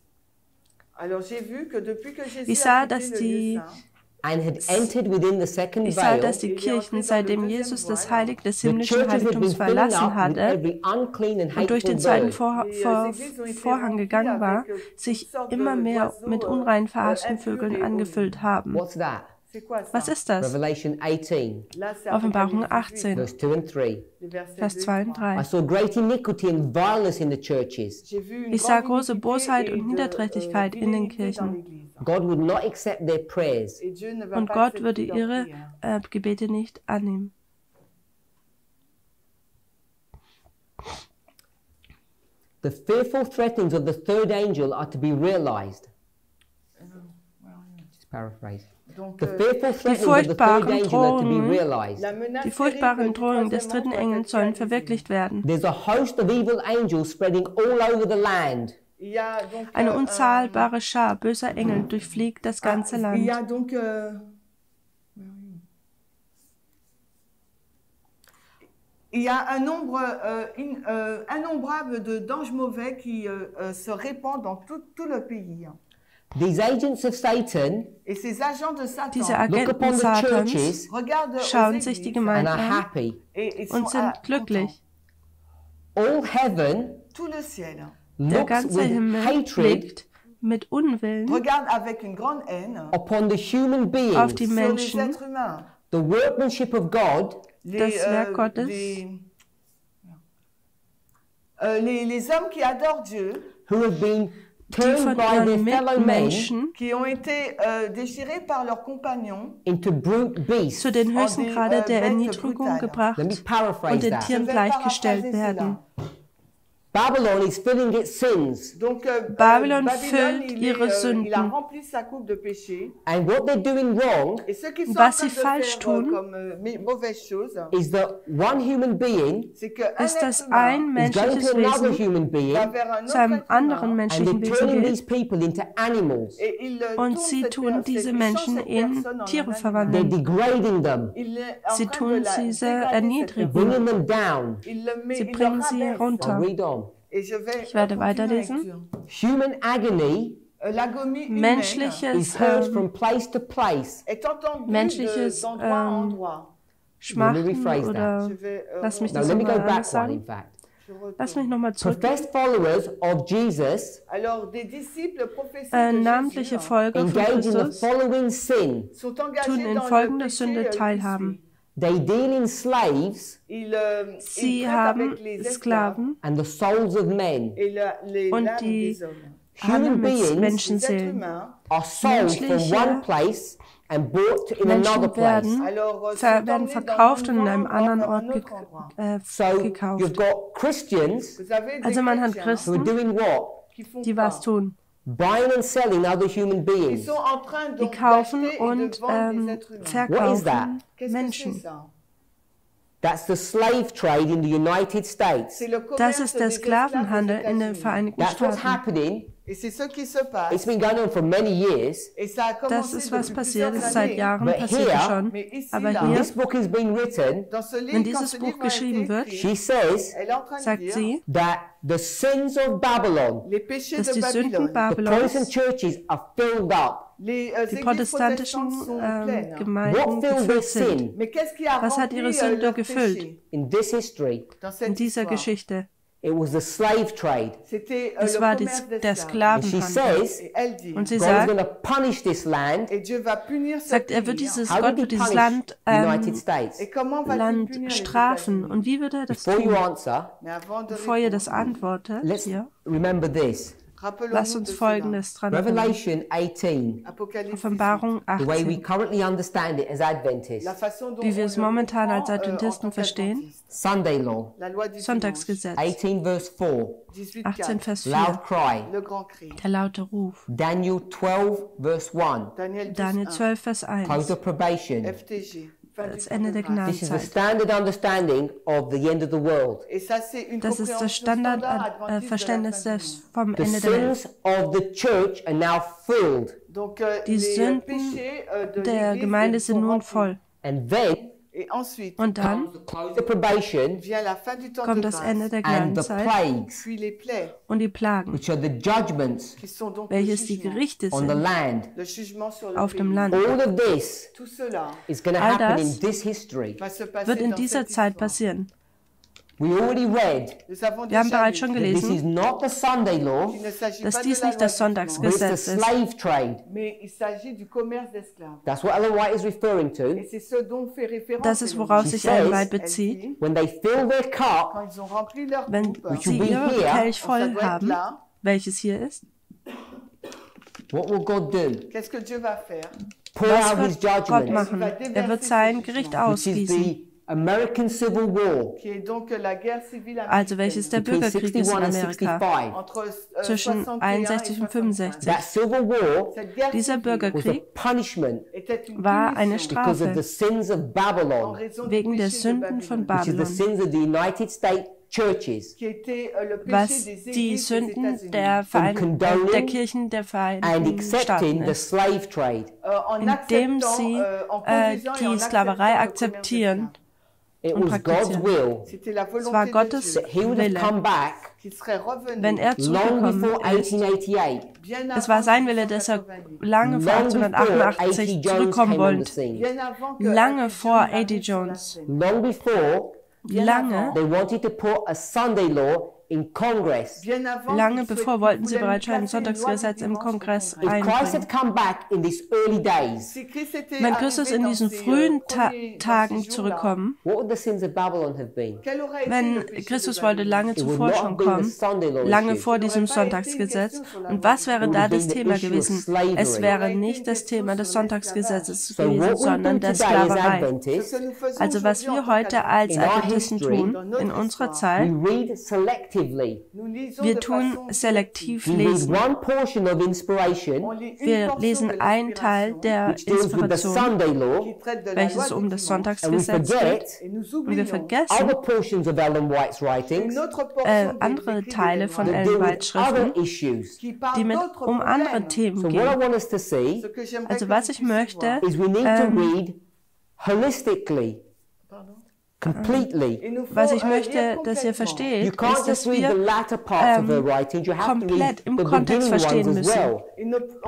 C: Alors j'ai vu que depuis que Jésus
D: Ich sah,
C: a quitté
D: dass
C: le
D: die-
C: lieu saint,
A: and had entered within the second
D: Ich sah,
A: veil,
D: dass die Kirchen, seitdem Jesus das Heilig des
A: the
D: himmlischen
A: churches had been
D: Heiligtums
A: filling
D: verlassen
A: up with
D: hatte
A: every unclean and
D: und durch
A: hateful
D: den zweiten
A: bird.
D: Vorhang gegangen war, sich immer mehr mit unrein verhassten Vögeln angefüllt haben.
A: What's that?
C: c'est quoi ça?
D: Was ist das?
A: Revelation 18,
C: Là, c'est
D: Offenbarung
C: Apocalypse
D: 18,
A: verse 2 and 3.
C: les versets
D: Vers
C: 2
D: 2
C: et
D: und
C: 3.
A: I
D: 3.
A: saw great iniquity and violence in the churches.
C: J'ai vu une
D: Ich sah
C: grande
D: große
C: iniquité
D: Bosheit
C: et
D: und
C: de,
D: Niederträchtigkeit in den
C: d'illénité dans
D: Kirchen.
C: l'Église.
A: God would not accept their prayers.
C: Et Dieu ne va
D: Und
C: pas
D: Gott
C: accepter
D: würde
C: leurs
D: ihre
C: prières.
D: Gebete nicht annehmen.
A: The fearful threatenings of the third angel are to be realized. Just paraphrase.
C: Donc,
A: The fearful threatenings of the third
D: furchtbaren
A: angel are to be
D: Drohungen,
A: realized.
C: la menace
D: Die
C: terrible
D: furchtbaren
C: du
D: Drohungen des
C: troisième
D: dritten
C: ange
D: Engels
C: doit être
D: sollen
C: réalisée.
D: verwirklicht werden.
A: There's a host of evil angels spreading all over the land.
C: Il y a donc,
D: Eine unzahlbare Schar böser Engel durchfliegt das ganze
C: il y
D: Land.
C: a donc il y a un nombre innombrable d'anges mauvais qui se répandent dans tout le pays.
A: These agents of Satan
C: Et ces agents de Satan
D: Diese
A: look upon
D: Agenten
A: the
D: Satans
A: churches
C: regardent aux
D: schauen sich die
C: églises
A: and
D: Gemeinden
A: are
D: an
A: happy.
C: et
D: und sind glücklich.
A: All heaven
C: tout le ciel
D: Der
A: looks
D: ganze
A: with
D: Himmel
A: hatred
D: blickt mit Unwillen
C: regarde avec une grande haine
A: upon the human
D: auf die
A: beings,
C: sur les
D: Menschen,
C: êtres humains.
A: the workmanship of God,
D: das Werk Gottes,
C: les hommes qui adorent Dieu,
A: who have been
D: die
A: turned
D: von
A: by their
D: ihren
A: fellow men
D: Mitmenschen
C: qui ont été déchirés par leurs compagnons,
A: into brute beasts.
D: zu den höchsten
C: die,
D: Grade der
C: Bête
D: Erniedrigung
C: brutale.
D: gebracht
A: Let me
D: und
A: paraphrase
D: den
A: that.
D: Tieren
C: Je vais
D: gleichgestellt
C: paraphraser
D: werden.
C: cela.
A: Babylon is filling its sins.
C: Donc,
D: Babylon füllt ihre
C: il a
D: Sünden.
C: rempli sa coupe de péché.
A: And what they're doing wrong
C: Et ceux qui sont
D: Was
C: en train
D: sie
C: de
D: falsch
C: faire
D: tun,
C: comme mauvaises choses,
A: is that one human being
C: c'est qu'un
D: Ist, dass
C: être
D: ein
C: humain
A: is going
D: menschliches
A: to another
D: Wesen
A: human being
C: va vers un
D: zu
C: autre
D: einem
C: être
D: anderen
C: humain,
A: and
D: menschlichen
A: they're
D: Wesen
A: turning
D: geht.
A: these people into animals.
C: et il
D: Und
C: tourne
D: sie
C: cette
D: tun
C: personne-
D: diese
C: il
D: Menschen
C: change cette
D: in
C: personne en
D: Tiere
C: un animal.
A: They're
D: verwandeln.
A: degrading them,
C: Il est en
D: Sie
C: train
D: tun
C: de la
D: sie
C: dégrader,
D: erniedrigen.
C: cette personne.
A: bringing them down.
C: Il le met,
D: Sie
C: il le
D: bringen sie
C: rabaisse.
D: herunter.
A: I'll read on.
C: Et je vais
D: Ich werde
C: continuer la
D: weiterlesen.
C: lecture.
A: Human agony
C: L'agonie humaine
D: Menschliches
A: is heard from place to place.
C: est entendue
D: menschliches,
C: d'endroit en endroit.
D: Schmachten
A: rephrase that.
D: oder
C: Je vais
D: lass mich
A: Now
D: das
A: let me go
D: nochmal
A: back
D: anders
A: one, in
D: sagen.
A: fact.
D: Lass mich nochmal zurück.
A: Professed followers of Jesus
D: namentliche Folger von
A: engage in the
D: Christus
A: following sin.
D: tun in folgender Sünde teilhaben.
A: They deal in slaves
D: Sie haben Sklaven
A: and the souls of men.
D: und die
A: Human
D: handeln mit
A: beings
D: Menschenseelen.
A: are sold from one place and bought in another
D: Menschen
A: place.
D: werden verkauft und in einem anderen Ort
A: So you've
D: gekauft.
A: got Christians
D: Also man hat
A: who are
D: Christen,
A: doing what?
D: die was tun.
A: Buying and selling other human beings.
D: Die kaufen und
A: What is that?
D: verkaufen Menschen.
A: That's the slave trade in the United States.
D: Das ist der Sklavenhandel in den Vereinigten
A: That's what's
D: Staaten.
A: happening. It's been going on for many years.
D: Das ist, was passiert, ist seit Jahren
A: But
D: passiert
A: here,
D: schon. Aber
A: When
D: hier,
A: this book is being written,
D: wenn dieses Buch geschrieben wird,
A: she says
D: sagt sie,
A: that the sins of Babylon,
D: dass die Sünden
A: the
D: Babylons,
A: Protestant churches are filled up.
D: die protestantischen
A: What
D: Gemeinden
A: filled
D: gefüllt
A: their
D: sind.
A: sin
D: Was hat ihre Sünde gefüllt
A: in this history?
D: in dieser Geschichte?
A: It was the slave trade.
D: Es war der
A: And she
D: Sklavenhandel.
A: says
D: Und sie
A: God is going
D: sagt,
A: to punish this land.
D: er wird
A: How did he
D: dieses
A: punish the United States?
D: Land strafen. Und wie wird er das
A: Before you
D: tun?
A: answer,
D: Bevor ihr das antwortet,
A: let's
D: hier,
A: remember this.
D: lasst uns Folgendes dran erinnern.
A: Revelation 18,
D: Offenbarung
A: the way we
D: 18,
A: currently understand it as Adventists,
D: wie wir es momentan als Adventisten verstehen,
A: Sunday law,
D: Sonntagsgesetz,
A: 18 verse 4,
D: 18 Vers 4,
A: loud cry,
D: der laute Ruf,
A: Daniel 12 verse 1,
D: Daniel 12, Vers 1,
A: close of probation.
D: das Ende der
A: This is the
D: Gnadenzeit.
A: standard understanding of the end of the world.
D: Das ist das Standardverständnis vom
A: The
D: Ende der Welt.
A: sins of the church are now filled.
D: Die Sünden der Gemeinde sind nun voll.
A: And then
D: Und dann
A: close of probation
D: kommt das Ende der
A: and the
D: Gnadenzeit
A: plagues,
D: und die Plagen,
A: which are the judgments
D: welches die Gerichte
A: on the
D: sind
A: land.
D: auf dem Land.
A: All of this is going to
D: All
A: happen
D: das
A: in this history.
D: wird in dieser Zeit passieren.
A: We already read
D: Wir haben bereits schon
A: that this is
D: gelesen,
A: not the Sunday law,
D: dass dies nicht das
A: but it's the
D: Sonntagsgesetz ist.
A: slave trade. That's what Ellen White is referring to.
D: Das ist, worauf sich Ellen White bezieht.
A: When they fill their cup,
D: Wenn sie
A: be
D: ihr
A: here,
D: Kelch voll haben, welches hier ist,
A: what will God do? Pour
D: was
A: out his
D: wird Gott
A: judgment,
D: machen? Er wird sein Gericht
A: which is
D: ausgießen.
A: the American Civil War
D: Also welches der
A: between
D: Bürgerkrieg ist
A: 61
D: in
A: and
D: Amerika
A: 65.
D: zwischen 61 und 65.
A: That Civil War
D: Dieser
A: was a
D: Bürgerkrieg
A: punishment
D: war eine
A: because of the
D: Strafe
A: sins of Babylon,
D: wegen der Sünden von
A: which is the
D: Babylon,
A: sins of the United States churches,
D: was die Sünden der Kirchen der
A: and
D: Vereinigten Staaten
A: accepting the
D: ist,
A: slave trade.
D: indem sie die Sklaverei akzeptieren.
A: It
D: und
A: was God's
D: praktizieren.
A: will
D: Es war Gottes
A: that he would have
D: Wille,
A: come back
D: wenn er
A: long
D: zurückgekommen
A: before
D: ist.
A: 1888,
D: Es war sein Wille, dass er lange vor
A: long before A.D.
D: 1888
A: Jones
D: zurückkommen
A: came on the
D: wollte.
A: scene,
D: Lange vor A.D. Jones.
A: long before
D: Lange,
A: they wanted to put a Sunday law in Congress.
D: lange bevor wollten sie bereits schon ein Sonntagsgesetz im Kongress
A: If Christ
D: einbringen.
A: had come back in these early days,
D: Wenn Christus in diesen frühen Tagen zurückkommen,
A: what would the sins of Babylon have been?
D: wenn Christus wollte lange
A: It would
D: zuvor
A: not
D: schon
A: have been the
D: kommen,
A: Sunday law
D: lange
A: issue.
D: vor diesem Sonntagsgesetz. Und was wäre da das Thema gewesen? Es wäre nicht das Thema des Sonntagsgesetzes
A: So
D: gewesen,
A: what we do
D: sondern der
A: today as
D: Sklaverei.
A: Adventists,
D: Also was wir heute als Adventisten tun, in unserer
A: we
D: Zeit,
A: read selectively.
D: wir tun selektiv
A: We read
D: lesen.
A: one portion of inspiration,
D: Wir lesen einen Teil der
A: which deals with the
D: Inspiration,
A: Sunday law,
D: welches um das
A: and we
D: Sonntagsgesetz geht.
A: forget
D: Und wir vergessen
A: other portions of Ellen White's writings
D: andere Teile von
A: that
D: Ellen
A: deal
D: Whites
A: with other
D: Schriften,
A: issues.
D: die um andere Themen
A: So what
D: gehen.
A: I want us to see
D: Also was ich möchte,
A: is we need to read holistically.
D: Was ich möchte, dass ihr versteht, ist, dass wir komplett im Kontext verstehen müssen.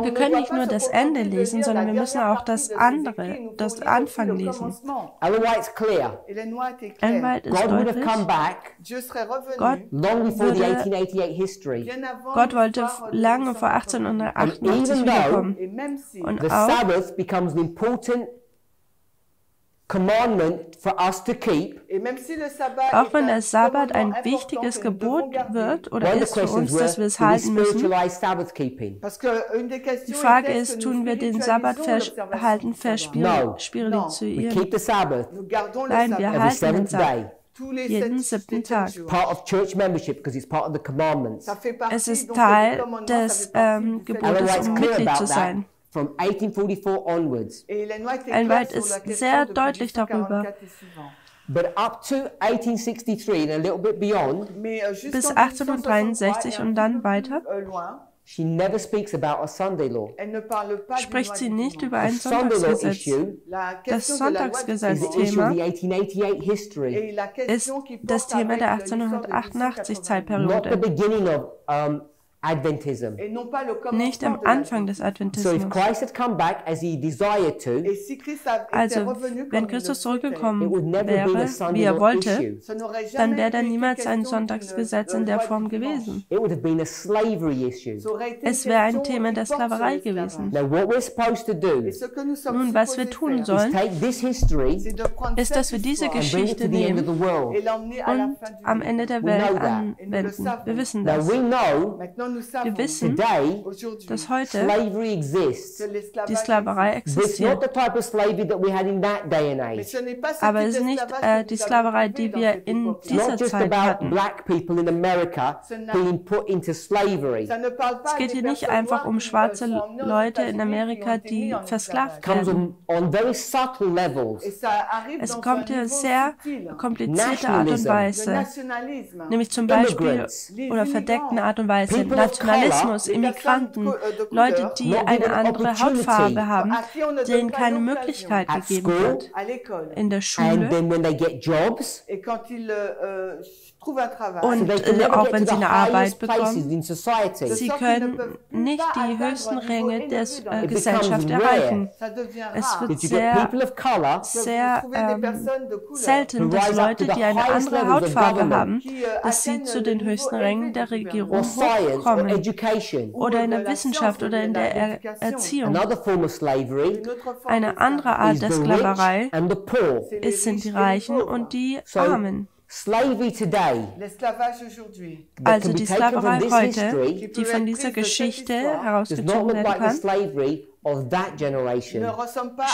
D: Wir können nicht nur das Ende lesen, sondern wir müssen auch das Anfang lesen. Ellen White ist deutlich. Gott wollte lange vor 1888 wiederkommen. Und auch wenn der Sabbat ein wichtiges Gebot wird oder ist für uns, dass wir es halten müssen. Die Frage ist, tun wir den Sabbathalten verspirituieren? Nein, wir halten den Sabbat. Jeden 7. Tag. Es ist Teil des Gebotes, um Mitglied zu sein.
A: From 1844 onwards.
D: Ellen White ist sehr deutlich darüber.
A: But up to 1863 and a little bit beyond,
D: bis 1863 und dann weiter,
A: she never speaks about a Sunday law.
D: Spricht sie nicht über ein Sonntagsgesetz. Das Sonntagsgesetz-Thema ist das Thema der 1888-Zeitperiode.
A: Adventism.
D: Nicht am Anfang des Adventismus. Also, wenn Christus zurückgekommen wäre, wie er wollte, dann wäre da niemals ein Sonntagsgesetz in der Form gewesen. Es wäre ein Thema der Sklaverei gewesen. Nun, was wir tun sollen, ist, dass wir diese Geschichte nehmen und am Ende der Welt anwenden. Wir wissen das. Wir wissen, dass heute die Sklaverei existiert. Aber es ist nicht die Sklaverei, die wir in dieser Zeit hatten. Es geht hier nicht einfach um schwarze Leute in Amerika, die versklavt werden. Es kommt hier sehr komplizierte Art und Weise, nämlich zum Beispiel oder verdeckten Art und Weise Nationalismus, Immigranten, Leute, die eine andere Hautfarbe haben, denen keine Möglichkeit gegeben wird in der Schule. Und auch wenn sie eine Arbeit bekommen, sie können nicht die höchsten Ränge der Gesellschaft erreichen. Es wird sehr selten, dass Leute, die eine andere Hautfarbe haben, dass sie zu den höchsten Rängen der Regierung hochkommen. Oder in der Wissenschaft oder in der Erziehung. Eine andere Art der Sklaverei sind die Reichen und die Armen. Also die Sklaverei heute, die von dieser Geschichte herausgezogen werden kann,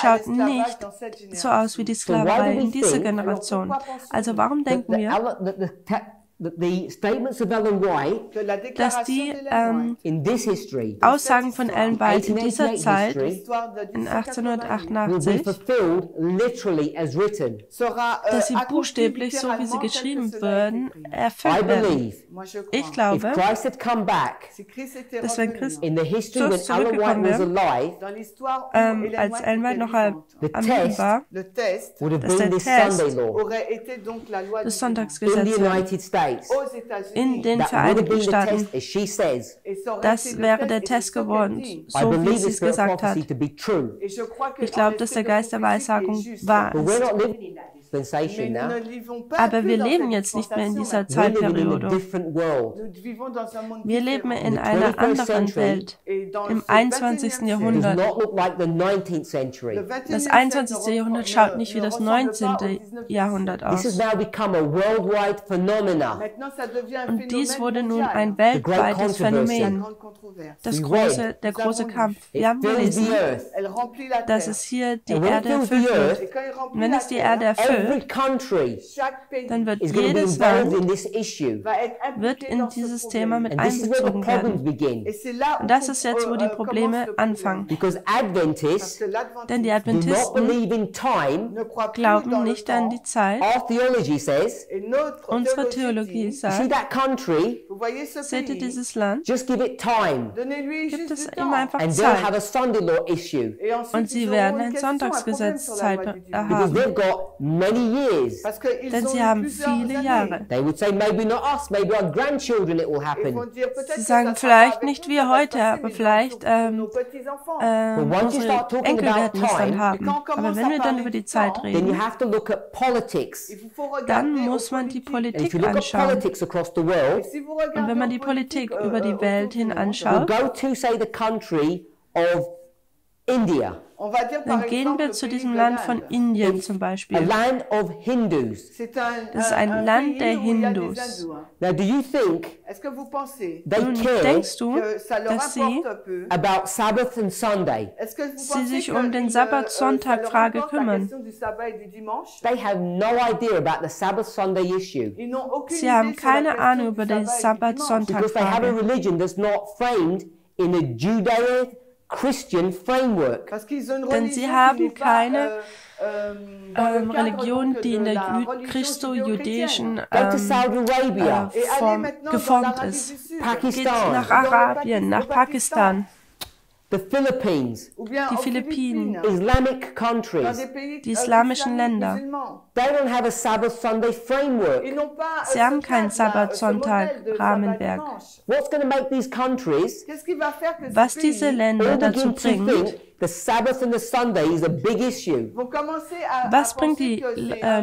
D: schaut nicht so aus wie die Sklaverei in dieser Generation. Also warum denken wir, dass die Aussagen von Ellen White in dieser Zeit, in 1888, dass sie buchstäblich, so wie sie geschrieben würden, erfüllt werden. Ich glaube, dass wenn Christus zurückgekommen wäre, als Ellen White noch am Leben war, dass der Test des Sonntagsgesetzes in den Vereinigten Staaten. Das wäre der Test geworden, so wie sie es gesagt hat. Ich glaube, dass der Geist der Weissagung wahr ist. Aber wir leben jetzt nicht mehr in dieser Zeitperiode. Wir leben in einer anderen Welt, im 21. Jahrhundert. Das 21. Jahrhundert schaut nicht wie das 19. Jahrhundert aus. Und dies wurde nun ein weltweites Phänomen. Der große Kampf. Wir haben gelesen, dass es hier die Erde erfüllt wird. Und wenn es die Erde erfüllt, dann wird jedes Land wird in dieses Thema mit einbezogen werden. Und das ist jetzt, wo die Probleme anfangen. Denn die Adventisten glauben nicht an die Zeit. Unsere Theologie sagt, seht ihr dieses Land? Gibt es ihm einfach Zeit. Und sie werden ein Sonntagsgesetz haben.
A: many years.
D: Denn sie haben viele Jahre.
A: They would say, maybe not us, maybe our grandchildren it will happen.
D: Sie sagen, vielleicht nicht wir heute, aber vielleicht unsere Enkel werden es dann haben. Aber wenn wir dann über die Zeit
A: Then you
D: reden,
A: have to look at politics.
D: dann muss man die
A: And if
D: Politik
A: you look at
D: anschauen.
A: politics across the world,
D: Und wenn man die Politik über die Welt hin
A: we'll
D: anschaut,
A: go to, say, the country of India,
D: dann gehen wir zu diesem Land von Indien zum
A: a
D: Beispiel.
A: land of Hindus.
D: Das ist ein Land der Hindus.
A: Now, do you think they
D: Nun,
A: care
D: denkst du, dass sie
A: about Sabbath and Sunday?
D: sich um den Sabbat-Sonntag-Frage kümmern?
A: They have no idea about the Sabbath-Sunday issue
D: Sie haben keine Ahnung über die
A: because they have a
D: Sabbat-Sonntag-Frage,
A: religion that's not framed in a Judeo-Christian framework.
D: denn sie haben keine Religion, die in der christo-jüdischen
A: Go to Saudi Arabia,
D: Form geformt ist. Geht
A: Pakistan,
D: nach Arabien, nach Pakistan,
A: the Philippines,
D: die Philippinen,
A: Islamic countries.
D: die islamischen Länder.
A: They don't have a Sabbath-Sunday framework.
D: Sie haben kein Sabbat-Sonntag-Rahmenwerk.
A: What's going to make these countries
D: Was diese Länder dazu
A: begin to think
D: bringt,
A: the Sabbath and the Sunday is a big issue?
D: was bringt die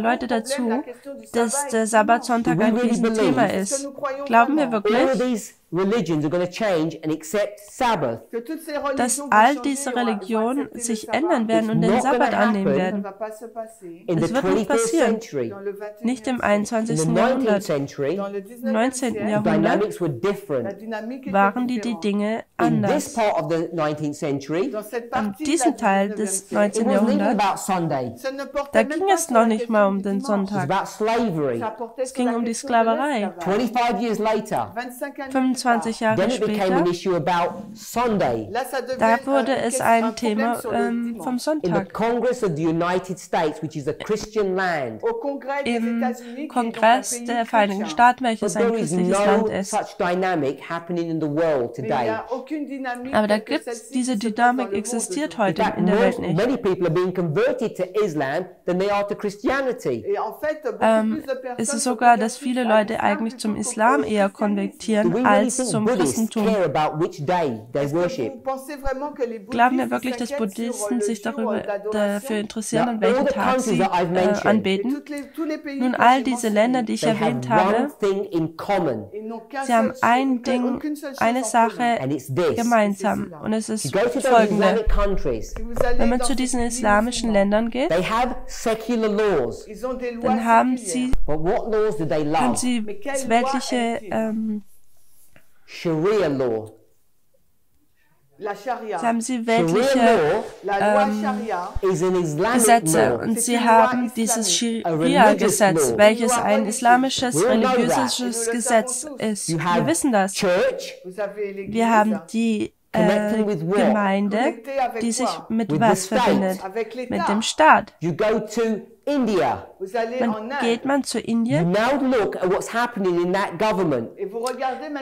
D: Leute dazu, dass der Sabbat-Sonntag ein Riesenthema ist? Glauben wir
A: All of
D: wirklich,
A: these religions are going to change and accept Sabbath.
D: dass all diese Religionen sich ändern werden und den Sabbat annehmen werden?
A: In
D: Es
A: the
D: wird nicht
A: 21st
D: passieren.
A: century,
D: Nicht im
A: in
D: 21.
A: the 19th
D: Jahrhundert.
A: century,
D: Im 19. Jahrhundert
A: dynamics were different.
D: waren die Dinge
A: In this
D: anders.
A: part of the 19th century,
D: An diesem Teil des
A: it
D: 19.
A: wasn't even
D: Jahrhunderts,
A: about Sunday.
D: da ging es noch nicht mal um den
A: It was
D: Sonntag.
A: about slavery.
D: Es ging um die Sklaverei.
A: 25 years later,
D: 25 Jahre
A: then it became
D: später,
A: an issue about Sunday.
D: da wurde es ein Thema vom
A: In the
D: Sonntag.
A: Congress of the United States, which is a Christian land,
D: Im Kongress der Vereinigten Staaten,
A: but
D: welches ein
A: there is
D: christliches
A: no
D: Land ist.
A: such dynamic happening in the world today.
D: Aber da gibt's, diese Dynamik existiert heute
A: In fact,
D: in der Welt nicht.
A: many people are being converted to Islam than they are to Christianity.
D: Es ist sogar, dass viele Leute eigentlich zum Islam eher
A: Do we
D: konvertieren
A: really
D: als
A: think
D: zum
A: Buddhists
D: Christentum.
A: care about which day they worship?
D: Glauben wir wirklich, dass Buddhisten sich dafür interessieren, an
A: Now, all
D: welchem
A: the
D: Tag
A: countries
D: sie
A: that I've mentioned,
D: anbeten? Nun, all diese Länder, die ich
A: they have
D: erwähnt
A: one
D: habe,
A: thing in common,
D: sie haben ein Ding, eine Sache
A: and it's this.
D: gemeinsam. Und es
A: You
D: ist
A: go to those
D: folgende.
A: Islamic countries,
D: Wenn man zu diesen islamischen Ländern geht,
A: they have secular laws,
D: dann haben sie,
A: but what laws do they
D: haben
A: love?
D: sie weltliche,
A: Sharia law.
D: haben sie
A: Sharia
D: weltliche
A: law is an Islamic
D: Gesetze
A: law.
D: und sie haben dieses Scharia-Gesetz, welches ein islamisches, religiöses Gesetz ist.
A: You
D: Wir
A: have
D: wissen das.
A: church,
D: Wir haben die Gemeinde, die sich mit was verbindet? Mit dem Staat.
A: you go to India.
D: Geht man zu
A: You
D: Indien?
A: now look at what's happening in that government.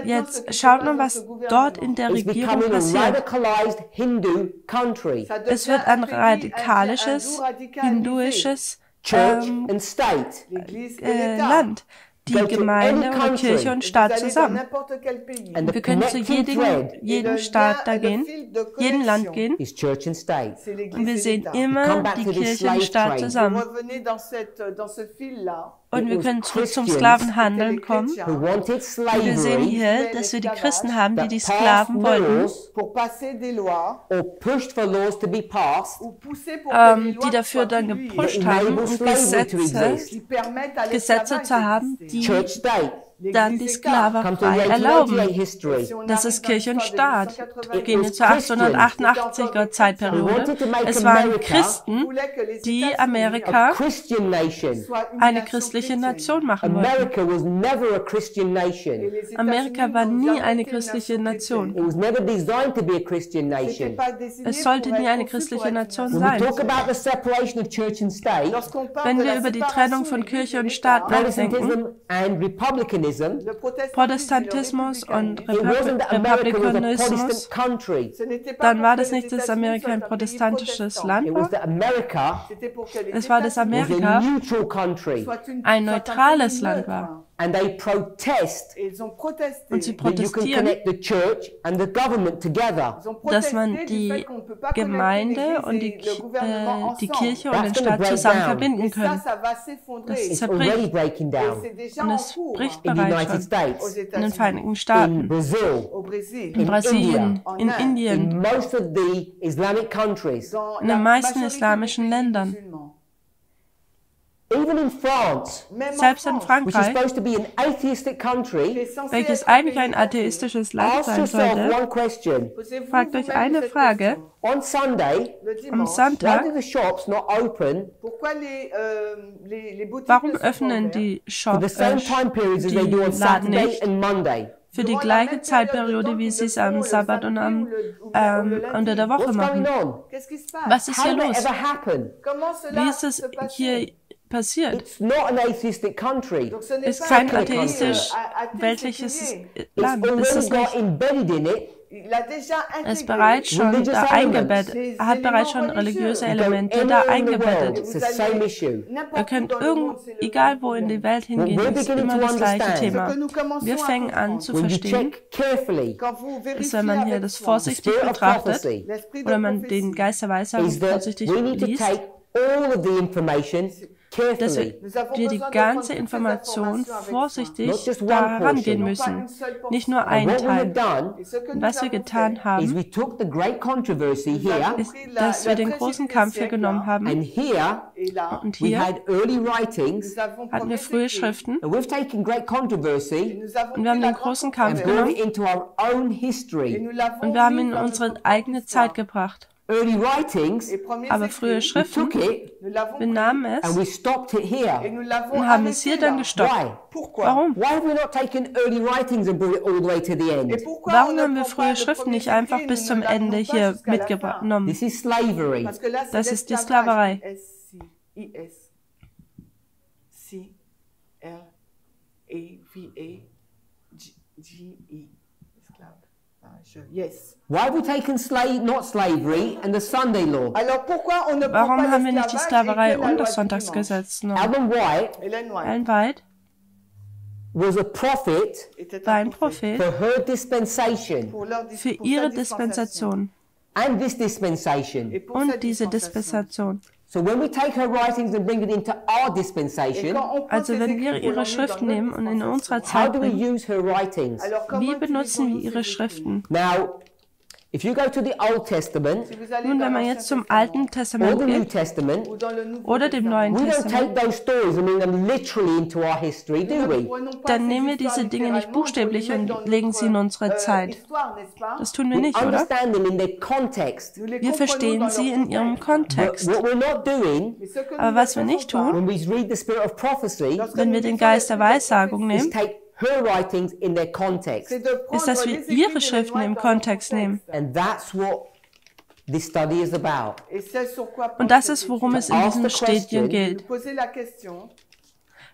D: Jetzt schaut man, was dort in der
A: It's
D: Regierung
A: becoming a
D: passiert.
A: radicalized Hindu country.
D: Es wird ein radikalisches, hinduisches
A: Church and state.
D: Land. Die Gemeinde und Kirche und Staat zusammen.
A: And the
D: Wir können zu
A: connecting thread
D: jedem Staat da gehen, jedem Land gehen,
A: is church and state.
D: und wir sehen
A: Come
D: immer
A: back
D: die
A: to the
D: Kirche
A: slave
D: und Staat
A: trade.
D: zusammen. Und wir können zurück zum Sklavenhandeln kommen.
A: Who wanted
D: Und wir sehen
A: slavery
D: hier, dass wir die Christen haben, die die Sklaven wollten,
A: or pushed for laws to be passed
D: die dafür dann gepusht haben, um Gesetze zu haben, die
A: church state.
D: dann die
A: Come to
D: Sklaverei
A: 1888
D: erlauben.
A: history.
D: Das ist Kirche und Staat. Wir gehen jetzt zur 1888er Zeitperiode. Es waren Christen, die Amerika
A: Christian nation.
D: eine christliche Nation machen wollten.
A: America was never a Christian nation.
D: Amerika war nie eine christliche Nation.
A: It was never designed to be a Christian nation.
D: Es sollte nie eine christliche Nation
A: When we
D: sein.
A: talk about the separation of church and state,
D: Wenn wir über die Trennung von Kirche und Staat nachdenken,
A: Protestantism and republicanism
D: Protestantismus und Republikanismus, dann war das nicht, dass Amerika ein protestantisches Land war. Es war, dass Amerika ein neutrales Land war.
A: And they protest
D: Und sie
A: that you can
D: protestieren,
A: connect the church and the government together.
D: dass man die Gemeinde und die Kirche und den Staat zusammen verbinden kann. Das
A: It's already
D: zerbricht
A: breaking down.
D: und es bricht
A: In the
D: bereits
A: United
D: schon
A: States,
D: in den Vereinigten
A: in
D: Staaten,
A: Brazil,
D: in Brasilien, in
A: in
D: Indien,
A: most of the Islamic countries,
D: in den meisten islamischen Ländern.
A: even in France,
D: Selbst in
A: which is
D: Frankreich,
A: supposed to be an atheistic country.
D: welches eigentlich ein atheistisches Land
A: Ask
D: sein
A: yourself
D: sollte,
A: one question.
D: fragt euch eine Frage.
A: On Sunday,
D: Am
A: why
D: Sonntag,
A: do the shops not open
D: warum öffnen die
A: for the
D: Shops,
A: same time periods as they do on
D: die Laden
A: Saturday
D: nicht
A: and Monday?
D: für die gleiche Zeitperiode, wie sie es am Sabbat und unter der Woche
A: What's going
D: machen?
A: on?
D: Was ist
A: How
D: hier
A: did that
D: los?
A: ever happen?
D: Wie ist es hier passiert?
A: It's not an atheistic country.
D: Ist kein atheistisch weltliches Land.
A: It's
D: Ist
A: already
D: es
A: got
D: nicht.
A: embedded in it
D: Es ist bereits schon da eingebettet, hat bereits schon religiöse Elemente da eingebettet.
A: It's the same issue.
D: Ihr könnt egal wo in die Welt hingehen, ist immer das gleiche Thema. Wir fangen an zu
A: When you
D: verstehen,
A: check carefully,
D: ist, wenn man hier das vorsichtig
A: spirit of
D: betrachtet
A: prophecy
D: oder man den Geist der Weissagung
A: is that
D: vorsichtig
A: we need to
D: liest,
A: take all of the information
D: dass
A: carefully.
D: wir die ganze Information vorsichtig
A: Not just one
D: da herangehen
A: portion.
D: müssen. Nicht nur
A: And
D: ein
A: what we have
D: Teil.
A: done
D: Und was wir getan
A: is
D: haben,
A: we took the great controversy here,
D: ist, dass wir den großen Kampf hier genommen haben.
A: and here
D: Und
A: we
D: hier
A: had early writings,
D: hatten wir frühe Schriften
A: and we've taken great controversy
D: und wir haben den großen Kampf
A: and brought
D: genommen
A: it into our own history.
D: und wir haben ihn in unsere eigene Zeit gebracht.
A: Early writings,
D: Aber frühe
A: we
D: Schriften,
A: took it
D: wir nahmen
A: and
D: es
A: we stopped it here.
D: und haben es hier dann gestoppt.
A: Why?
D: Warum?
A: Why have we not taken early writings and brought it all the way to the end?
D: Warum haben wir frühe Schriften nicht einfach bis zum Ende hier mitgenommen?
A: This is slavery.
D: Das ist die Sklaverei.
C: Yes.
A: Why have we taken not slavery and the Sunday law?
D: Warum haben wir nicht die Sklaverei und das Sonntagsgesetz genommen?
A: Ellen White
D: Ellen White
A: was a prophet
D: war ein Prophet
A: for her dispensation
D: für ihre Dispensation
A: and this dispensation.
D: und diese Dispensation.
A: So when we take her writings and bring it into our dispensation,
D: Also wenn wir ihre Schriften nehmen und in unserer
A: how
D: Zeit
A: do we
D: bringen,
A: use her writings?
D: wie benutzen wir ihre Schriften?
A: Now, if you go to the Old Testament
D: Nun, wenn man jetzt zum Alten
A: or
D: Testament
A: the New
D: geht
A: Testament,
D: oder dem Neuen
A: we don't
D: Testament,
A: take those stories and bring them literally into our history, do we?
D: dann nehmen wir diese Dinge nicht buchstäblich und legen sie in unsere Zeit. Das tun wir
A: We
D: nicht, oder?
A: understand them in their context.
D: Wir verstehen sie in ihrem
A: But
D: Kontext.
A: what we're not doing
D: Aber was wir nicht tun,
A: when we read the spirit of prophecy
D: wenn wir den Geist der Weissagung
A: is
D: nehmen,
A: take her writings in their context.
D: ist, dass wir ihre Schriften im Kontext nehmen.
A: And that's what this study is about.
D: Und das ist, worum es in diesen Studien geht.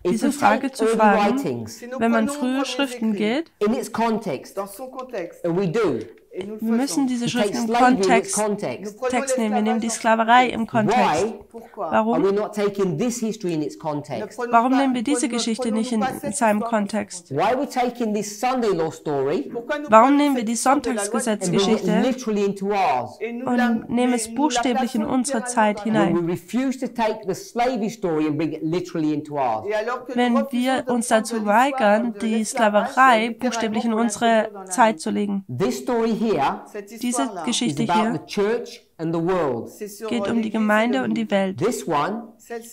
D: Diese Frage zu
A: early
D: fragen,
A: writings
D: wenn man frühe Schriften geht,
A: in its context, and we do.
D: wir müssen diese
A: We take
D: Schriften im
A: slavery in its
D: Kontext
A: context.
D: nehmen. Wir nehmen die Sklaverei im Kontext.
A: Why are
D: Warum?
A: we not taking this history in its context?
D: Warum nehmen wir diese Geschichte nicht in seinem Kontext?
A: Why are we taking this Sunday law story
D: Warum nehmen wir die
A: and bring it
D: Sonntagsgesetzgeschichte
A: literally into ours?
D: und nehmen es buchstäblich in unsere Zeit
A: When
D: hinein?
A: we refuse to take the slavery story and bring it literally into ours.
D: Wenn wir uns dazu weigern, die Sklaverei buchstäblich in unsere Zeit zu legen.
A: This story here
D: Diese
A: is
D: Geschichte
A: about
D: hier
A: the church and the world.
D: geht um die Gemeinde und die Welt.
A: This one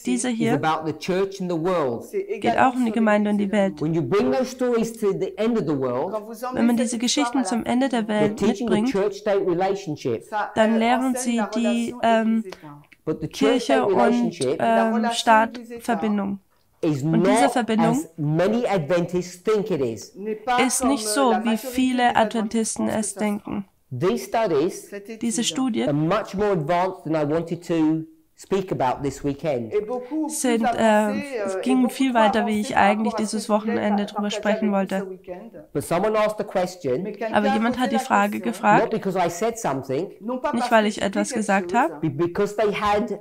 D: Diese
A: is
D: hier
A: about the church and the world.
D: geht auch um die Gemeinde und die Welt.
A: When you bring those stories to the end of the world,
D: Wenn man diese Geschichten zum Ende der
A: they're
D: Welt
A: teaching the
D: mitbringt,
A: church-state relationship.
D: dann lehren sie die
A: But the
D: Kirche
A: church-state
D: und
A: relationship
D: Staatverbindung.
A: is
D: und diese
A: not
D: Verbindung
A: as many Adventists think it is.
D: Ist nicht so, wie viele Adventisten es denken.
A: These studies
D: Diese
A: are
D: Studien
A: much more advanced than I wanted to speak about this weekend.
D: Ging viel weiter, wie ich eigentlich dieses Wochenende drüber sprechen wollte.
A: But someone asked a question,
D: Aber jemand hat die Frage
A: not
D: gefragt,
A: because I said something,
D: nicht weil ich etwas gesagt habe,
A: because they had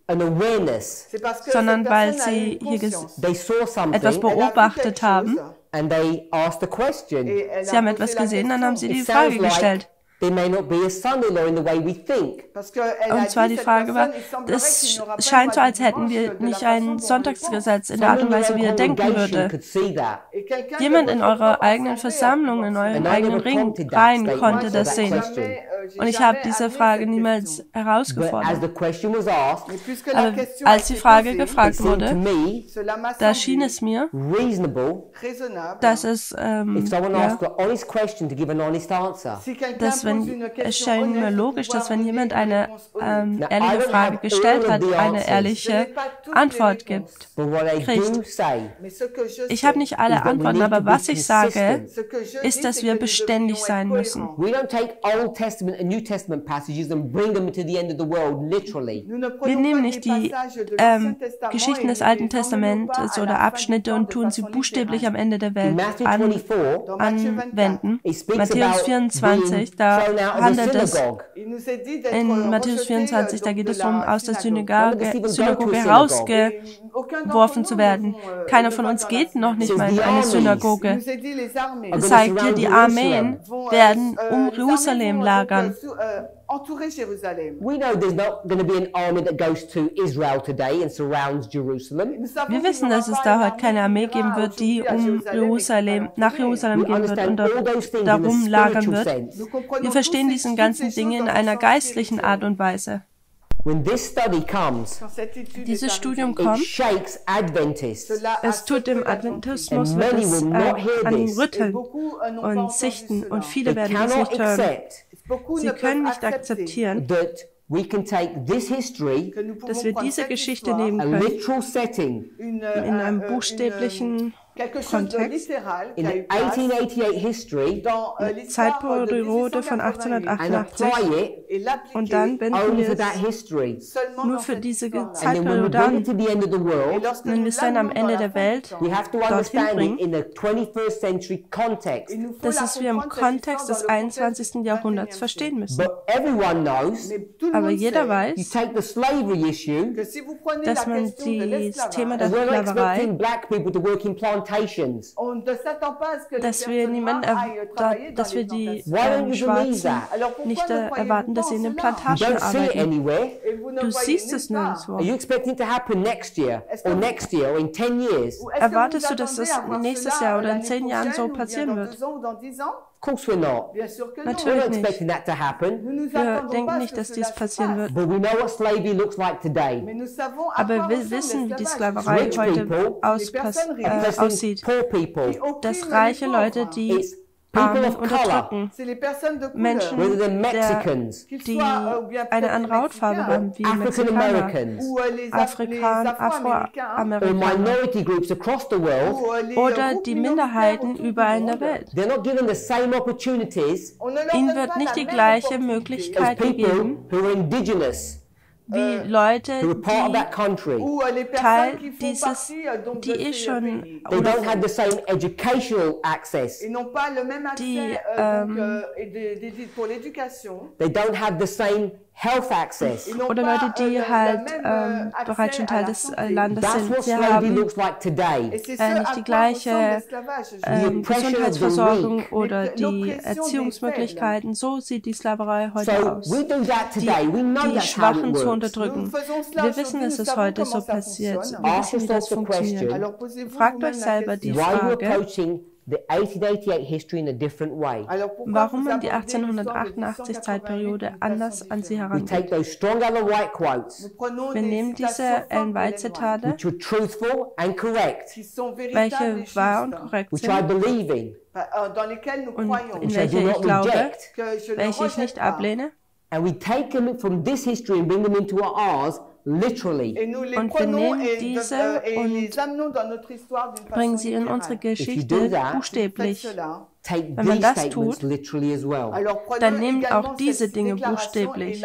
A: an awareness.
D: sondern weil sie hier
A: They saw
D: etwas
A: something
D: beobachtet haben.
A: and they asked a question.
D: Sie haben etwas gesehen, dann haben sie die
A: It
D: Frage
A: sounds like
D: gestellt.
A: there may not be a son-in-law in the way we think.
D: Und zwar die Frage war, es scheint so, als hätten wir nicht ein Sonntagsgesetz in der Art und Weise, wie er denken würde.
A: Could see that.
D: Jemand in eurer eigenen Versammlung, in eurem eigenen Reihen konnte das sehen. Und ich habe diese Frage niemals
A: But as
D: herausgefordert.
A: the question was asked,
D: Aber als die Frage gefragt
A: it seemed to
D: wurde,
A: me
D: da schien es mir,
A: reasonable
D: dass es,
A: if someone asked an honest question to give an honest answer.
D: es schien mir logisch, dass wenn jemand eine ehrliche Frage gestellt hat, eine ehrliche Antwort gibt.
A: But what I do say
D: Ich habe nicht alle Antworten, aber was ich sage, ist, dass wir beständig sein müssen.
A: we don't take Old Testament and New Testament passages and bring them to the end of the world, literally.
D: Wir nehmen nicht die Geschichten des Alten Testaments oder Abschnitte und tun sie buchstäblich am Ende der Welt
A: Matthew 24,
D: anwenden.
A: it speaks
D: Matthäus
A: about
D: 24, da
A: being thrown out of the
D: handelt es,
A: synagogue.
D: in Matthäus 24, da geht es darum, aus der Synagoge herausgeworfen zu werden. Keiner von uns geht noch nicht mal in eine Synagoge. Es sagt hier, die Armeen werden um Jerusalem lagern.
A: We know there's not going to be an army that goes to Israel today and surrounds Jerusalem.
D: Wir wissen, dass es da heute keine Armee geben wird, die nach Jerusalem gehen wird und darum lagern wird. Wir verstehen diesen ganzen Dinge in einer geistlichen Art und Weise.
A: When this study comes,
D: Dieses Studium
A: it
D: kommt,
A: shakes Adventists.
D: es tut dem Adventismus wird es an ihm rütteln und sichten und viele
A: They
D: werden es
A: cannot
D: nicht hören.
A: accept
D: Sie können nicht akzeptieren,
A: that we can take this history,
D: dass wir diese Geschichte nehmen
A: a
D: können,
A: literal setting,
D: in einem buchstäblichen Kontext,
A: in 1888 history,
D: Zeitperiode von
A: and
D: 1888,
A: apply it
D: und dann wenden
A: only
D: wir
A: for that
D: es
A: history.
D: nur für diese
A: And then when we
D: Zeitperiode
A: bring
D: an.
A: it to the end of the world,
D: Wenn wir es dann am Ende der Welt
A: we have to
D: dorthin
A: understand it
D: bringen,
A: in the 21st century context.
D: dass es wir im Kontext des 21. Jahrhunderts verstehen müssen.
A: But everyone knows,
D: Aber jeder
A: you
D: weiß,
A: take the slavery issue,
D: dass man das Thema der
A: and we're not
D: Sklaverei,
A: expecting black people to work in plantations.
D: dass wir dass wir die
A: Why don't you believe
D: Schwarzen
A: that?
D: nicht erwarten, dass sie in den
A: You
D: Plantagen
A: don't see it
D: arbeiten.
A: anywhere.
D: Du siehst es nirgendwo.
A: Are you expecting it to happen next year or in 10 years?
D: Erwartest du, dass das nächstes Jahr oder in 10 Jahren so passieren wird?
A: Of course we're not. We're not
D: Natürlich nicht.
A: expecting that to happen.
D: Wir denken nicht, dass dies passieren wird.
A: But we know what slavery looks like today.
D: Aber wir wissen, wie die Sklaverei heute aussieht.
A: Poor people.
D: Dass reiche Leute, die
A: It's people
D: Armen
A: of color.
D: unterdrücken, Menschen,
A: Whether they're Mexicans,
D: die eine andere Hautfarbe haben, wie
A: African
D: Mexikaner,
A: Americans, or
D: Afroamerikaner
A: minority groups across the world.
D: oder die Minderheiten überall in der Welt.
A: They're not given the same opportunities
D: Ihnen wird nicht die gleiche
A: as
D: Möglichkeit
A: people
D: gegeben
A: who are indigenous,
D: wie Leute,
A: who are part of
D: die
A: that country.
D: Teil dieses, die schon
A: They don't have the same educational access.
D: die
A: They don't have the same health access.
D: oder Leute, die halt bereits schon Teil des Landes
A: That's
D: sind.
A: what
D: Sie
A: slavery
D: haben
A: looks like today.
D: nicht die gleiche Gesundheitsversorgung oder die Erziehungsmöglichkeiten. So sieht die Sklaverei heute
A: So
D: aus.
A: we do that today. We know
D: Die
A: that's how it
D: Schwachen zu
A: works.
D: unterdrücken. Wir wissen, dass es heute so passiert. Wir wissen, wie das funktioniert. Fragt euch selber die
A: Why are you
D: Frage,
A: approaching the 1888 history in a different way?
D: warum man die 1888 Zeitperiode anders an sie
A: We
D: herangeht.
A: take those strong Ellen White quotes,
D: Wir nehmen diese Ellen White Zitate,
A: which are truthful and correct,
D: welche wahr und korrekt
A: which I
D: sind
A: believe in,
D: und in
A: which I do
D: welche ich
A: not
D: glaube,
A: reject,
D: welche ich nicht ablehne.
A: and we take them from this history and bring them into ours literally.
D: Und wir nehmen diese und bringen sie in unsere
A: If you
D: Geschichte
A: do that,
D: buchstäblich.
A: take
D: Wenn man
A: these
D: das
A: statements
D: tut,
A: literally as well.
D: dann nehmt auch diese Dinge buchstäblich.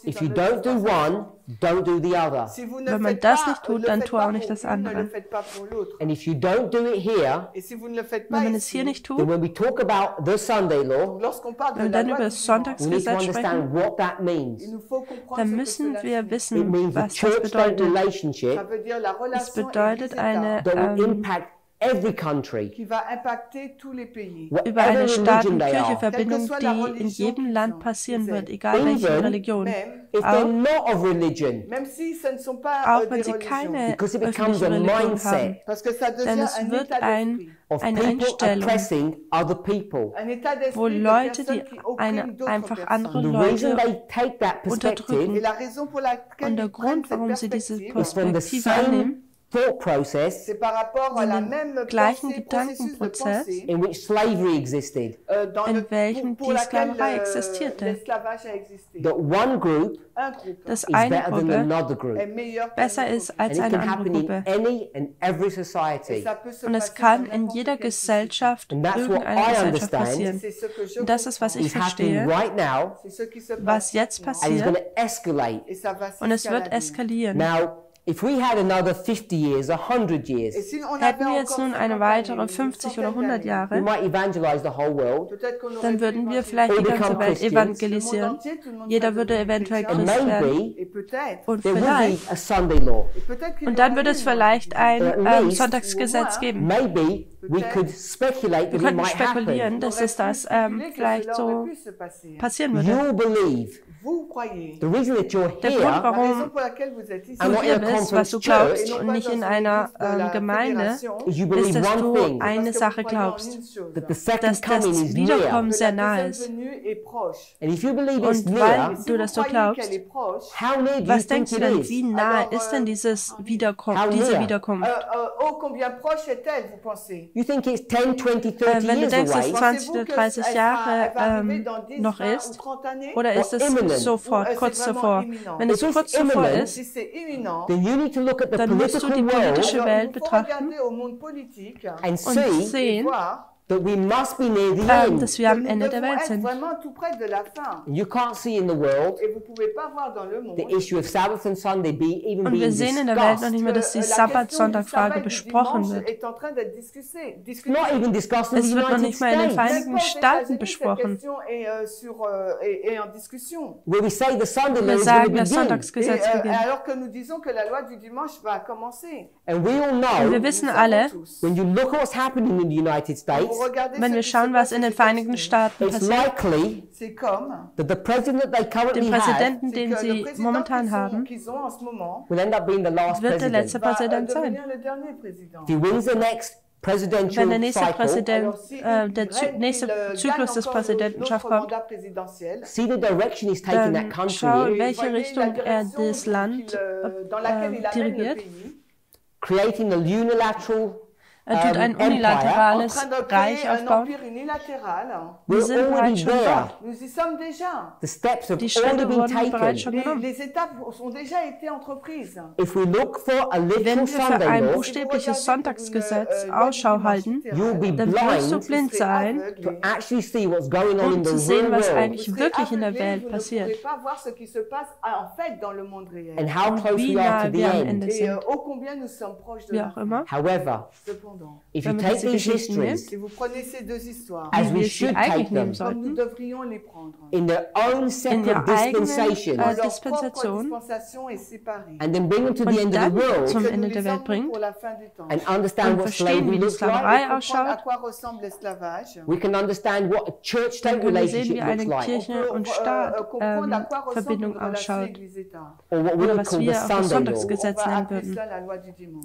A: If you don't do one, don't do the other.
D: Wenn man das nicht tut, dann tu auch nicht das andere.
A: And if you don't do it here,
D: Wenn man es hier nicht
A: then
D: tut,
A: when we talk about the Sunday law,
D: wenn wir dann über das
A: we need to
D: Sonntagsgesetz sprechen,
A: understand what that means.
D: dann müssen wir
A: It
D: wissen,
A: means a
D: was das
A: church-state
D: bedeutet.
A: relationship
D: Es bedeutet eine,
A: that will impact every country,
D: über
A: whatever
D: eine
A: religion they are.
D: Staat-Kirche-Verbindung, die in jedem Land passieren wird, egal welche
A: Even
D: Religion.
A: if they're not of religion,
D: Auch wenn sie keine
A: because it becomes
D: öffentliche
A: a
D: Religion haben.
A: mindset
D: Denn es wird eine
A: of people
D: Einstellung,
A: oppressing other people.
D: wo Leute, die einfach andere
A: The reason
D: Leute
A: they take that
D: unterdrücken.
A: perspective
D: Und der Grund, warum sie diese
A: is from the
D: Perspektive annehmen,
A: same thought process
D: in den gleichen Gedankenprozess,
A: in which slavery existed.
D: in welchem die Sklaverei existierte.
A: That one group
D: Dass
A: is
D: eine
A: better than
D: Gruppe
A: another group.
D: besser ist
A: And
D: als
A: it
D: eine
A: can
D: andere
A: happen in
D: Gruppe.
A: any and every society.
D: Und es kann in jeder Gesellschaft,
A: And that's what
D: irgendeiner
A: I
D: Gesellschaft
A: understand
D: passieren. Und das ist, was ich
A: is happening
D: verstehe,
A: right now,
D: was jetzt
A: and it's going
D: passiert.
A: to escalate.
D: Und es wird eskalieren.
A: Now, if we had another 50 years, 100 years,
D: Hätten wir jetzt nun eine weitere 50 oder 100
A: we
D: Jahre,
A: might evangelize the whole world,
D: dann würden wir vielleicht die ganze Welt evangelisieren. Jeder würde eventuell
A: and
D: Christ werden.
A: maybe
D: Und
A: there would
D: vielleicht,
A: be a Sunday law.
D: und dann wird es vielleicht ein
A: At least,
D: Sonntagsgesetz geben.
A: Maybe we could speculate
D: Wir
A: that it
D: könnten
A: might
D: spekulieren,
A: happen.
D: dass es das vielleicht so passieren würde.
A: You believe. The reason that you're
D: Der Grund,
A: here
D: warum
A: and
D: du
A: not in
D: hier
A: a
D: bist, was du
A: conference
D: glaubst
A: church
D: und nicht in einer Gemeinde,
A: is you
D: ist,
A: believe
D: dass
A: one
D: du
A: thing,
D: eine Sache glaubst,
A: that the second
D: dass
A: coming
D: das
A: is near.
D: Wiederkommen sehr nah ist.
A: And if you believe it's
D: Und
A: near,
D: weil du das so glaubst,
A: how near do you
D: was
A: think
D: denkst du
A: it
D: denn,
A: is?
D: wie nah ist denn dieses Wiederkommen, diese Wiederkunft?
A: You think it's 10, 20, 30
D: Wenn du
A: years
D: denkst, dass
A: away?
D: 20 oder 30 Jahre noch ist, oder ist es sofort, kurz davor? Wenn es kurz davor ist,
A: Then you need to look at the
D: dann musst du die
A: political
D: politische
A: world
D: Welt betrachten
A: and
D: und
A: see
D: sehen,
A: that we must be near the end.
D: dass wir am Ende der Welt sind.
A: And you can't see in the world the issue of Sabbath and Sunday even
D: Und
A: being
D: wir sehen in der Welt noch
A: discussed.
D: nicht mehr, dass die Sabbat-Sonntag-Frage besprochen wird.
A: Not even discussed in
D: Es
A: the
D: wird noch
A: United
D: nicht mal in den
A: States,
D: Vereinigten Staaten besprochen.
A: where we say the Sunday law
D: Wir
A: is going to
D: sagen, das
A: begin.
D: Sonntagsgesetz beginnt.
A: And we all
D: Und
A: know,
D: wir wissen alle,
A: when you look at what's happening in the United States,
D: wenn wir schauen, was in den Vereinigten Staaten
A: it's
D: passiert,
A: likely that the president that they currently
D: den
A: have
D: Präsidenten, den sie momentan haben,
A: will end up being the last
D: wird der letzte
A: president.
D: Präsident sein.
A: If he wins the next presidential
D: Wenn der nächste
A: cycle,
D: Präsident, nächste Zyklus des Präsidentschaft kommt,
A: see the direction he's taking that
D: dann schau, in
A: country in,
D: welche Richtung er das Land dirigiert.
A: creating a unilateral
D: Er tut ein unilaterales Reich aufbauen. Wir
A: We're
D: sind
A: already
D: bereits schon
A: there.
D: dort.
A: The steps have
D: Die
A: already
D: Schritte
A: been
D: wurden bereits schon
A: taken.
D: genommen.
A: If we look for a
D: Wenn
A: literal
D: wir für
A: Sunday
D: ein
A: law,
D: buchstäbliches Sonntagsgesetz Ausschau halten,
A: you'll be
D: dann wirst du
A: blind
D: blind sein,
A: to actually see what's going on in
D: um
A: the
D: zu sehen,
A: real
D: was
A: world
D: eigentlich wirklich in der Welt passiert
A: and how close
D: wie
A: we are
D: nahe
A: to the
D: wir am
A: end.
D: Ende sind. Wie auch immer.
A: However, if you
D: Wenn wir
A: take
D: diese
A: these
D: Geschichten nehmen,
A: histories as
D: wie
A: we
D: wir sie
A: should
D: eigentlich
A: take
D: nehmen
A: them
D: sollten,
A: in their own
D: in
A: separate
D: ihrer eigenen
A: dispensations
D: Dispensation,
A: and then bring them to the
D: und
A: end of the
D: dann zum
A: world
D: Ende der Welt bringt
A: and understand
D: und
A: what
D: verstehen,
A: slavery
D: wie die
A: looks
D: Sklaverei
A: like,
D: ausschaut,
A: we can understand what a
D: dann
A: church-state
D: können wir sehen,
A: relationship
D: wie eine
A: looks like,
D: Kirche- und Staat-Verbindung ausschaut.
A: or what we
D: Oder
A: would
D: was
A: call the
D: wir auch das
A: Sunday law.
D: Sonntagsgesetz nennen würden.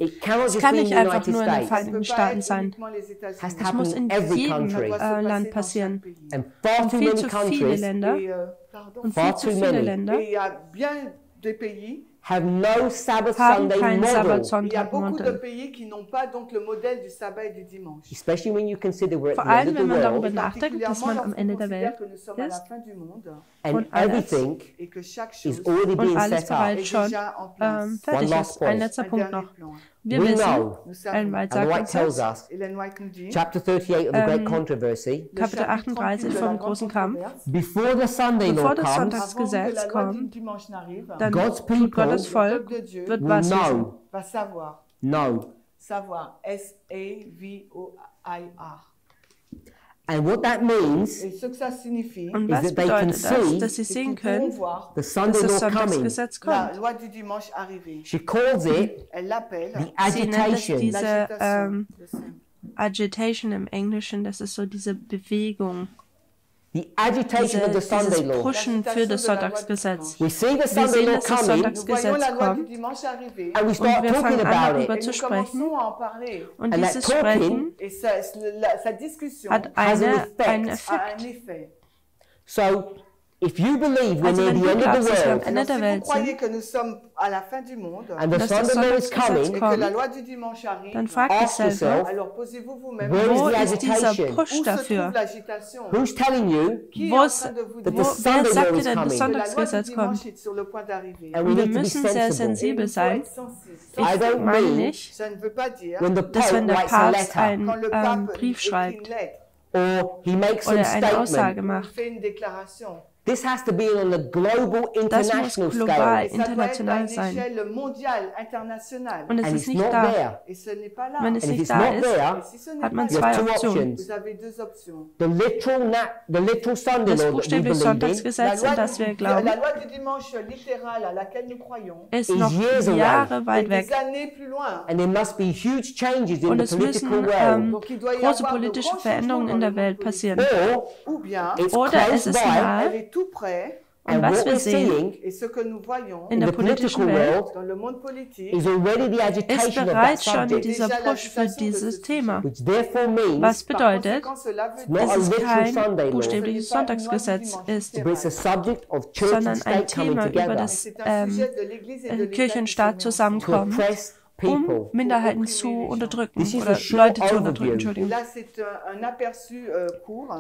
A: It cannot
D: Es
A: just
D: kann
A: be in
D: nicht
A: the
D: einfach
A: United
D: nur in den
A: States.
D: Vereinigten Staaten sein.
A: It has to
D: Es
A: happen
D: muss
A: in
D: in
A: every
D: jedem
A: country.
D: Land passieren.
A: And far
D: Und
A: too
D: viel
A: many
D: zu viele
A: countries
D: Länder und viel
A: Far
D: zu
A: too
D: viele
A: many.
D: Länder
A: have no Sabbath
D: haben
A: Sunday
D: kein
A: model,
D: Sabbat-Sonntag-Modell.
A: especially when you consider we're at
D: Vor
A: the end
D: allem,
A: of
D: wenn
A: the
D: man darüber
A: world
D: nachdenkt, dass man am Ende der Welt ist.
A: And everything is already being set up.
D: bereits schon fertig ist. Ein letzter Punkt noch. Wir wissen, Ellen White sagt uns das,
A: Chapter 38 of the Great Controversy,
D: Kapitel 38 vom großen Kampf,
A: before das
D: Sonntagsgesetz kommt, dann Gottes Volk wird was wissen?
C: Savoir. S-A-V-O-I-R.
A: And what that means
D: Und was bedeutet das, dass sie sehen können, dass das Sonntagsgesetz kommt?
A: She calls it the
D: Sie nennt es
A: agitation.
D: diese Agitation im Englischen, das ist so diese Bewegung,
A: The agitation of the Sunday
D: dieses
A: law.
D: Pushen für das Sonntagsgesetz.
A: We see the
D: Wir
A: Sunday
D: sehen,
A: law
D: dass das
A: coming
D: Sonntagsgesetz kommt
A: and we
D: und
A: start
D: wir
A: talking
D: fangen an,
A: about
D: darüber
A: it.
D: zu sprechen. Und
A: And
D: dieses
A: that
D: Sprechen hat einen Effekt.
A: So, if you believe we're
D: Also
A: near
D: wenn
A: the
D: du
A: end of
D: glaubst,
A: the
D: dass wir am
A: world
D: Ende der Welt sind
A: and the
D: dass das
A: Sunday law is
D: Sonntagsgesetz
A: coming,
D: kommt, dann frag dich
A: ask
D: selber,
A: yourself,
D: wo
A: where is
D: ist
A: the
D: dieser
A: agitation?
D: Push dafür?
A: Who's telling you
D: Wer sagt dir denn, das Sonntagsgesetz kommt?
A: and we
D: Und wir
A: need to be
D: müssen sehr
A: sensible?
D: sensibel sein.
A: I don't
D: Meine
A: mean
D: nicht,
A: when the
D: dass
A: Pope
D: wenn der
A: writes a
D: Papst
A: letter
D: einen Brief schreibt
A: or he makes some
D: oder eine Aussage
A: statement.
D: macht.
A: This has to be on a global,
D: Das muss
A: international
D: global,
A: scale.
D: international sein. Und es
A: And
D: ist
A: it's
D: nicht
A: not
D: da.
A: there.
D: Wenn es
A: And if
D: nicht
A: it's
D: da
A: not
D: ist,
A: there,
D: hat man
A: you have
D: zwei
A: two
D: Optionen.
A: options. The literal Sunday
D: Das
A: law that we
D: buchstäbliche
A: believe in
D: Sonntagsgesetz, an das wir glauben, ist noch
A: years away.
D: Jahre weit weg.
A: and there must be huge changes in
D: Und
A: the
D: es müssen
A: political world.
D: große politische Veränderungen in der Welt passieren.
A: Or it's
D: Oder es
A: close
D: ist
A: by,
D: nahe, und
A: and
D: was
A: what
D: wir
A: we're
D: sehen
A: seeing
D: in
A: in
D: der
A: the political
D: politischen Welt
A: world is already the
D: ist
A: agitation of that
D: bereits schon
A: subject,
D: dieser Push für dieses Thema.
A: which therefore
D: Was
A: means
D: bedeutet,
A: not
D: dass
A: a
D: es
A: literal
D: kein
A: Sunday law,
D: buchstäbliches Sonntagsgesetz ist,
A: but it's a subject of church and
D: sondern ein
A: state coming
D: Thema über
A: together
D: das Kirche und Staat
A: to
D: zusammenkommen,
A: oppress
D: um
A: people.
D: Minderheiten zu unterdrücken
A: This is
D: oder
A: a short
D: Leute zu
A: overview.
D: unterdrücken. Entschuldigung.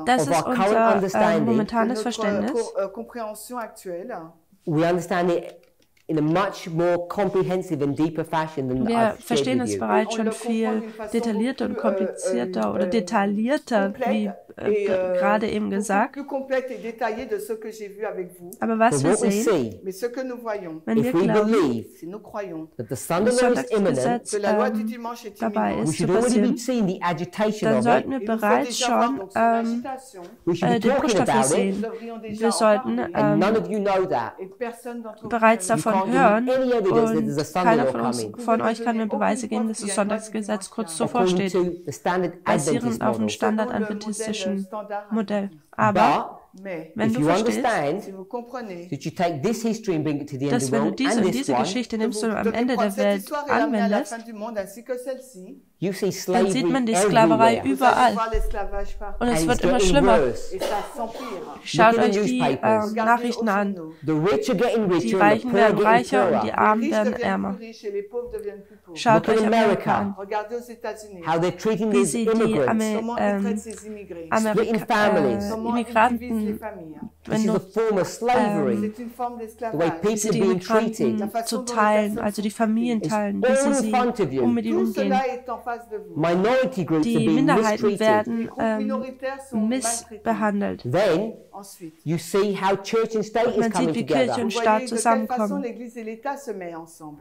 D: Das
A: of
D: ist
A: our current
D: unser
A: understanding.
D: momentanes Verständnis.
A: We understand it in a much more comprehensive and deeper fashion than
D: Wir
A: I've shared
D: verstehen
A: with
D: es
A: you.
D: bereits schon viel detaillierter und komplizierter oder detaillierter, wie gerade eben gesagt. Aber was
A: But
D: wir
A: what we
D: sehen,
A: see,
D: wenn wir
A: if we
D: glauben,
A: believe that the Sunday
D: das
A: law is imminent,
D: Sonntagsgesetz dabei
A: we
D: ist zu
A: should already be
D: passieren,
A: seeing the agitation
D: dann
A: of
D: sollten
A: it.
D: wir bereits schon
A: We should be
D: den Push
A: talking
D: dafür
A: about
D: sehen.
A: it,
D: Wir sollten
A: and none of you know that.
D: bereits davon
A: can't give
D: hören
A: me any evidence that there's a
D: und
A: Sunday
D: keiner
A: law
D: von euch kann mir Beweise geben, dass das Sonntagsgesetz kurz zuvor
A: according
D: steht,
A: to the standard
D: basierend
A: Adventist
D: auf dem
A: model.
D: standardadventistischen Modell. Aber wenn
A: If
D: du
A: you
D: verstehst,
A: understand that you take this history and bring it to the end of
D: dass
A: the
D: wenn du
A: world
D: diese
A: and
D: und
A: this
D: diese
A: one,
D: Geschichte nimmst und am Ende der Welt anwendest,
A: you see
D: dann
A: slavery
D: sieht man die Sklaverei
A: everywhere.
D: überall. Und es
A: And
D: wird
A: it's
D: immer
A: getting
D: schlimmer.
A: worse.
D: Schaut
A: Look at
D: euch
A: the
D: die
A: newspapers.
D: Nachrichten an.
A: The rich are getting
D: Die
A: richer and the
D: Reichen
A: poor are
D: werden
A: getting
D: reicher und die
A: poorer.
D: Armen werden ärmer. Schaut
A: Look at
D: euch Amerika an,
A: How they're treating
D: wie
A: these
D: sie die
A: immigrants. Splitting families.
D: Immigranten, wenn
A: This is
D: du
A: a form of slavery. The way people
D: die
A: are being treated.
D: Immigranten zu teilen, also die Familien teilen, wie
A: all
D: sie
A: in front of you.
D: mit ihnen umgehen.
A: Minority groups are
D: Die
A: being
D: Minderheiten
A: mistreated.
D: werden missbehandelt.
A: Then you see how church and state is
D: Man
A: coming
D: sieht, wie Kirche
A: together.
D: und Staat zusammenkommen.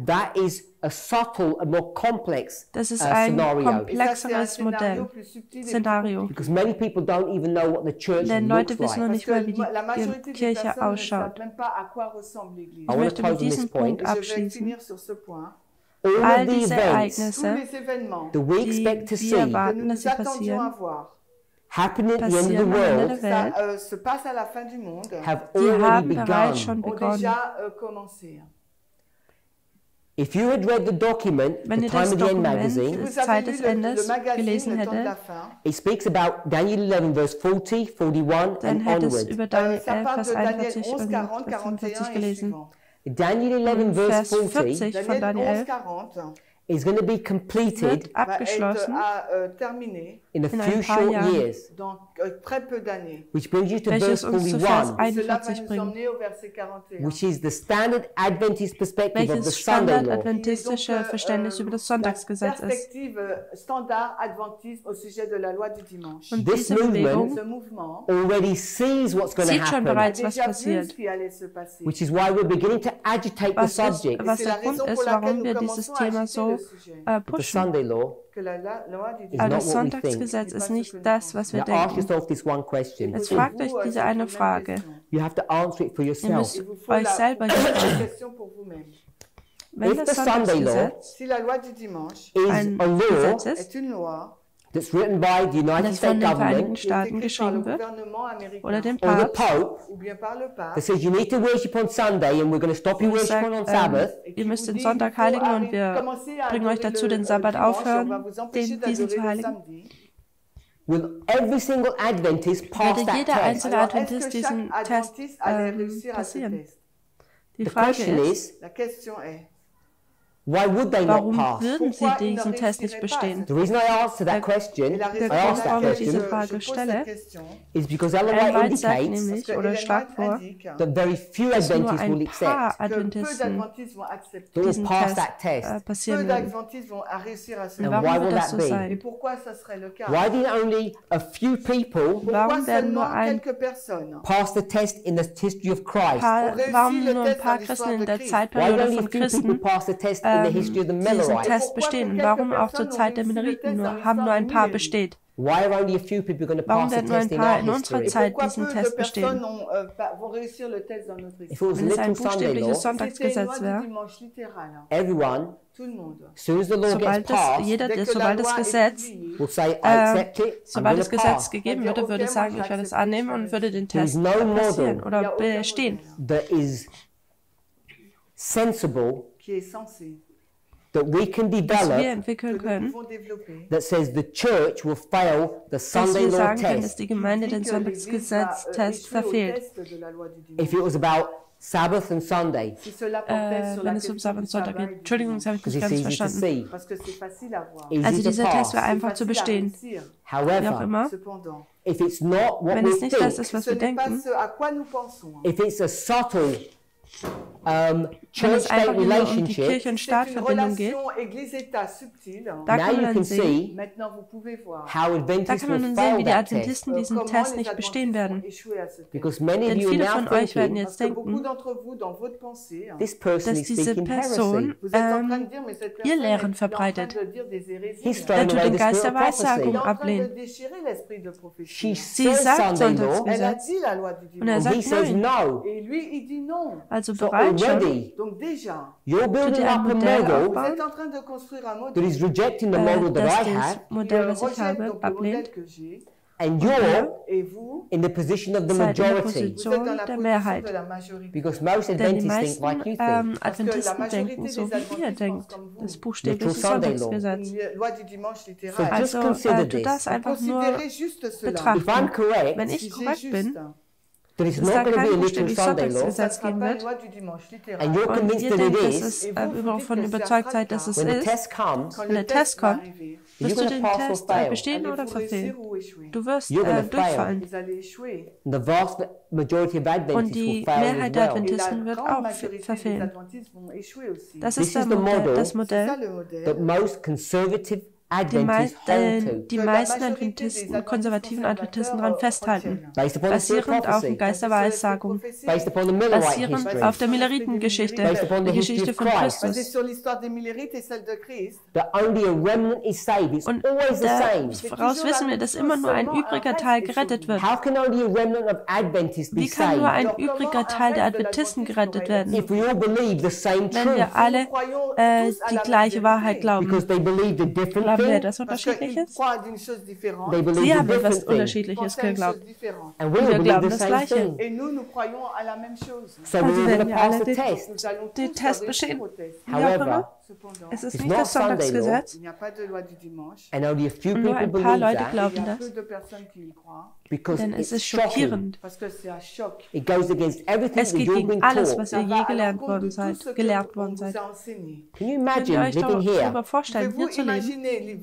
A: That is a subtle and more complex
D: Das ist ein
A: scenario.
D: komplexeres Modell, Szenario.
A: Because many people don't even know what the church
D: Denn
A: looks
D: Leute wissen noch
A: like.
D: nicht mal, wie die Kirche ausschaut.
A: I
D: Ich
A: want
D: möchte
A: to
D: mit
A: close on this
D: diesem
A: point.
D: Punkt abschließen.
A: All
D: All
A: of the
D: diese
A: events
D: Ereignisse,
A: that we
D: die
A: expect to
D: wir
A: see
D: erwarten, dass sie passieren,
A: happening at the end of
D: passieren
A: the
D: am Ende
A: world
D: der Welt,
A: have
D: die
A: already
D: haben bereits
A: begun.
D: schon begonnen.
A: If you had read the document,
D: Wenn
A: the
D: ihr
A: Time
D: das
A: of the End
D: Dokument
A: magazine,
D: des Zeit des Endes gelesen hättet,
A: it speaks about Daniel 11 verse 40, 41
D: dann
A: and
D: hättest du
A: onward.
D: über Daniel 11, Vers 41 und Vers 45 gelesen.
A: Daniel 11
D: Vers
A: verse 40
D: 40 von Daniel 11
A: is going to be completed
D: abgeschlossen
A: in a few short years. Which brings you to verse 41, which is the standard Adventist perspective of the Sunday law.
D: Adventistische Verständnis über das Sonntagsgesetz ist. Und
A: This
D: diese Bewegung
A: movement already sees what's going to
D: sieht schon
A: happen,
D: bereits, was passiert.
A: which is why we're beginning to agitate the subject.
D: Was der Grund ist, warum wir dieses Thema so
A: The
D: pushen.
A: Sunday law is
D: Aber
A: not
D: das
A: what we think.
D: Sonntagsgesetz ist nicht das, was wir
A: Now ask
D: denken.
A: yourself this one question.
D: Jetzt fragt euch diese eine Frage.
A: You have to answer it for
D: Ihr
A: yourself.
D: müsst euch selber die Frage. Wenn
A: If
D: das
A: the Sunday law
D: Sonntagsgesetz
A: is
D: ein
A: a law
D: Gesetz ist,
A: that's written by the United
D: das von
A: States
D: den Vereinigten
A: government
D: Staaten geschrieben wird, oder dem
A: or the
D: Papst,
A: Pope that says you need to worship on Sunday and we're going to stop you worshiping on Sabbath,
D: ihr müsst den Sonntag heiligen und wir bringen euch dazu, den Sabbat aufhören, diesen zu heiligen,
A: will every single Adventist pass
D: würde
A: that
D: jeder
A: test?
D: einzelne Adventist diesen Test passieren. Die
A: The
D: Frage
A: question
D: ist,
A: is, why would they not
D: warum
A: pass?
D: würden sie diesen Test nicht bestehen?
A: The reason I answer that question, I
D: Der
A: asked
D: Grund,
A: that
D: warum ich diese
A: question,
D: Frage stelle,
A: is because Ellen
D: Ellen
A: White
D: White sagt
A: indicates
D: nämlich oder schlägt vor,
A: that very few
D: dass nur
A: Adventists will
D: ein paar
A: accept
D: Adventisten
A: that will
D: diesen
A: pass that
D: Test
A: test.
D: passieren werden. Und
A: And
D: warum
A: why
D: wird
A: will
D: das
A: that
D: so
A: be?
D: sein?
A: Why did only a few people
D: Warum werden nur
A: pass the test in the history of Christ?
D: warum nur ein paar Christen in der
A: Why did
D: Zeitperiode
A: only a
D: von
A: few people
D: Christen
A: pass the test in the history of the
D: diesen
A: Millerites?
D: Test bestehen? Warum auch zur Zeit der Minoriten haben nur ein paar besteht?
A: Why are only a few people going to
D: Warum
A: pass the
D: werden nur ein
A: test in
D: paar
A: our
D: in unserer
A: history?
D: Zeit diesen Test bestehen?
A: If it was
D: Wenn es ein
A: little Sunday
D: buchstäbliches
A: law,
D: Sonntagsgesetz wäre,
A: everyone, as soon as the law gets passed,
D: sobald das Gesetz
A: will say, I accept it, I'm
D: sobald
A: going
D: das
A: to
D: Gesetz
A: pass.
D: gegeben würde, würde sagen, ich werde es annehmen und würde den
A: There is
D: Test
A: no
D: passieren
A: model
D: oder bestehen.
A: that is sensible that we can
D: Was wir
A: develop
D: entwickeln können,
A: that says the church will fail the
D: dass
A: Sunday
D: wir
A: law
D: sagen können, dass
A: test
D: die Gemeinde den Sonntagsgesetz-Test verfehlt.
A: if it was about Sabbath and Sunday.
D: Wenn es um Sabbat und Sonntag geht. Entschuldigung, das habe ich
A: Because
D: nicht
A: it's
D: ganz
A: easy to
D: verstanden.
A: see.
D: Also
A: Easy to
D: dieser Test wäre
A: pass.
D: einfach zu bestehen. Wie auch
A: However,
D: immer,
A: if it's not what
D: wenn
A: we
D: es nicht das
A: think,
D: ist, was wir denken,
A: if it's a subtle
D: wenn es
A: church-state
D: einfach nur um die
A: relationship,
D: Kirche- und Staatverbindung geht, da
A: now
D: kann
A: you
D: man
A: can
D: sehen,
A: see how
D: da
A: Adventists
D: kann man
A: will
D: nun
A: fail
D: sehen, wie die
A: that test.
D: Adventisten diesen Test nicht bestehen werden.
A: Because many of
D: Denn
A: you
D: viele
A: are
D: von
A: now
D: euch werden
A: thinking,
D: jetzt denken,
A: this person
D: dass
A: is
D: diese
A: speaking
D: Person
A: heresy.
D: ihr Lehren verbreitet.
A: He's
D: Der
A: thrown
D: tut
A: away
D: den
A: the
D: Geist
A: spirit
D: der
A: of prophecy.
D: Weissagung ablehnt.
A: She
D: Sie
A: says
D: sagt
A: Sunday law,
D: Sonntagsgesetz und er
A: and he
D: sagt
A: says
D: nein.
A: no.
D: Also
A: So
D: bereits schon
A: already, you're
D: tut
A: building
D: ihr ein
A: up a
D: Modell
A: model
D: aufbauen,
A: that is rejecting the model that
D: das
A: I
D: das
A: have,
D: Modell, was ich habe, ablehnt.
A: and you're in the position of the
D: Seid in der
A: majority.
D: Position der Mehrheit.
A: Because most
D: Denn die
A: Adventists think
D: meisten
A: like you think.
D: Adventisten denken so, wie ihr denkt. Das buchstäbliche
A: Literal Sunday law.
D: Sonntagsgesetz.
A: So just
D: Also
A: consider
D: tu das
A: this.
D: einfach nur
A: If I'm
D: betrachten.
A: correct,
D: Wenn ich korrekt bin,
A: that it's
D: dass da
A: not going to be
D: kein
A: a literal
D: buchstäbliches
A: Sunday law,
D: Sonntagsgesetz geben wird,
A: and you're
D: und
A: convinced
D: ihr
A: that it
D: denkt, dass
A: is,
D: es davon überzeugt seid, dass es
A: when the
D: ist,
A: test comes,
D: wenn der Test kommt,
A: you're
D: wirst du
A: going to
D: den
A: pass or
D: Test
A: fail.
D: bestehen oder verfehlen. Du wirst
A: You're gonna fail.
D: durchfallen.
A: And the vast majority of
D: Und
A: Adventists will
D: die
A: fail
D: Mehrheit der
A: as well.
D: Adventisten wird auch verfehlen. Das
A: This
D: ist
A: is the model
D: das Modell,
A: that most conservative
D: die,
A: Adventists hold to,
D: die meisten Adventisten, konservativen Adventisten daran festhalten,
A: based upon the spirit
D: basierend auf
A: prophecy,
D: dem Geist der Weissagung,
A: based upon the Millerite
D: basierend
A: history,
D: auf der Milleritengeschichte,
A: Based upon
D: der
A: the history
D: Geschichte
A: of
D: von
A: Christ.
D: Christus.
A: that only a remnant is saved. It's
D: Und
A: always the same.
D: daraus wissen wir, dass immer nur ein übriger Teil gerettet wird.
A: How can only a remnant of Adventists be
D: Wie kann nur
A: saved
D: ein übriger Teil der Adventisten gerettet werden,
A: if we all believe the same
D: wenn
A: truth?
D: wir alle die gleiche Wahrheit glauben?
A: Because they believed a different
D: Glauben wir etwas Unterschiedliches? Sie haben etwas Unterschiedliches geglaubt. Und wir glauben das Gleiche. Also werden wir alle den Test bestehen. Wie auch immer. Es ist nicht das Sonntagsgesetz. Und nur ein paar Leute glauben das. Denn es ist schockierend. Es geht gegen alles, was ihr je gelehrt worden seid. Könnt ihr euch darüber vorstellen, hier zu leben?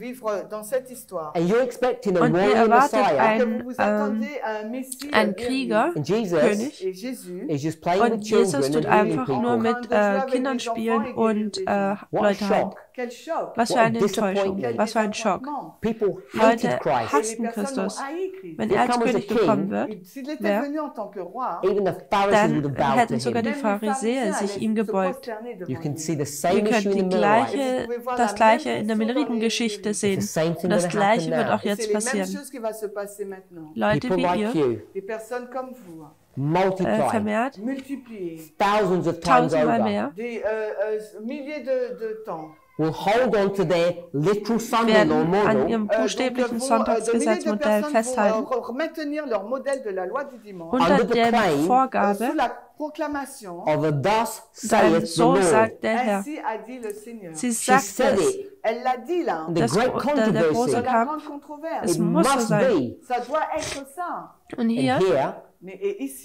D: Und ihr erwartet einen Krieger, König, und Jesus tut einfach nur mit Kindern spielen und Leute heilen. Was für eine Enttäuschung, was für ein Schock. Leute hassten Christus. Wenn er als König gekommen wird, dann hätten sogar die Pharisäer sich ihm gebeugt. Ihr könnt das Gleiche in der Milleritengeschichte sehen. Und das Gleiche wird auch jetzt passieren. Leute wie ihr, vermehrt, tausendmal mehr, werden an ihrem buchstäblichen Sonntagsgesetzmodell festhalten, unter der Vorgabe, denn so sagt der Herr. Sie sagt es. Der große Kampf, es muss so sein. Und hier ist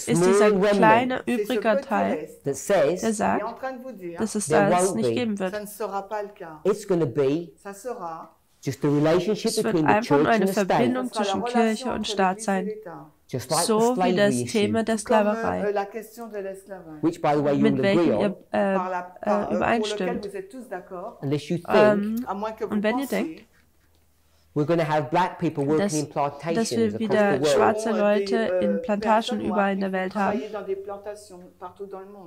D: dieser kleine übrige Teil, der sagt, dass es das nicht geben wird. Es wird einfach nur eine Verbindung zwischen Kirche und Staat sein. So wie das Thema der Sklaverei, mit welchem ihr übereinstimmt. Und wenn ihr denkt, dass wir wieder schwarze Leute in Plantagen überall in der Welt haben,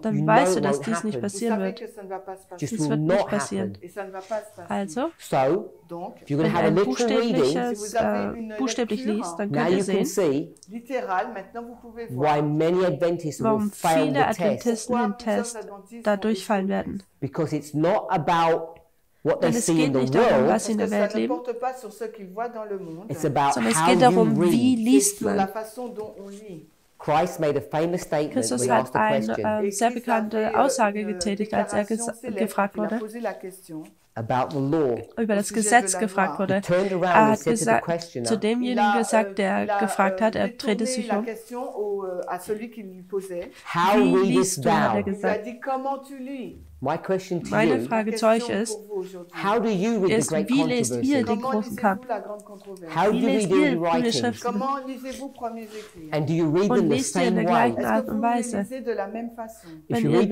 D: dann weißt du, dass dies nicht passieren wird. Dies wird nicht passieren. Also, wenn ein buchstäblich liest, dann könnt ihr sehen, warum viele Adventisten den Test da durchfallen werden. Denn es geht nicht darum, was sie in der Welt leben, sondern es geht darum, wie liest man. Christus hat eine sehr bekannte Aussage getätigt, als er gefragt wurde, über das Gesetz gefragt wurde. Er hat zu demjenigen gesagt, der gefragt hat, er drehte sich um. Wie liest du, hat er gesagt. Meine Frage zu euch ist, wie lest ihr den großen Kampf? Wie lest ihr die Schriften? Und lest ihr in der gleichen Art und Weise? Wenn ihr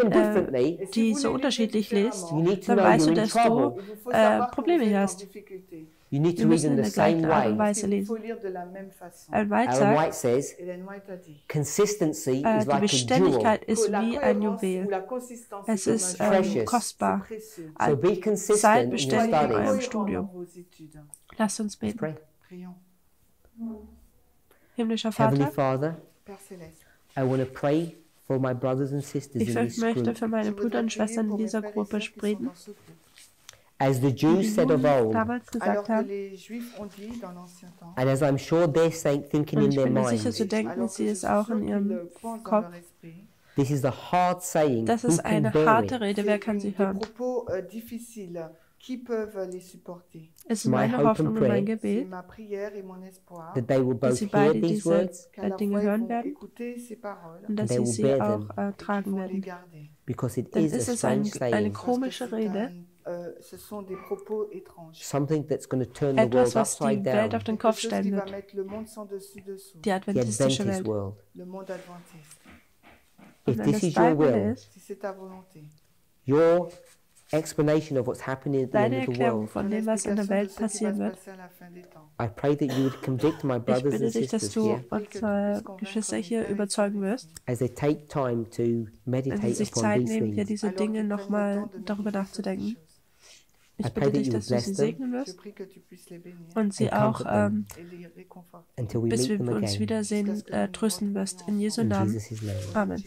D: die so unterschiedlich lest, dann weißt du, dass du Probleme hast. Wir müssen in der gleichen Art und Weise lesen. Ellen White sagt, die Beständigkeit ist wie ein Juwel. Es ist kostbar. Seid beständig in eurem Studium. Lasst uns beten. Himmlischer Vater, ich möchte für meine Brüder und Schwestern in dieser Gruppe beten.
A: As the Jews said of old, and as I'm sure they're thinking in their mind, this is a hard saying.
D: Das ist eine harte Rede, wer kann sie hören? Es ist meine Hoffnung und mein Gebet, dass sie beide diese Dinge hören werden und dass sie sie auch tragen werden. Denn es ist eine komische Rede, etwas, was die Welt auf den Kopf stellen wird, die adventistische Welt. Und wenn das dein Wille ist, deine Erklärung von dem, was in der Welt passieren wird, ich bitte dich, dass du unsere Geschwister hier überzeugen wirst, wenn sie sich Zeit nehmen, hier diese Dinge nochmal darüber nachzudenken. Ich bitte dich, dass du sie segnen wirst und sie auch, bis wir uns wiedersehen, trösten wirst. In Jesu Namen. Amen.